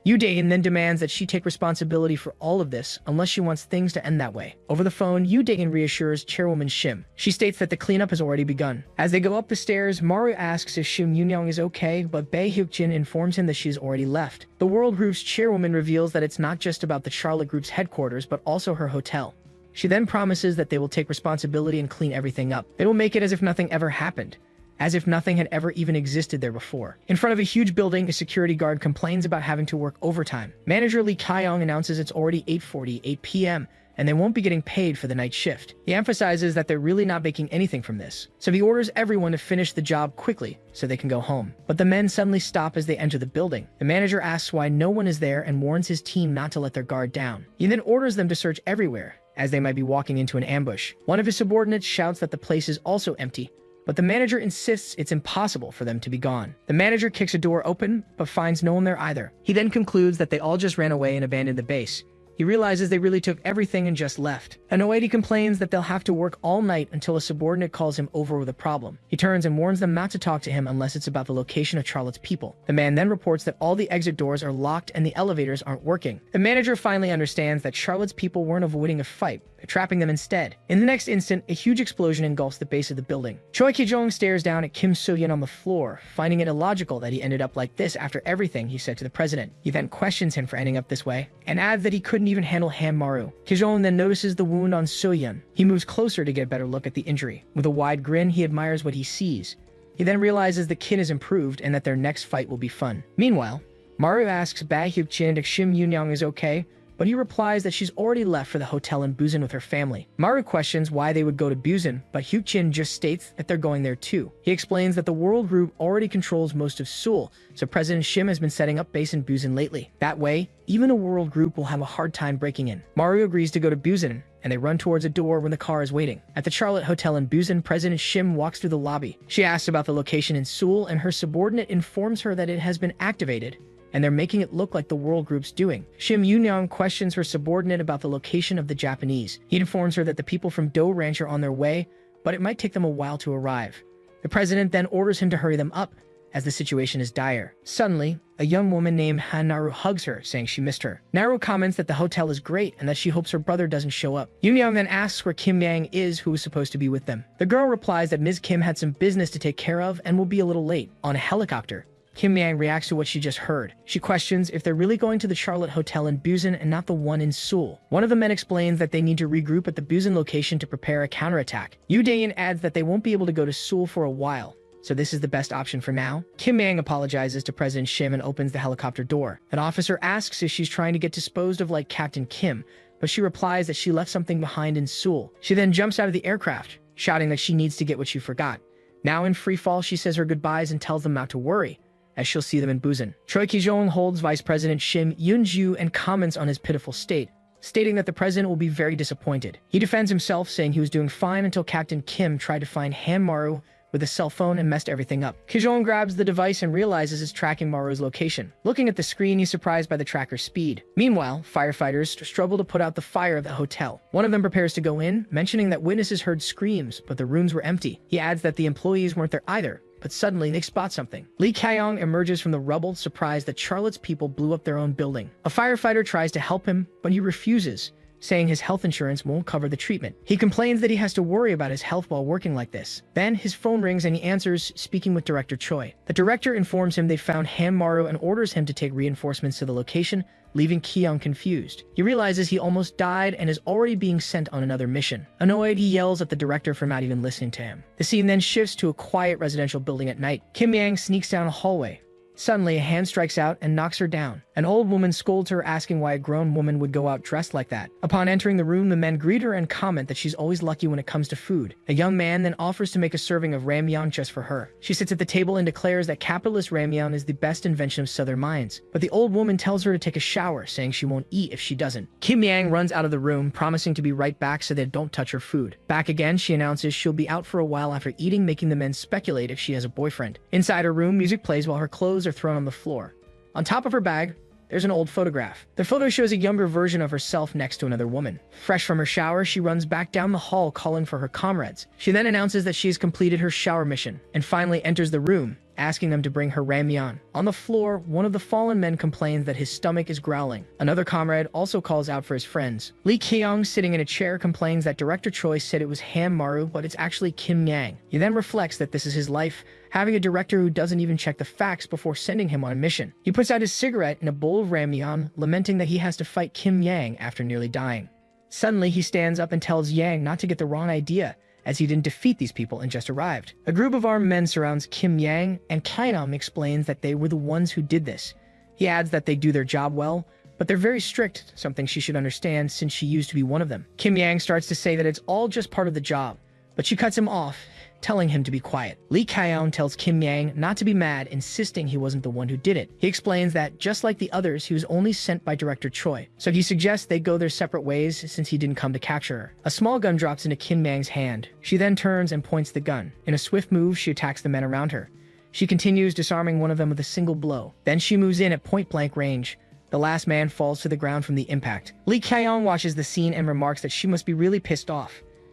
Yoo Dae-in then demands that she take responsibility for all of this, unless she wants things to end that way. Over the phone, Yoo Dae-in reassures Chairwoman Shim. She states that the cleanup has already begun. As they go up the stairs, Maru asks if Shim Yoon-young is okay, but Bae Hyuk-jin informs him that she's already left. The World Group's chairwoman reveals that it's not just about the Charlotte Group's headquarters, but also her hotel. She then promises that they will take responsibility and clean everything up. They will make it as if nothing ever happened, as if nothing had ever even existed there before. In front of a huge building, a security guard complains about having to work overtime. Manager Lee Kyung announces it's already 8:48 p.m., and they won't be getting paid for the night shift. He emphasizes that they're really not making anything from this, so he orders everyone to finish the job quickly so they can go home. But the men suddenly stop as they enter the building. The manager asks why no one is there and warns his team not to let their guard down. He then orders them to search everywhere, as they might be walking into an ambush. One of his subordinates shouts that the place is also empty, but the manager insists it's impossible for them to be gone. The manager kicks a door open, but finds no one there either. He then concludes that they all just ran away and abandoned the base. He realizes they really took everything and just left. Annoyed, he complains that they'll have to work all night until a subordinate calls him over with a problem. He turns and warns them not to talk to him unless it's about the location of Charlotte's people. The man then reports that all the exit doors are locked and the elevators aren't working. The manager finally understands that Charlotte's people weren't avoiding a fight, but trapping them instead. In the next instant, a huge explosion engulfs the base of the building. Choi Ki-jong stares down at Kim So-yeon on the floor, finding it illogical that he ended up like this after everything he said to the president. He then questions him for ending up this way, and adds that he couldn't even handle Han Maru. Ki-jong then notices the wound on So-yeon. He moves closer to get a better look at the injury. With a wide grin, he admires what he sees. He then realizes the kid has improved and that their next fight will be fun. Meanwhile, Maru asks Bae Hyuk-jin if Shim Yoon-young is okay, but he replies that she's already left for the hotel in Busan with her family. Maru questions why they would go to Busan, but Hyuk-jin just states that they're going there too. He explains that the World Group already controls most of Seoul, so President Shim has been setting up base in Busan lately. That way, even a World Group will have a hard time breaking in. Maru agrees to go to Busan, and they run towards a door when the car is waiting. At the Charlotte Hotel in Busan, President Shim walks through the lobby. She asks about the location in Seoul, and her subordinate informs her that it has been activated, and they're making it look like the World Group's doing. Shim Yoon-young questions her subordinate about the location of the Japanese. He informs her that the people from Do Ranch are on their way, but it might take them a while to arrive. The president then orders him to hurry them up, as the situation is dire. Suddenly, a young woman named Han Naru hugs her, saying she missed her. Naru comments that the hotel is great and that she hopes her brother doesn't show up. Yoon-young then asks where Kim Yang is, who was supposed to be with them. The girl replies that Ms. Kim had some business to take care of and will be a little late. On a helicopter, Kim Yang reacts to what she just heard. She questions if they're really going to the Charlotte Hotel in Busan and not the one in Seoul. One of the men explains that they need to regroup at the Busan location to prepare a counterattack. Yoo Dae-in adds that they won't be able to go to Seoul for a while, so this is the best option for now. Kim Yang apologizes to President Shim and opens the helicopter door. An officer asks if she's trying to get disposed of like Captain Kim, but she replies that she left something behind in Seoul. She then jumps out of the aircraft, shouting that she needs to get what she forgot. Now in free fall, she says her goodbyes and tells them not to worry, as she'll see them in Busan. Choi Ki-jong holds Vice President Shim Yoon-ju and comments on his pitiful state, stating that the president will be very disappointed. He defends himself, saying he was doing fine until Captain Kim tried to find Han Maru with a cell phone and messed everything up. Ki-jong grabs the device and realizes it's tracking Maru's location. Looking at the screen, he's surprised by the tracker's speed. Meanwhile, firefighters struggle to put out the fire of the hotel. One of them prepares to go in, mentioning that witnesses heard screams, but the rooms were empty. He adds that the employees weren't there either, but suddenly they spot something. Lee Kyong emerges from the rubble, surprised that Charlotte's people blew up their own building. A firefighter tries to help him, but he refuses, saying his health insurance won't cover the treatment. He complains that he has to worry about his health while working like this. Then his phone rings and he answers, speaking with Director Choi. The director informs him they found Han Maru and orders him to take reinforcements to the location, leaving Kyung confused. He realizes he almost died and is already being sent on another mission. Annoyed, he yells at the director for not even listening to him. The scene then shifts to a quiet residential building at night. Kim Yang sneaks down a hallway. Suddenly, a hand strikes out and knocks her down. An old woman scolds her, asking why a grown woman would go out dressed like that. Upon entering the room, the men greet her and comment that she's always lucky when it comes to food. A young man then offers to make a serving of ramyeon just for her. She sits at the table and declares that capitalist ramyeon is the best invention of southern minds. But the old woman tells her to take a shower, saying she won't eat if she doesn't. Kim Yang runs out of the room, promising to be right back so they don't touch her food. Back again, she announces she'll be out for a while after eating, making the men speculate if she has a boyfriend. Inside her room, music plays while her clothes are thrown on the floor. On top of her bag, there's an old photograph. The photo shows a younger version of herself next to another woman. Fresh from her shower, she runs back down the hall calling for her comrades. She then announces that she has completed her shower mission and finally enters the room, asking them to bring her ramyeon. On the floor, one of the fallen men complains that his stomach is growling. Another comrade also calls out for his friends. Lee Kyung, sitting in a chair, complains that Director Choi said it was Han Maru, but it's actually Kim Yang. He then reflects that this is his life, having a director who doesn't even check the facts before sending him on a mission. He puts out his cigarette in a bowl of ramyeon, lamenting that he has to fight Kim Yang after nearly dying. Suddenly, he stands up and tells Yang not to get the wrong idea, as he didn't defeat these people and just arrived. A group of armed men surrounds Kim Yang, and Kainam explains that they were the ones who did this. He adds that they do their job well, but they're very strict, something she should understand since she used to be one of them. Kim Yang starts to say that it's all just part of the job, but she cuts him off, telling him to be quiet. Lee Kyung tells Kim Yang not to be mad, insisting he wasn't the one who did it. He explains that, just like the others, he was only sent by Director Choi, so he suggests they go their separate ways since he didn't come to capture her. A small gun drops into Kim Yang's hand. She then turns and points the gun. In a swift move, she attacks the men around her. She continues, disarming one of them with a single blow. Then she moves in at point-blank range. The last man falls to the ground from the impact. Lee Kyung watches the scene and remarks that she must be really pissed off.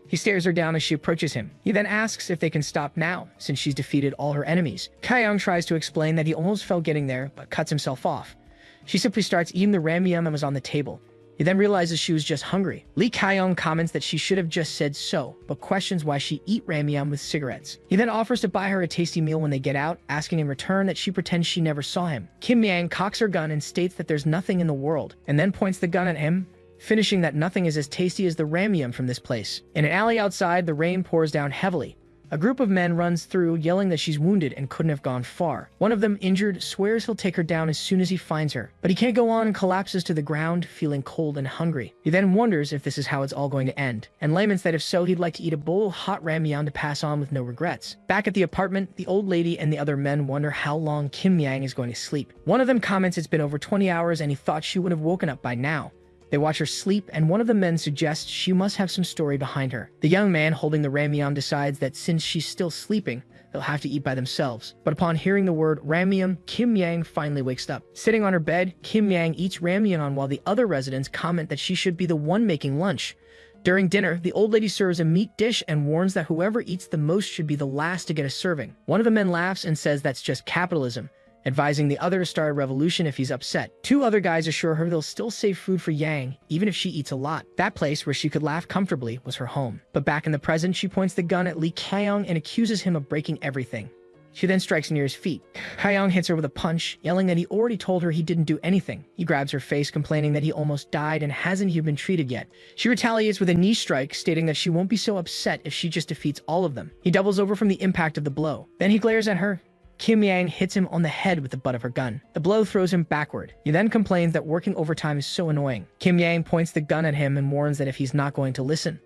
He stares her down as she approaches him. He then asks if they can stop now, since she's defeated all her enemies. Kyung tries to explain that he almost felt getting there, but cuts himself off. She simply starts eating the ramyeon that was on the table. He then realizes she was just hungry. Lee Kyung comments that she should have just said so, but questions why she eat ramyeon with cigarettes. He then offers to buy her a tasty meal when they get out, asking in return that she pretends she never saw him. Kim Yang cocks her gun and states that there's nothing in the world, and then points the gun at him, finishing that nothing is as tasty as the ramyeon from this place. In an alley outside, the rain pours down heavily. A group of men runs through, yelling that she's wounded and couldn't have gone far. One of them, injured, swears he'll take her down as soon as he finds her. But he can't go on and collapses to the ground, feeling cold and hungry. He then wonders if this is how it's all going to end, and laments that if so, he'd like to eat a bowl of hot ramyeon to pass on with no regrets. Back at the apartment, the old lady and the other men wonder how long Kim Yang is going to sleep. One of them comments it's been over 20 hours and he thought she would have woken up by now. They watch her sleep, and one of the men suggests she must have some story behind her. The young man holding the ramyeon decides that since she's still sleeping, they'll have to eat by themselves. But upon hearing the word ramyeon, Kim Yang finally wakes up. Sitting on her bed, Kim Yang eats ramyeon while the other residents comment that she should be the one making lunch. During dinner, the old lady serves a meat dish and warns that whoever eats the most should be the last to get a serving. One of the men laughs and says that's just capitalism, advising the other to start a revolution if he's upset. Two other guys assure her they'll still save food for Yang, even if she eats a lot. That place where she could laugh comfortably was her home. But back in the present, she points the gun at Lee Kyung and accuses him of breaking everything. She then strikes near his feet. Kyung hits her with a punch, yelling that he already told her he didn't do anything. He grabs her face, complaining that he almost died and hasn't even been treated yet. She retaliates with a knee strike, stating that she won't be so upset if she just defeats all of them. He doubles over from the impact of the blow. Then he glares at her. Kim Yang hits him on the head with the butt of her gun. The blow throws him backward. He then complains that working overtime is so annoying. Kim Yang points the gun at him and warns that if he's not going to listen.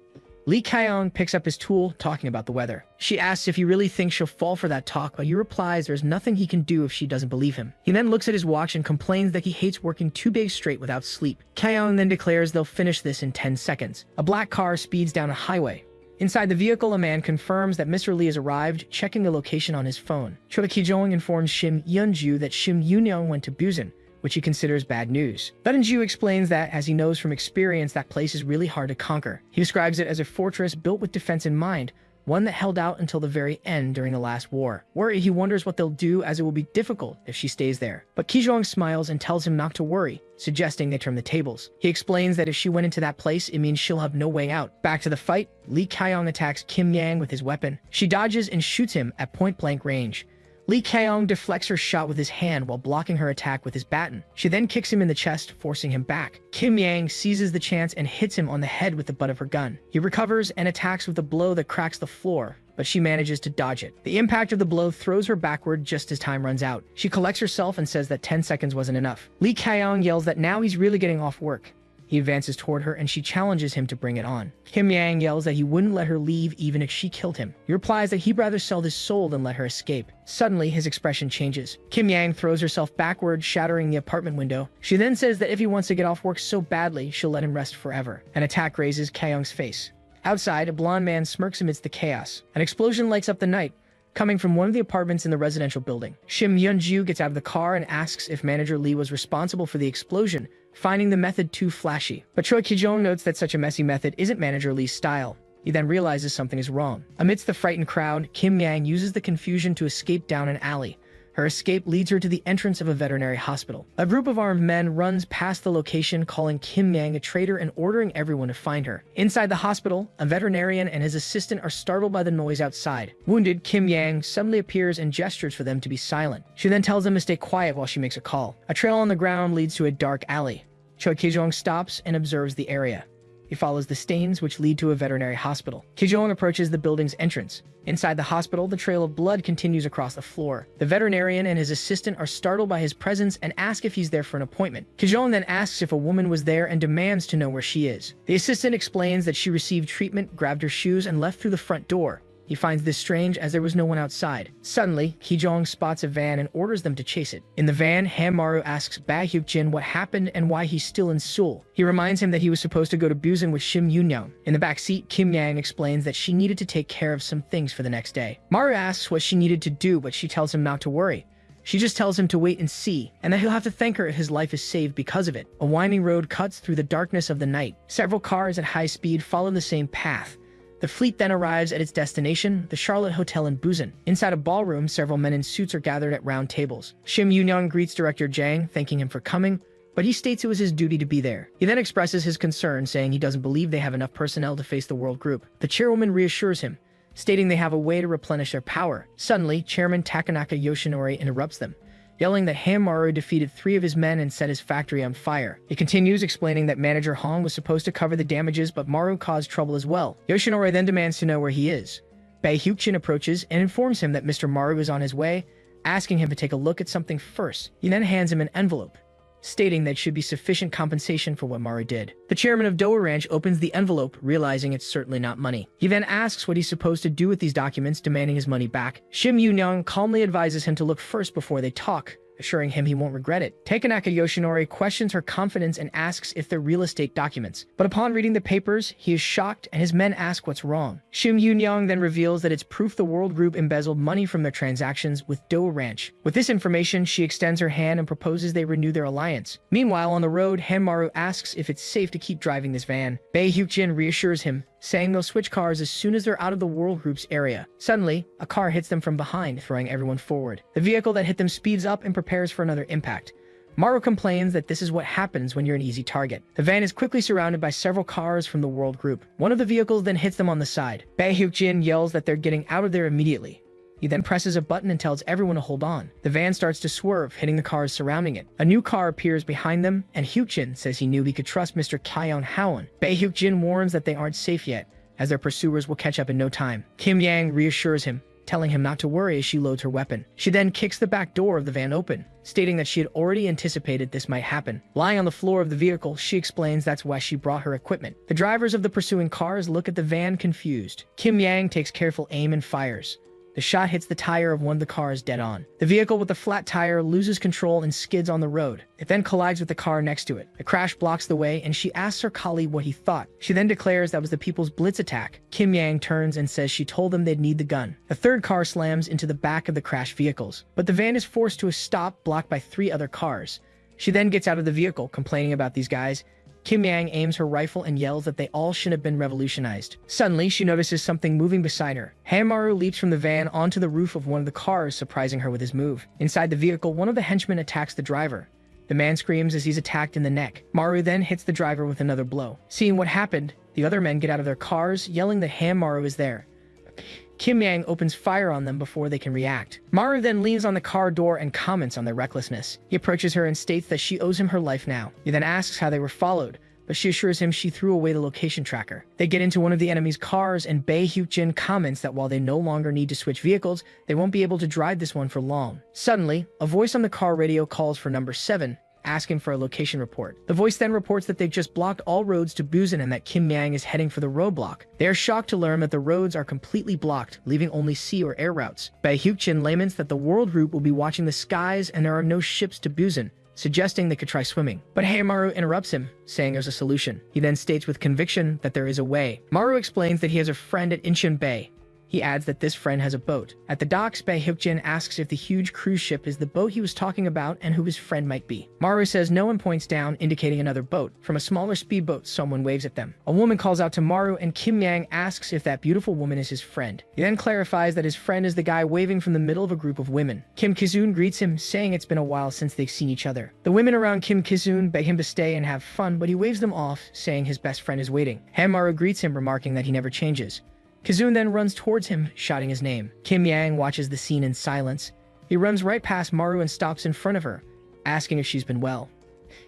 Lee Kyung picks up his tool, talking about the weather. She asks if he really thinks she'll fall for that talk, but he replies there's nothing he can do if she doesn't believe him. He then looks at his watch and complains that he hates working 2 days straight without sleep. Kyung then declares they'll finish this in 10 seconds. A black car speeds down a highway. Inside the vehicle, a man confirms that Mr. Lee has arrived, checking the location on his phone. Choi Ki-jong informs Shim Yeon-ju that Shim Yoon-young went to Busan, which he considers bad news. Leun-ju explains that, as he knows from experience, that place is really hard to conquer. He describes it as a fortress built with defense in mind, one that held out until the very end during the last war. Worried, he wonders what they'll do, as it will be difficult if she stays there. But Kijong smiles and tells him not to worry, suggesting they turn the tables. He explains that if she went into that place, it means she'll have no way out. Back to the fight, Lee Kyong attacks Kim Yang with his weapon. She dodges and shoots him at point-blank range. Lee Kyong deflects her shot with his hand while blocking her attack with his baton. She then kicks him in the chest, forcing him back. Kim Yang seizes the chance and hits him on the head with the butt of her gun. He recovers and attacks with a blow that cracks the floor, but she manages to dodge it. The impact of the blow throws her backward just as time runs out. She collects herself and says that 10 seconds wasn't enough. Lee Kyong yells that now he's really getting off work. He advances toward her and she challenges him to bring it on. Kim Yang yells that he wouldn't let her leave even if she killed him. He replies that he'd rather sell his soul than let her escape. Suddenly, his expression changes. Kim Yang throws herself backward, shattering the apartment window. She then says that if he wants to get off work so badly, she'll let him rest forever. An attack grazes Kyung's face. Outside, a blonde man smirks amidst the chaos. An explosion lights up the night, coming from one of the apartments in the residential building. Shim Yunju gets out of the car and asks if Manager Lee was responsible for the explosion, finding the method too flashy. But Choi Kijong notes that such a messy method isn't Manager Lee's style. He then realizes something is wrong. Amidst the frightened crowd, Kim Yang uses the confusion to escape down an alley. Her escape leads her to the entrance of a veterinary hospital. A group of armed men runs past the location, calling Kim Yang a traitor and ordering everyone to find her. Inside the hospital, a veterinarian and his assistant are startled by the noise outside. Wounded, Kim Yang suddenly appears and gestures for them to be silent. She then tells them to stay quiet while she makes a call. A trail on the ground leads to a dark alley. Choi Kijong stops and observes the area. He follows the stains, which lead to a veterinary hospital. Kijong approaches the building's entrance. Inside the hospital, the trail of blood continues across the floor. The veterinarian and his assistant are startled by his presence and ask if he's there for an appointment. Kijong then asks if a woman was there and demands to know where she is. The assistant explains that she received treatment, grabbed her shoes, and left through the front door. He finds this strange as there was no one outside. Suddenly, Kijong spots a van and orders them to chase it. In the van, Maru asks Ba Hyuk-jin what happened and why he's still in Seoul. He reminds him that he was supposed to go to Busan with Shim Yoon-young. In the back seat, Kim Yang explains that she needed to take care of some things for the next day. Maru asks what she needed to do, but she tells him not to worry. She just tells him to wait and see, and that he'll have to thank her if his life is saved because of it. A winding road cuts through the darkness of the night. Several cars at high speed follow the same path. The fleet then arrives at its destination, the Charlotte Hotel in Busan. Inside a ballroom, several men in suits are gathered at round tables. Shim Yoon-young greets Director Jang, thanking him for coming, but he states it was his duty to be there. He then expresses his concern, saying he doesn't believe they have enough personnel to face the world group. The chairwoman reassures him, stating they have a way to replenish their power. Suddenly, Chairman Takanaka Yoshinori interrupts them, yelling that Maru defeated 3 of his men and set his factory on fire. He continues, explaining that Manager Hong was supposed to cover the damages, but Maru caused trouble as well. Yoshinori then demands to know where he is. Bae Hyuk-jin approaches and informs him that Mr. Maru is on his way, asking him to take a look at something first. He then hands him an envelope, stating that should be sufficient compensation for what Maru did. The chairman of Doa Ranch opens the envelope, realizing it's certainly not money. He then asks what he's supposed to do with these documents, demanding his money back. Shim Yoon-young calmly advises him to look first before they talk, assuring him he won't regret it. Takanaka Yoshinori questions her confidence and asks if they're real estate documents. But upon reading the papers, he is shocked and his men ask what's wrong. Shim Yoon-young then reveals that it's proof the World Group embezzled money from their transactions with Doa Ranch. With this information, she extends her hand and proposes they renew their alliance. Meanwhile, on the road, Maru asks if it's safe to keep driving this van. Bae Hyuk-jin reassures him, saying they'll switch cars as soon as they're out of the World Group's area. Suddenly, a car hits them from behind, throwing everyone forward. The vehicle that hit them speeds up and prepares for another impact. Maru complains that this is what happens when you're an easy target. The van is quickly surrounded by several cars from the World Group. One of the vehicles then hits them on the side. Bae Hyuk-jin yells that they're getting out of there immediately. He then presses a button and tells everyone to hold on. The van starts to swerve, hitting the cars surrounding it. A new car appears behind them, and Hyuk-jin says he knew he could trust Mr. Kyeon Haon. Bae Hyuk-jin warns that they aren't safe yet, as their pursuers will catch up in no time. Kim Yang reassures him, telling him not to worry as she loads her weapon. She then kicks the back door of the van open, stating that she had already anticipated this might happen. Lying on the floor of the vehicle, she explains that's why she brought her equipment. The drivers of the pursuing cars look at the van confused. Kim Yang takes careful aim and fires. The shot hits the tire of one of the cars dead on. The vehicle with the flat tire loses control and skids on the road. It then collides with the car next to it. The crash blocks the way, and she asks her colleague what he thought. She then declares that was the People's Blitz attack. Kim Yang turns and says she told them they'd need the gun. The third car slams into the back of the crashed vehicles, but the van is forced to a stop, blocked by 3 other cars. She then gets out of the vehicle, complaining about these guys, Kim Yang aims her rifle and yells that they all should have been revolutionized. Suddenly, she notices something moving beside her. Maru leaps from the van onto the roof of one of the cars, surprising her with his move. Inside the vehicle, one of the henchmen attacks the driver. The man screams as he's attacked in the neck. Maru then hits the driver with another blow. Seeing what happened, the other men get out of their cars, yelling that Maru is there. Kim Yang opens fire on them before they can react. Maru then leans on the car door and comments on their recklessness. He approaches her and states that she owes him her life now. He then asks how they were followed, but she assures him she threw away the location tracker. They get into one of the enemy's cars, and Bae Hyuk-jin comments that while they no longer need to switch vehicles, they won't be able to drive this one for long. Suddenly, a voice on the car radio calls for number 7, asking for a location report. The voice then reports that they've just blocked all roads to Busan and that Kim Yang is heading for the roadblock. They are shocked to learn that the roads are completely blocked, leaving only sea or air routes. Bae Hyuk-jin laments that the world group will be watching the skies and there are no ships to Busan, suggesting they could try swimming. But Maru interrupts him, saying there's a solution. He then states with conviction that there is a way. Maru explains that he has a friend at Incheon Bay. He adds that this friend has a boat. At the docks, Bae Hyuk-jin asks if the huge cruise ship is the boat he was talking about and who his friend might be. Maru says no and points down, indicating another boat. From a smaller speedboat, someone waves at them. A woman calls out to Maru, and Kim Yang asks if that beautiful woman is his friend. He then clarifies that his friend is the guy waving from the middle of a group of women. Kim Ki-soon greets him, saying it's been a while since they've seen each other. The women around Kim Ki-soon beg him to stay and have fun, but he waves them off, saying his best friend is waiting. Maru greets him, remarking that he never changes. Ki-soon then runs towards him, shouting his name. Kim Yang watches the scene in silence. He runs right past Maru and stops in front of her, asking if she's been well.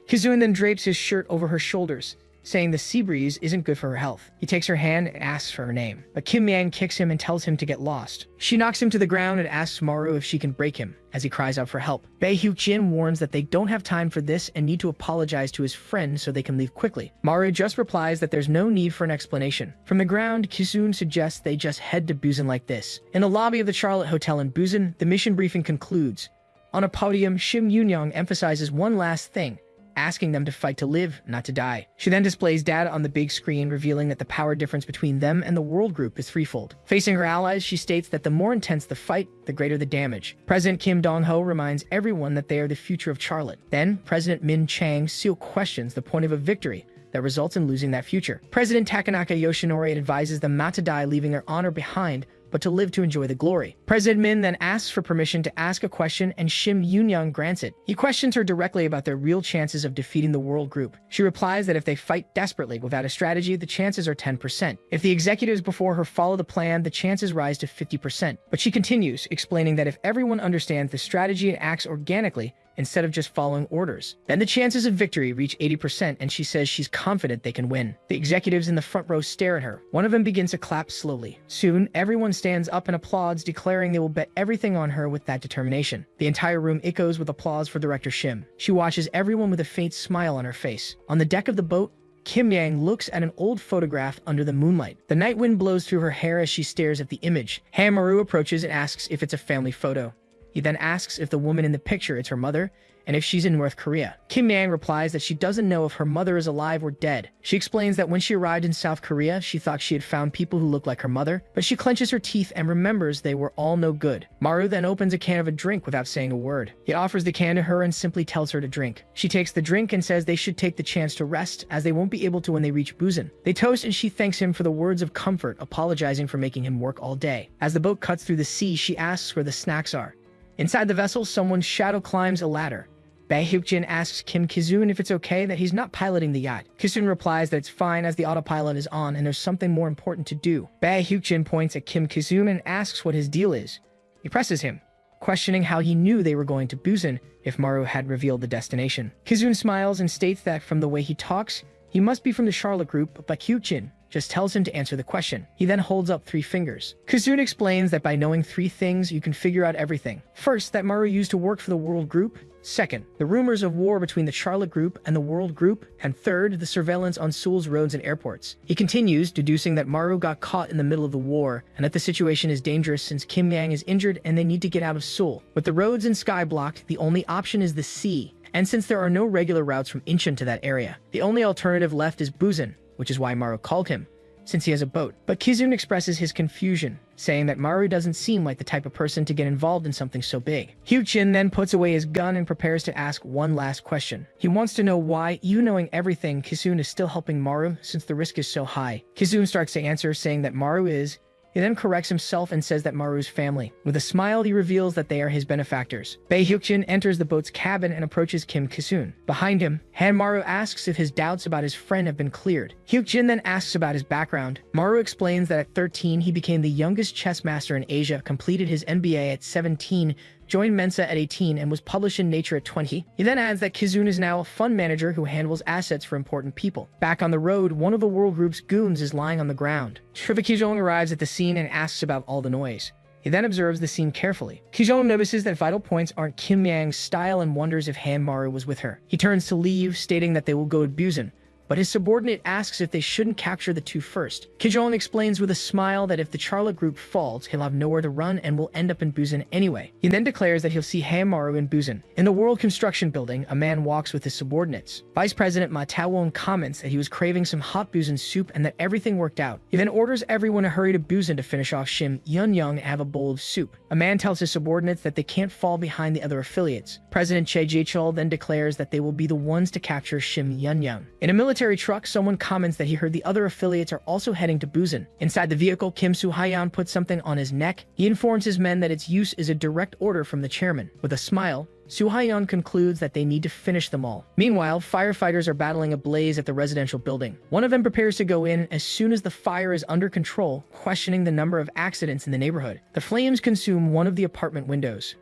Ki-soon then drapes his shirt over her shoulders, saying the sea breeze isn't good for her health. He takes her hand and asks for her name, but Kim Yang kicks him and tells him to get lost. She knocks him to the ground and asks Maru if she can break him, as he cries out for help. Bae Hyuk-jin warns that they don't have time for this and need to apologize to his friend so they can leave quickly. Maru just replies that there's no need for an explanation. From the ground, Ki-soon suggests they just head to Busan like this. In the lobby of the Charlotte Hotel in Busan, the mission briefing concludes. On a podium, Shim Yoon-young emphasizes one last thing, asking them to fight to live, not to die. She then displays data on the big screen, revealing that the power difference between them and the world group is threefold. Facing her allies, she states that the more intense the fight, the greater the damage. President Kim Dong-ho reminds everyone that they are the future of Charlotte. Then, President Min Chang-seo questions the point of a victory that results in losing that future. President Takanaka Yoshinori advises them not to die, leaving their honor behind, but to live to enjoy the glory. President Min then asks for permission to ask a question, and Shim Yoon-young grants it. He questions her directly about their real chances of defeating the world group. She replies that if they fight desperately without a strategy, the chances are 10%. If the executives before her follow the plan, the chances rise to 50%. But she continues, explaining that if everyone understands the strategy and acts organically, instead of just following orders, then the chances of victory reach 80%, and she says she's confident they can win. The executives in the front row stare at her. One of them begins to clap slowly. Soon, everyone stands up and applauds, declaring they will bet everything on her with that determination. The entire room echoes with applause for Director Shim. She watches everyone with a faint smile on her face. On the deck of the boat, Kim Yang looks at an old photograph under the moonlight. The night wind blows through her hair as she stares at the image. Maru approaches and asks if it's a family photo. He then asks if the woman in the picture is her mother, and if she's in North Korea. Kim Yang replies that she doesn't know if her mother is alive or dead. She explains that when she arrived in South Korea, she thought she had found people who look like her mother, but she clenches her teeth and remembers they were all no good. Maru then opens a can of a drink without saying a word. He offers the can to her and simply tells her to drink. She takes the drink and says they should take the chance to rest, as they won't be able to when they reach Busan. They toast and she thanks him for the words of comfort, apologizing for making him work all day. As the boat cuts through the sea, she asks where the snacks are. Inside the vessel, someone's shadow climbs a ladder. Bae Hyuk-jin asks Kim Ki-soon if it's okay that he's not piloting the yacht. Ki-soon replies that it's fine as the autopilot is on and there's something more important to do. Bae Hyuk-jin points at Kim Ki-soon and asks what his deal is. He presses him, questioning how he knew they were going to Busan if Maru had revealed the destination. Ki-soon smiles and states that from the way he talks, he must be from the Charlotte group, but Hyuk-jin just tells him to answer the question. He then holds up 3 fingers. Ki-soon explains that by knowing 3 things, you can figure out everything. First, that Maru used to work for the World Group. Second, the rumors of war between the Charlotte Group and the World Group. And third, the surveillance on Seoul's roads and airports. He continues, deducing that Maru got caught in the middle of the war, and that the situation is dangerous since Kim Yang is injured and they need to get out of Seoul. With the roads and sky blocked, the only option is the sea. And since there are no regular routes from Incheon to that area, the only alternative left is Busan, which is why Maru called him. since he has a boat. But Kizun expresses his confusion, saying that Maru doesn't seem like the type of person to get involved in something so big. Hyuk-jin then puts away his gun and prepares to ask one last question. He wants to know why, even knowing everything, Kizun is still helping Maru since the risk is so high. Kizun starts to answer, saying that Maru is. He then corrects himself and says that Maru's family. With a smile, he reveals that they are his benefactors. Bae Hyuk-jin enters the boat's cabin and approaches Kim Kizun. Behind him, Han Maru asks if his doubts about his friend have been cleared. Hyuk-jin then asks about his background. Maru explains that at 13, he became the youngest chess master in Asia, completed his MBA at 17, joined Mensa at 18, and was published in Nature at 20. He then adds that Kizun is now a fund manager who handles assets for important people. Back on the road, one of the World Group's goons is lying on the ground. Kijong arrives at the scene and asks about all the noise. He then observes the scene carefully. Kijong notices that vital points aren't Kim Yang's style and wonders if Han Maru was with her. He turns to leave, stating that they will go to Busan, but his subordinate asks if they shouldn't capture the two first. Kijong explains with a smile that if the Charlotte group falls, he'll have nowhere to run and will end up in Busan anyway. He then declares that he'll see Han Maru in Busan. In the World Construction Building, a man walks with his subordinates. Vice President Ma Taewon comments that he was craving some hot Busan soup and that everything worked out. He then orders everyone to hurry to Busan to finish off Shim Yun-young and have a bowl of soup. A man tells his subordinates that they can't fall behind the other affiliates. President Che Jae-chul then declares that they will be the ones to capture Shim Yun-young. In a military truck, someone comments that he heard the other affiliates are also heading to Busan. Inside the vehicle, Kim Soo-hayan puts something on his neck. He informs his men that its use is a direct order from the chairman. With a smile, Soo-hayan concludes that they need to finish them all. Meanwhile, firefighters are battling a blaze at the residential building. One of them prepares to go in as soon as the fire is under control, questioning the number of accidents in the neighborhood. The flames consume one of the apartment windows.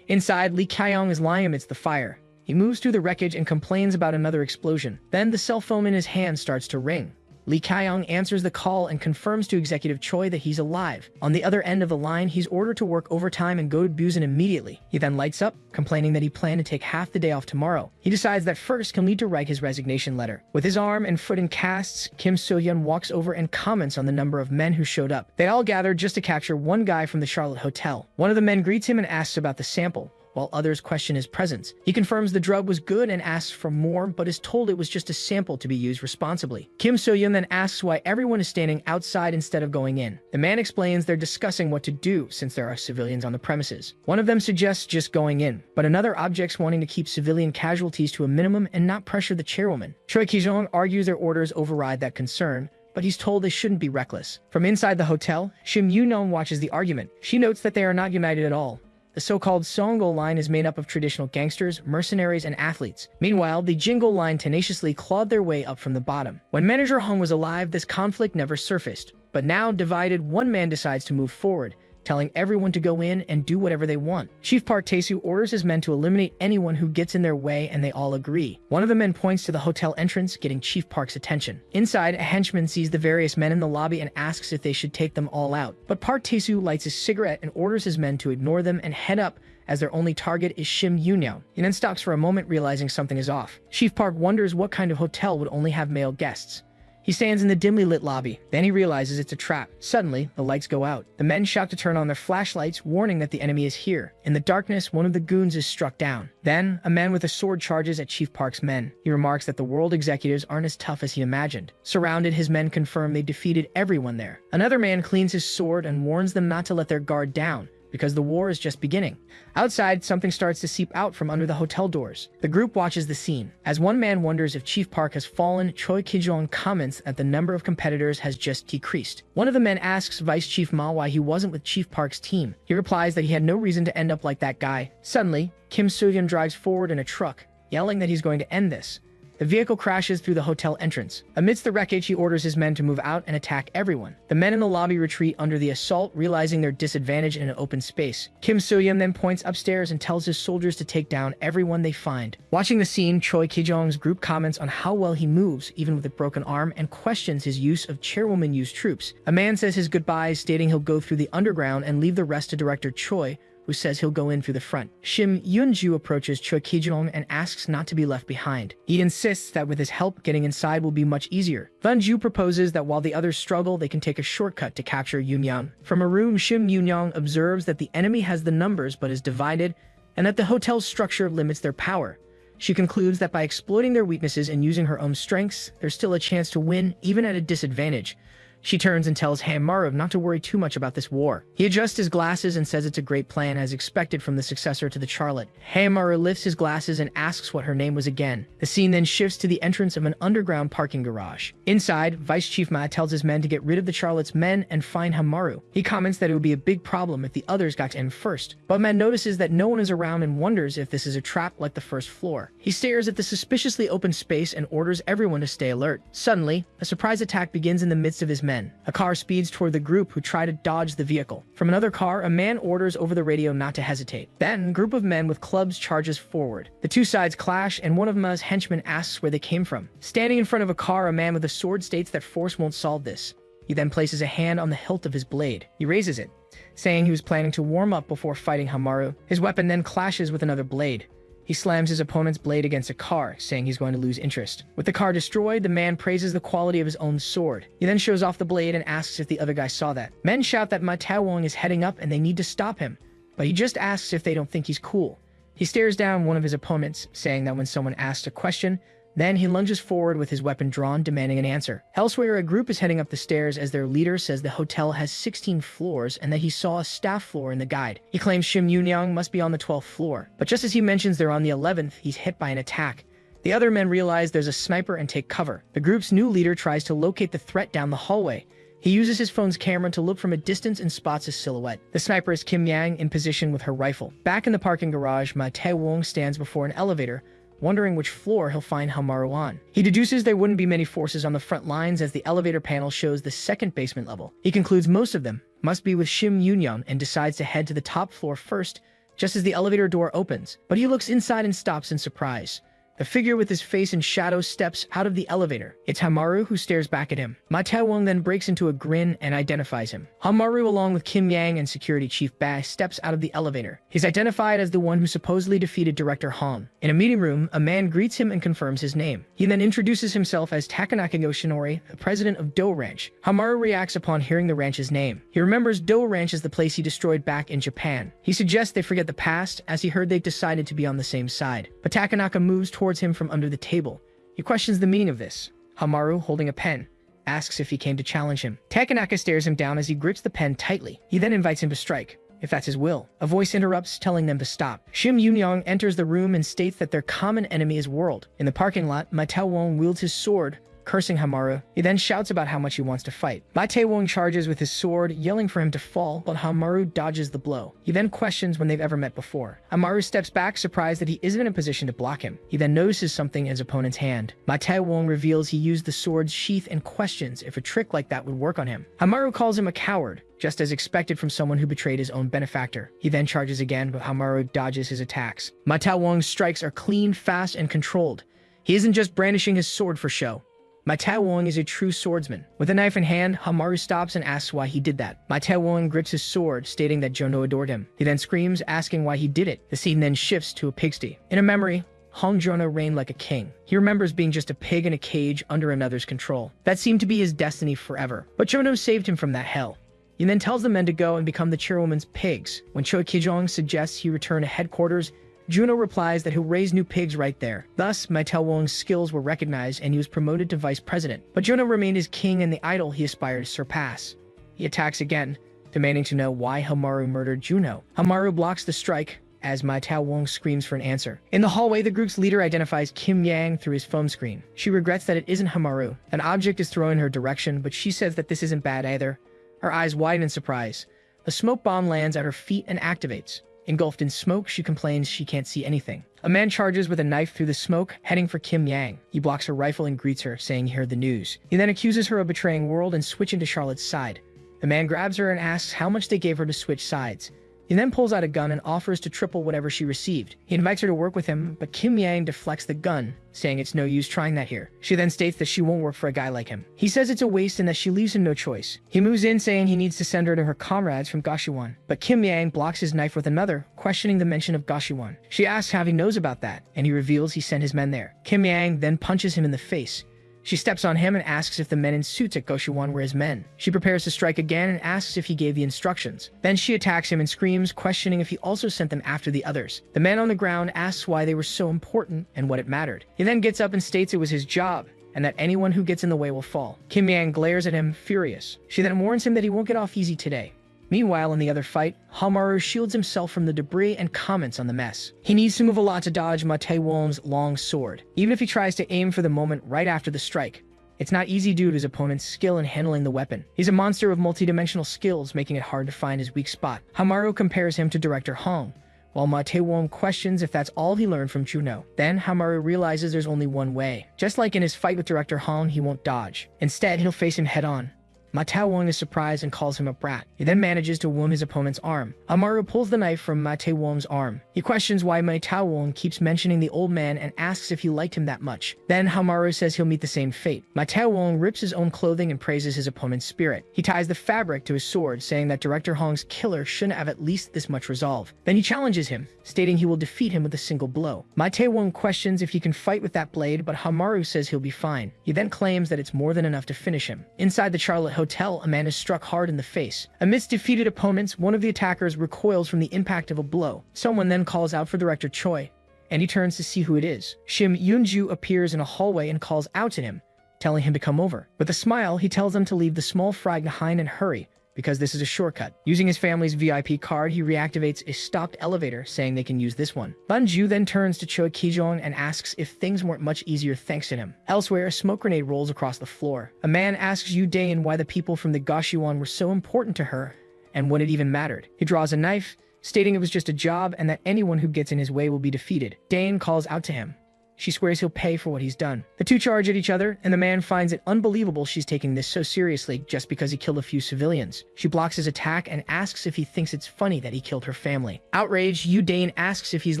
Inside, Lee Kyong is lying amidst the fire. He moves through the wreckage and complains about another explosion. Then the cell phone in his hand starts to ring. Lee Kyong answers the call and confirms to Executive Choi that he's alive. On the other end of the line, he's ordered to work overtime and go to Busan immediately. He then lights up, complaining that he planned to take half the day off tomorrow. He decides that first he'll need to write his resignation letter. With his arm and foot in casts, Kim So-yeon walks over and comments on the number of men who showed up. They all gathered just to capture one guy from the Charlotte hotel. One of the men greets him and asks about the sample, while others question his presence. He confirms the drug was good and asks for more, but is told it was just a sample to be used responsibly. Kim So-yeon then asks why everyone is standing outside instead of going in. The man explains they're discussing what to do since there are civilians on the premises. One of them suggests just going in, but another objects wanting to keep civilian casualties to a minimum and not pressure the chairwoman. Choi Ki-jong argues their orders override that concern, but he's told they shouldn't be reckless. From inside the hotel, Shim Yoon-non watches the argument. She notes that they are not united at all. The so-called Songo line is made up of traditional gangsters, mercenaries, and athletes. Meanwhile, the Jingle line tenaciously clawed their way up from the bottom. When Manager Hung was alive, this conflict never surfaced. But now, divided, one man decides to move forward, telling everyone to go in and do whatever they want. Chief Park Tae-soo orders his men to eliminate anyone who gets in their way, and they all agree. One of the men points to the hotel entrance, getting Chief Park's attention. Inside, a henchman sees the various men in the lobby and asks if they should take them all out. But Park Tae-soo lights his cigarette and orders his men to ignore them and head up, as their only target is Shim Yoon-young. He then stops for a moment, realizing something is off. Chief Park wonders what kind of hotel would only have male guests. He stands in the dimly lit lobby. Then he realizes it's a trap. Suddenly, the lights go out. The men shout to turn on their flashlights, warning that the enemy is here. In the darkness, one of the goons is struck down. Then, a man with a sword charges at Chief Park's men. He remarks that the world executives aren't as tough as he imagined. Surrounded, his men confirm they defeated everyone there. Another man cleans his sword and warns them not to let their guard down, because the war is just beginning. Outside, something starts to seep out from under the hotel doors. The group watches the scene. As one man wonders if Chief Park has fallen, Choi Ki-jong comments that the number of competitors has just decreased. One of the men asks Vice Chief Ma why he wasn't with Chief Park's team. He replies that he had no reason to end up like that guy. Suddenly, Kim So-yeon drives forward in a truck, yelling that he's going to end this. The vehicle crashes through the hotel entrance. Amidst the wreckage, he orders his men to move out and attack everyone. The men in the lobby retreat under the assault, realizing their disadvantage in an open space. Kim So-yeon then points upstairs and tells his soldiers to take down everyone they find. Watching the scene, Choi Ki-jong's group comments on how well he moves, even with a broken arm, and questions his use of chairwoman-used troops. A man says his goodbyes, stating he'll go through the underground and leave the rest to Director Choi, who says he'll go in through the front. Shim Yoon-ju approaches Choi Ki-jong and asks not to be left behind. He insists that with his help, getting inside will be much easier. Van-ju proposes that while the others struggle, they can take a shortcut to capture Yoon-young. From a room, Shim Yoon-young observes that the enemy has the numbers but is divided, and that the hotel's structure limits their power. She concludes that by exploiting their weaknesses and using her own strengths, there's still a chance to win, even at a disadvantage. She turns and tells Hamaru not to worry too much about this war. He adjusts his glasses and says it's a great plan as expected from the successor to the Charlotte. Hamaru lifts his glasses and asks what her name was again. The scene then shifts to the entrance of an underground parking garage. Inside, Vice Chief Ma tells his men to get rid of the Charlotte's men and find Hamaru. He comments that it would be a big problem if the others got to him first, but Ma notices that no one is around and wonders if this is a trap like the first floor. He stares at the suspiciously open space and orders everyone to stay alert. Suddenly, a surprise attack begins in the midst of his men. A car speeds toward the group who try to dodge the vehicle. From another car, a man orders over the radio not to hesitate. Then, a group of men with clubs charges forward. The two sides clash, and one of Ma's henchmen asks where they came from. Standing in front of a car, a man with a sword states that force won't solve this. He then places a hand on the hilt of his blade. He raises it, saying he was planning to warm up before fighting Hamaru. His weapon then clashes with another blade. He slams his opponent's blade against a car, saying he's going to lose interest. With the car destroyed, the man praises the quality of his own sword. He then shows off the blade and asks if the other guy saw that. Men shout that Ma Taowong is heading up and they need to stop him, but he just asks if they don't think he's cool. He stares down one of his opponents, saying that when someone asks a question, then he lunges forward with his weapon drawn, demanding an answer. Elsewhere, a group is heading up the stairs as their leader says the hotel has 16 floors and that he saw a staff floor in the guide. He claims Shim Yunyang must be on the 12th floor, but just as he mentions they're on the 11th, he's hit by an attack. The other men realize there's a sniper and take cover. The group's new leader tries to locate the threat down the hallway. He uses his phone's camera to look from a distance and spots his silhouette. The sniper is Kim Yang in position with her rifle. Back in the parking garage, Ma Taewong stands before an elevator, wondering which floor he'll find Hamaru on. He deduces there wouldn't be many forces on the front lines as the elevator panel shows the second basement level. He concludes most of them must be with Shim Yunyang and decides to head to the top floor first, just as the elevator door opens. But he looks inside and stops in surprise. The figure with his face in shadow steps out of the elevator. It's Hamaru who stares back at him. Ma Taewong then breaks into a grin and identifies him. Hamaru, along with Kim Yang and Security Chief Ba, steps out of the elevator. He's identified as the one who supposedly defeated Director Han. In a meeting room, a man greets him and confirms his name. He then introduces himself as Takanaka Yoshinori, the president of Do Ranch. Hamaru reacts upon hearing the ranch's name. He remembers Do Ranch as the place he destroyed back in Japan. He suggests they forget the past, as he heard they decided to be on the same side. But Takanaka moves towards him from under the table. He questions the meaning of this. Hamaru, holding a pen, asks if he came to challenge him. Takanaka stares him down as he grips the pen tightly. He then invites him to strike, if that's his will. A voice interrupts, telling them to stop. Shim Yunyang enters the room and states that their common enemy is World. In the parking lot, Ma Taewong wields his sword, cursing Hamaru. He then shouts about how much he wants to fight. Ma Taewong charges with his sword, yelling for him to fall, but Hamaru dodges the blow. He then questions when they've ever met before. Hamaru steps back, surprised that he isn't in a position to block him. He then notices something in his opponent's hand. Ma Taewong reveals he used the sword's sheath and questions if a trick like that would work on him. Hamaru calls him a coward, just as expected from someone who betrayed his own benefactor. He then charges again, but Hamaru dodges his attacks. Ma Taewong's strikes are clean, fast, and controlled. He isn't just brandishing his sword for show. Ma Taewong is a true swordsman. With a knife in hand, Hamaru stops and asks why he did that. Ma Taewong grips his sword, stating that Jono adored him. He then screams, asking why he did it. The scene then shifts to a pigsty. In a memory, Hong Jono reigned like a king. He remembers being just a pig in a cage under another's control. That seemed to be his destiny forever. But Jono saved him from that hell. He then tells the men to go and become the chairwoman's pigs. When Choi Kijong suggests he return to headquarters, Juno replies that he'll raise new pigs right there. Thus, Ma Taewong's skills were recognized and he was promoted to vice president. But Juno remained his king and the idol he aspired to surpass. He attacks again, demanding to know why Hamaru murdered Juno. Hamaru blocks the strike as Ma Taewong screams for an answer. In the hallway, the group's leader identifies Kim Yang through his phone screen. She regrets that it isn't Hamaru. An object is thrown in her direction, but she says that this isn't bad either. Her eyes widen in surprise. A smoke bomb lands at her feet and activates. Engulfed in smoke, she complains she can't see anything. A man charges with a knife through the smoke, heading for Kim Yang. He blocks her rifle and greets her, saying he heard the news. He then accuses her of betraying World and switching to Charlotte's side. The man grabs her and asks how much they gave her to switch sides. He then pulls out a gun and offers to triple whatever she received. He invites her to work with him, but Kim Yang deflects the gun, saying it's no use trying that here. She then states that she won't work for a guy like him. He says it's a waste and that she leaves him no choice. He moves in, saying he needs to send her to her comrades from Gashiwan. But Kim Yang blocks his knife with another, questioning the mention of Gashiwan. She asks how he knows about that, and he reveals he sent his men there. Kim Yang then punches him in the face. She steps on him and asks if the men in suits at Goshiwan were his men. She prepares to strike again and asks if he gave the instructions. Then she attacks him and screams, questioning if he also sent them after the others. The man on the ground asks why they were so important and what it mattered. He then gets up and states it was his job, and that anyone who gets in the way will fall. Kim Yang glares at him, furious. She then warns him that he won't get off easy today. Meanwhile, in the other fight, Hamaru shields himself from the debris and comments on the mess. He needs to move a lot to dodge Ma Tae-won's long sword, even if he tries to aim for the moment right after the strike. It's not easy due to his opponent's skill in handling the weapon. He's a monster of multidimensional skills, making it hard to find his weak spot. Hamaru compares him to Director Hong, while Ma Tae-won questions if that's all he learned from Juno. Then Hamaru realizes there's only one way. Just like in his fight with Director Hong, he won't dodge. Instead, he'll face him head-on. Ma Tae-won is surprised and calls him a brat. He then manages to wound his opponent's arm. Hamaru pulls the knife from Ma Tae-won's arm. He questions why Ma Tae-won keeps mentioning the old man and asks if he liked him that much. Then Hamaru says he'll meet the same fate. Ma Tae-won rips his own clothing and praises his opponent's spirit. He ties the fabric to his sword, saying that Director Hong's killer shouldn't have at least this much resolve. Then he challenges him, stating he will defeat him with a single blow. Ma Tae-won questions if he can fight with that blade, but Hamaru says he'll be fine. He then claims that it's more than enough to finish him. Inside the Charlotte Hotel, a man is struck hard in the face. Amidst defeated opponents, one of the attackers recoils from the impact of a blow. Someone then calls out for Director Choi, and he turns to see who it is. Shim Yoonju appears in a hallway and calls out to him, telling him to come over. With a smile, he tells them to leave the small fry behind and hurry, because this is a shortcut. Using his family's VIP card, he reactivates a stocked elevator, saying they can use this one. Banju then turns to Choi Ki-jong and asks if things weren't much easier thanks to him. Elsewhere, a smoke grenade rolls across the floor. A man asks Yu Dain why the people from the Goshiwon were so important to her, and when it even mattered. He draws a knife, stating it was just a job and that anyone who gets in his way will be defeated. Dain calls out to him. She swears he'll pay for what he's done. The two charge at each other, and the man finds it unbelievable she's taking this so seriously just because he killed a few civilians. She blocks his attack and asks if he thinks it's funny that he killed her family. Outraged, Yu Dain asks if he's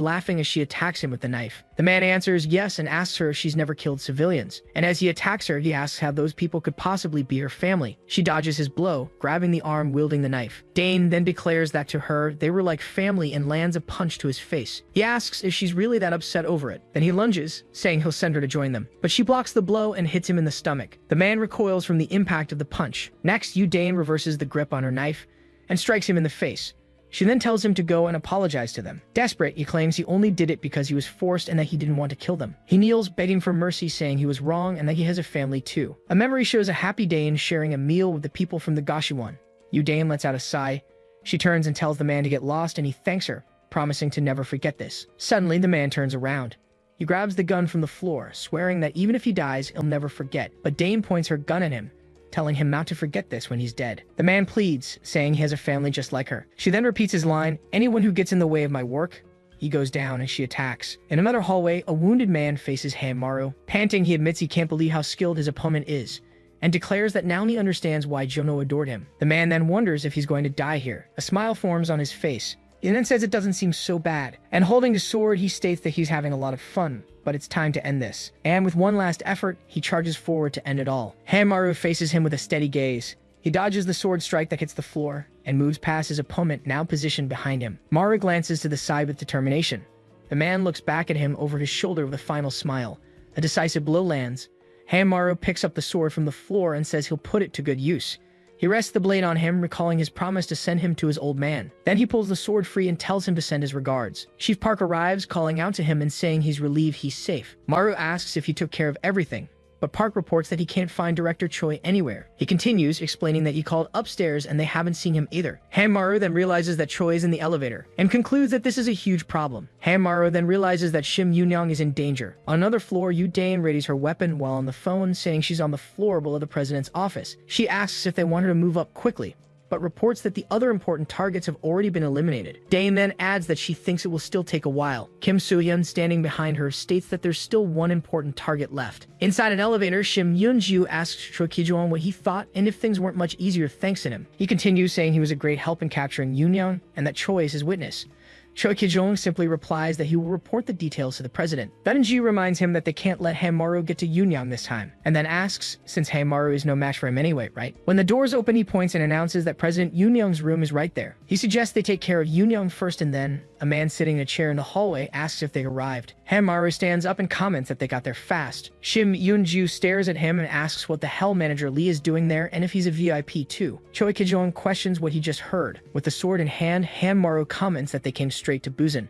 laughing as she attacks him with the knife. The man answers yes and asks her if she's never killed civilians. And as he attacks her, he asks how those people could possibly be her family. She dodges his blow, grabbing the arm wielding the knife. Dain then declares that to her, they were like family and lands a punch to his face. He asks if she's really that upset over it. Then he lunges, saying he'll send her to join them. But she blocks the blow and hits him in the stomach. The man recoils from the impact of the punch. Next, Yu Dain reverses the grip on her knife and strikes him in the face. She then tells him to go and apologize to them. Desperate, he claims he only did it because he was forced and that he didn't want to kill them. He kneels, begging for mercy, saying he was wrong and that he has a family too. A memory shows a happy Dain sharing a meal with the people from the Goshiwon. Yu Dain lets out a sigh. She turns and tells the man to get lost, and he thanks her, promising to never forget this. Suddenly, the man turns around. He grabs the gun from the floor, swearing that even if he dies, he'll never forget. But Dain points her gun at him, telling him not to forget this when he's dead. The man pleads, saying he has a family just like her. She then repeats his line, anyone who gets in the way of my work, he goes down, and she attacks. In another hallway, a wounded man faces Hamaru. Panting, he admits he can't believe how skilled his opponent is, and declares that now he understands why Jono adored him. The man then wonders if he's going to die here. A smile forms on his face. He then says it doesn't seem so bad, and holding the sword, he states that he's having a lot of fun, but it's time to end this. And with one last effort, he charges forward to end it all. Hamaru faces him with a steady gaze. He dodges the sword strike that hits the floor, and moves past his opponent, now positioned behind him. Maru glances to the side with determination. The man looks back at him over his shoulder with a final smile. A decisive blow lands. Hamaru picks up the sword from the floor and says he'll put it to good use. He rests the blade on him, recalling his promise to send him to his old man. Then he pulls the sword free and tells him to send his regards. Chief Park arrives, calling out to him and saying he's relieved he's safe. Maru asks if he took care of everything, but Park reports that he can't find Director Choi anywhere. He continues, explaining that he called upstairs and they haven't seen him either. Hamaru then realizes that Choi is in the elevator, and concludes that this is a huge problem. Hamaru then realizes that Shim Yoonyoung is in danger. On another floor, Yu Dain readies her weapon while on the phone, saying she's on the floor below the president's office. She asks if they want her to move up quickly, but reports that the other important targets have already been eliminated. Dain then adds that she thinks it will still take a while. Kim Soo-hyun, standing behind her, states that there's still one important target left. Inside an elevator, Shim Yoon-ju asks Choi Ki-jong what he thought and if things weren't much easier thanks to him. He continues, saying he was a great help in capturing Yoon-young and that Choi is his witness. Choi Ki-jong simply replies that he will report the details to the president. Benji reminds him that they can't let Hamaru get to Yoon-young this time, and then asks, since Hamaru is no match for him anyway, right? When the doors open, he points and announces that President Yoon-young's room is right there. He suggests they take care of Yoon-young first, and then a man sitting in a chair in the hallway asks if they arrived. Hamaru stands up and comments that they got there fast. Shim Yoon-ju stares at him and asks what the hell Manager Lee is doing there and if he's a VIP too. Choi Ki-jong questions what he just heard. With the sword in hand, Hamaru comments that they came straight to Busan.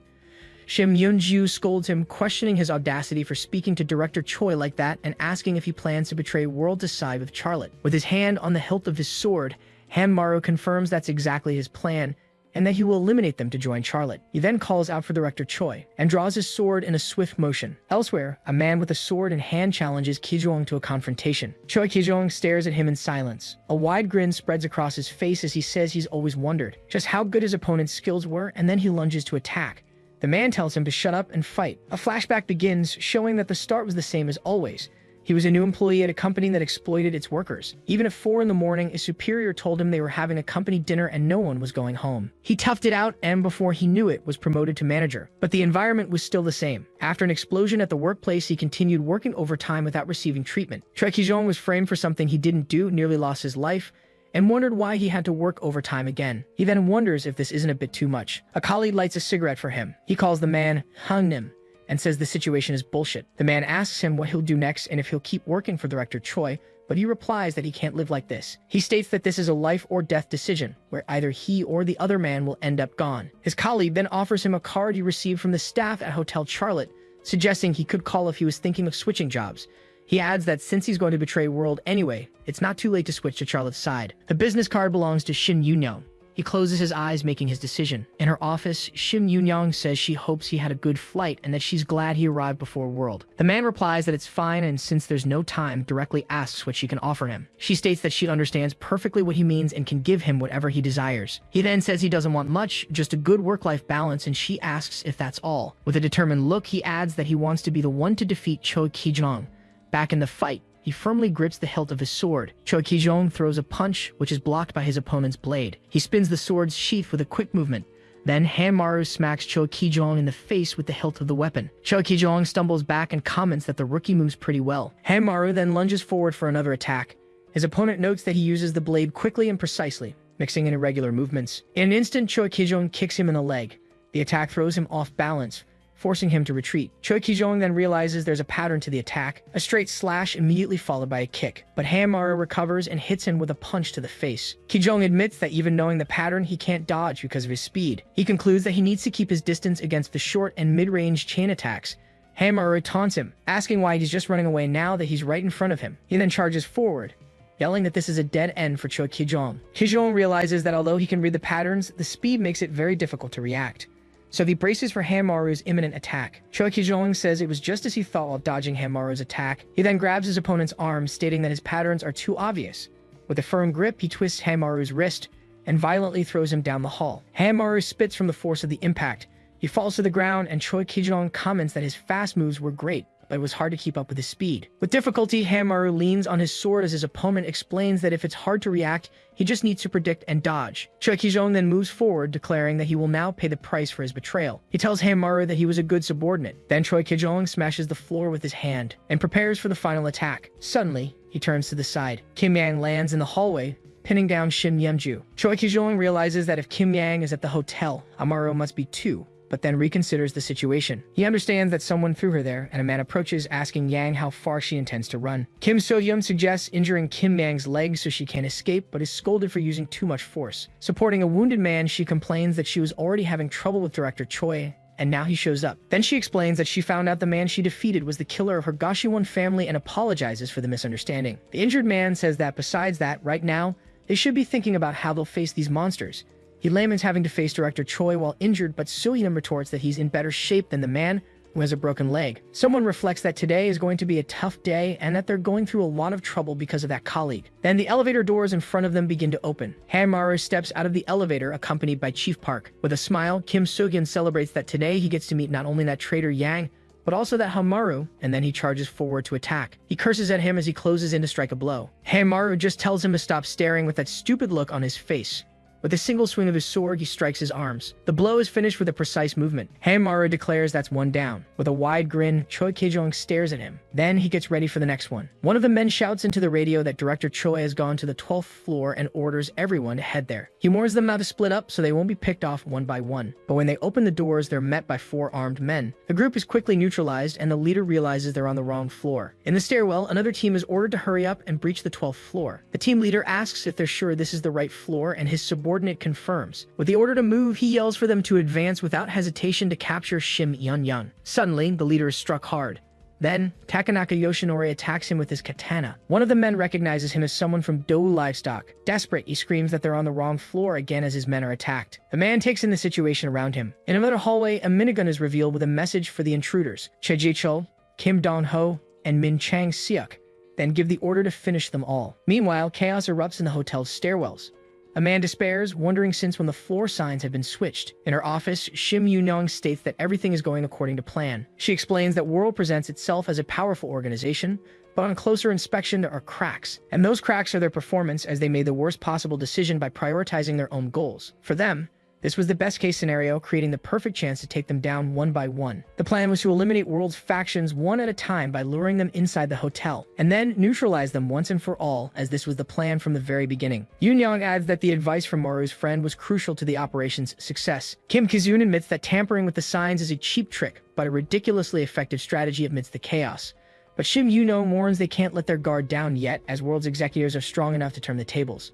Shim Yunju scolds him, questioning his audacity for speaking to Director Choi like that and asking if he plans to betray world to side with Charlotte. With his hand on the hilt of his sword, Hanmaru confirms that's exactly his plan, and that he will eliminate them to join Charlotte. He then calls out for Director Choi, and draws his sword in a swift motion. Elsewhere, a man with a sword in hand challenges Kijong to a confrontation. Choi Kijong stares at him in silence. A wide grin spreads across his face as he says he's always wondered just how good his opponent's skills were, and then he lunges to attack. The man tells him to shut up and fight. A flashback begins, showing that the start was the same as always. He was a new employee at a company that exploited its workers. Even at 4 in the morning, a superior told him they were having a company dinner and no one was going home. He toughed it out and before he knew it, was promoted to manager. But the environment was still the same. After an explosion at the workplace, he continued working overtime without receiving treatment. Choi Kijong was framed for something he didn't do, nearly lost his life, and wondered why he had to work overtime again. He then wonders if this isn't a bit too much. A colleague lights a cigarette for him. He calls the man Hungnim and says the situation is bullshit. The man asks him what he'll do next and if he'll keep working for Director Choi, but he replies that he can't live like this. He states that this is a life or death decision, where either he or the other man will end up gone. His colleague then offers him a card he received from the staff at Hotel Charlotte, suggesting he could call if he was thinking of switching jobs. He adds that since he's going to betray World anyway, it's not too late to switch to Charlotte's side. The business card belongs to Shin Yunyong. He closes his eyes, making his decision. In her office, Shim Yunyong says she hopes he had a good flight and that she's glad he arrived before World. The man replies that it's fine, and since there's no time, directly asks what she can offer him. She states that she understands perfectly what he means and can give him whatever he desires. He then says he doesn't want much, just a good work-life balance, and she asks if that's all. With a determined look, he adds that he wants to be the one to defeat Choi Kijong. Back in the fight, he firmly grips the hilt of his sword. Choi Kijong throws a punch, which is blocked by his opponent's blade. He spins the sword's sheath with a quick movement. Then Hanmaru smacks Choi Kijong in the face with the hilt of the weapon. Choi Kijong stumbles back and comments that the rookie moves pretty well. Hanmaru then lunges forward for another attack. His opponent notes that he uses the blade quickly and precisely, mixing in irregular movements. In an instant, Choi Kijong kicks him in the leg. The attack throws him off balance, forcing him to retreat. Choi Kijong then realizes there's a pattern to the attack, a straight slash immediately followed by a kick. But Hanmaru recovers and hits him with a punch to the face. Kijong admits that even knowing the pattern, he can't dodge because of his speed. He concludes that he needs to keep his distance against the short and mid-range chain attacks. Hanmaru taunts him, asking why he's just running away now that he's right in front of him. He then charges forward, yelling that this is a dead end for Choi Kijong. Kijong realizes that although he can read the patterns, the speed makes it very difficult to react. So he braces for Hanmaru's imminent attack. Choi Kijong says it was just as he thought while dodging Hanmaru's attack. He then grabs his opponent's arm, stating that his patterns are too obvious. With a firm grip, he twists Hanmaru's wrist and violently throws him down the hall. Hanmaru spits from the force of the impact. He falls to the ground, and Choi Kijong comments that his fast moves were great, but it was hard to keep up with his speed. With difficulty, Hanmaru leans on his sword as his opponent explains that if it's hard to react, he just needs to predict and dodge. Choi Kijong then moves forward, declaring that he will now pay the price for his betrayal. He tells Hanmaru that he was a good subordinate. Then Choi Kijong smashes the floor with his hand and prepares for the final attack. Suddenly, he turns to the side. Kim Yang lands in the hallway, pinning down Shim Yemju. Choi Kijong realizes that if Kim Yang is at the hotel, Hanmaru must be too, but then reconsiders the situation. He understands that someone threw her there, and a man approaches asking Yang how far she intends to run. Kim So-yeon suggests injuring Kim Yang's leg so she can escape, but is scolded for using too much force. Supporting a wounded man, she complains that she was already having trouble with Director Choi, and now he shows up. Then she explains that she found out the man she defeated was the killer of her Gashiwon family and apologizes for the misunderstanding. The injured man says that besides that, right now, they should be thinking about how they'll face these monsters. He laments having to face Director Choi while injured, but So-yeon retorts that he's in better shape than the man who has a broken leg. Someone reflects that today is going to be a tough day and that they're going through a lot of trouble because of that colleague. Then the elevator doors in front of them begin to open. Hanmaru steps out of the elevator accompanied by Chief Park. With a smile, Kim So-yeon celebrates that today he gets to meet not only that traitor Yang, but also that Hanmaru, and then he charges forward to attack. He curses at him as he closes in to strike a blow. Hanmaru just tells him to stop staring with that stupid look on his face. With a single swing of his sword, he strikes his arms. The blow is finished with a precise movement. Hanmaru declares that's one down. With a wide grin, Choi Kijong stares at him. Then he gets ready for the next one. One of the men shouts into the radio that Director Choi has gone to the 12th floor and orders everyone to head there. He warns them not to split up so they won't be picked off one by one. But when they open the doors, they're met by 4 armed men. The group is quickly neutralized, and the leader realizes they're on the wrong floor. In the stairwell, another team is ordered to hurry up and breach the 12th floor. The team leader asks if they're sure this is the right floor, and his subordinate coordinate confirms. With the order to move, he yells for them to advance without hesitation to capture Shim Yun. Suddenly, the leader is struck hard. Then, Takanaka Yoshinori attacks him with his katana. One of the men recognizes him as someone from Dou Livestock. Desperate, he screams that they're on the wrong floor again as his men are attacked. The man takes in the situation around him. In another hallway, a minigun is revealed with a message for the intruders. Che Ji-chul, Kim Don-ho, and Min Chang-seok. Then give the order to finish them all. Meanwhile, chaos erupts in the hotel's stairwells. A man despairs, wondering since when the floor signs have been switched. In her office, Shim Yun states that everything is going according to plan. She explains that World presents itself as a powerful organization, but on closer inspection there are cracks. And those cracks are their performance, as they made the worst possible decision by prioritizing their own goals. For them, this was the best case scenario, creating the perfect chance to take them down one by one. The plan was to eliminate World's factions one at a time by luring them inside the hotel, and then neutralize them once and for all, as this was the plan from the very beginning. Yoon adds that the advice from Maru's friend was crucial to the operation's success. Kim Ki-zoon admits that tampering with the signs is a cheap trick, but a ridiculously effective strategy amidst the chaos. But Shim Yun warns they can't let their guard down yet, as World's executives are strong enough to turn the tables.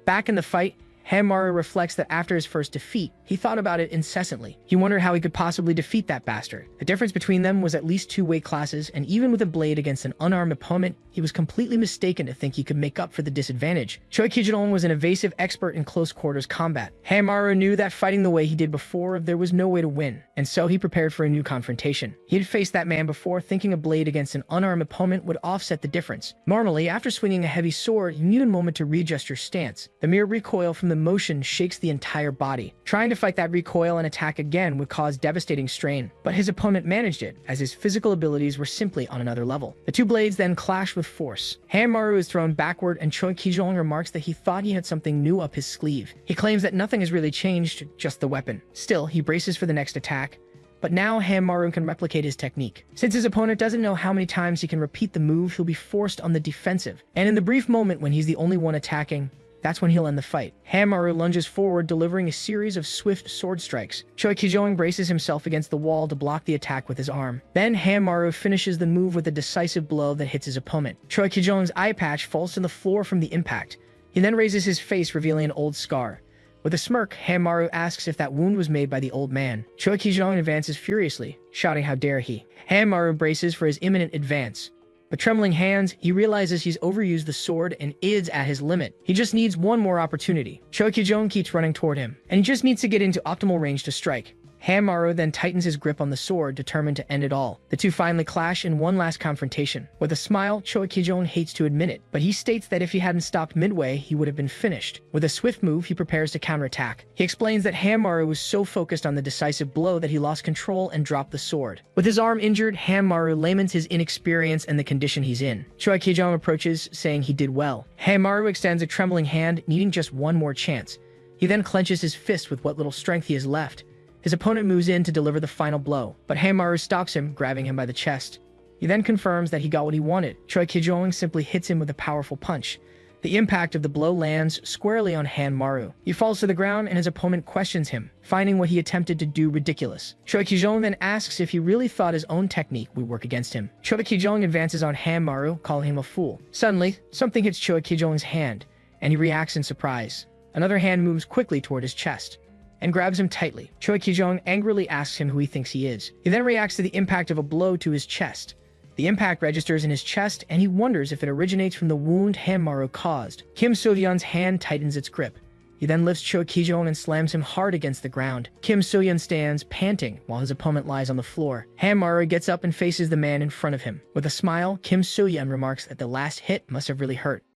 Back in the fight, Maru reflects that after his first defeat, he thought about it incessantly. He wondered how he could possibly defeat that bastard. The difference between them was at least 2 weight classes, and even with a blade against an unarmed opponent, he was completely mistaken to think he could make up for the disadvantage. Choi Ki-jong was an evasive expert in close quarters combat. Maru knew that fighting the way he did before, there was no way to win, and so he prepared for a new confrontation. He had faced that man before, thinking a blade against an unarmed opponent would offset the difference. Normally, after swinging a heavy sword, you need a moment to readjust your stance. The mere recoil from the motion shakes the entire body. Trying to fight that recoil and attack again would cause devastating strain, but his opponent managed it, as his physical abilities were simply on another level. The two blades then clash with force. Maru is thrown backward, and Choi Ki-jong remarks that he thought he had something new up his sleeve. He claims that nothing has really changed, just the weapon. Still, he braces for the next attack, but now Maru can replicate his technique. Since his opponent doesn't know how many times he can repeat the move, he'll be forced on the defensive. And in the brief moment when he's the only one attacking, that's when he'll end the fight. Maru lunges forward, delivering a series of swift sword strikes. Choi Ki-jong braces himself against the wall to block the attack with his arm. Then Maru finishes the move with a decisive blow that hits his opponent. Choi Ki-jong's eye patch falls to the floor from the impact. He then raises his face, revealing an old scar. With a smirk, Maru asks if that wound was made by the old man. Choi Ki-jong advances furiously, shouting how dare he. Maru braces for his imminent advance. With trembling hands, he realizes he's overused the sword and is at his limit. He just needs one more opportunity. Choi Ki-jong keeps running toward him, and he just needs to get into optimal range to strike. Maru then tightens his grip on the sword, determined to end it all. The two finally clash in one last confrontation. With a smile, Choi Ki-jong hates to admit it, but he states that if he hadn't stopped midway, he would have been finished. With a swift move, he prepares to counterattack. He explains that Maru was so focused on the decisive blow that he lost control and dropped the sword. With his arm injured, Maru laments his inexperience and the condition he's in. Choi Ki-jong approaches, saying he did well. Maru extends a trembling hand, needing just one more chance. He then clenches his fist with what little strength he has left. His opponent moves in to deliver the final blow, but Maru stops him, grabbing him by the chest. He then confirms that he got what he wanted. Choi Ki-jong simply hits him with a powerful punch. The impact of the blow lands squarely on Maru. He falls to the ground, and his opponent questions him, finding what he attempted to do ridiculous. Choi Ki-jong then asks if he really thought his own technique would work against him. Choi Ki-jong advances on Maru, calling him a fool. Suddenly, something hits Choi Ki-jong's hand, and he reacts in surprise. Another hand moves quickly toward his chest and grabs him tightly. Choi Ki-jong angrily asks him who he thinks he is. He then reacts to the impact of a blow to his chest. The impact registers in his chest, and he wonders if it originates from the wound Maru caused. Kim So-yeon's hand tightens its grip. He then lifts Choi Ki-jong and slams him hard against the ground. Kim So-yeon stands, panting, while his opponent lies on the floor. Maru gets up and faces the man in front of him. With a smile, Kim So-yeon remarks that the last hit must have really hurt.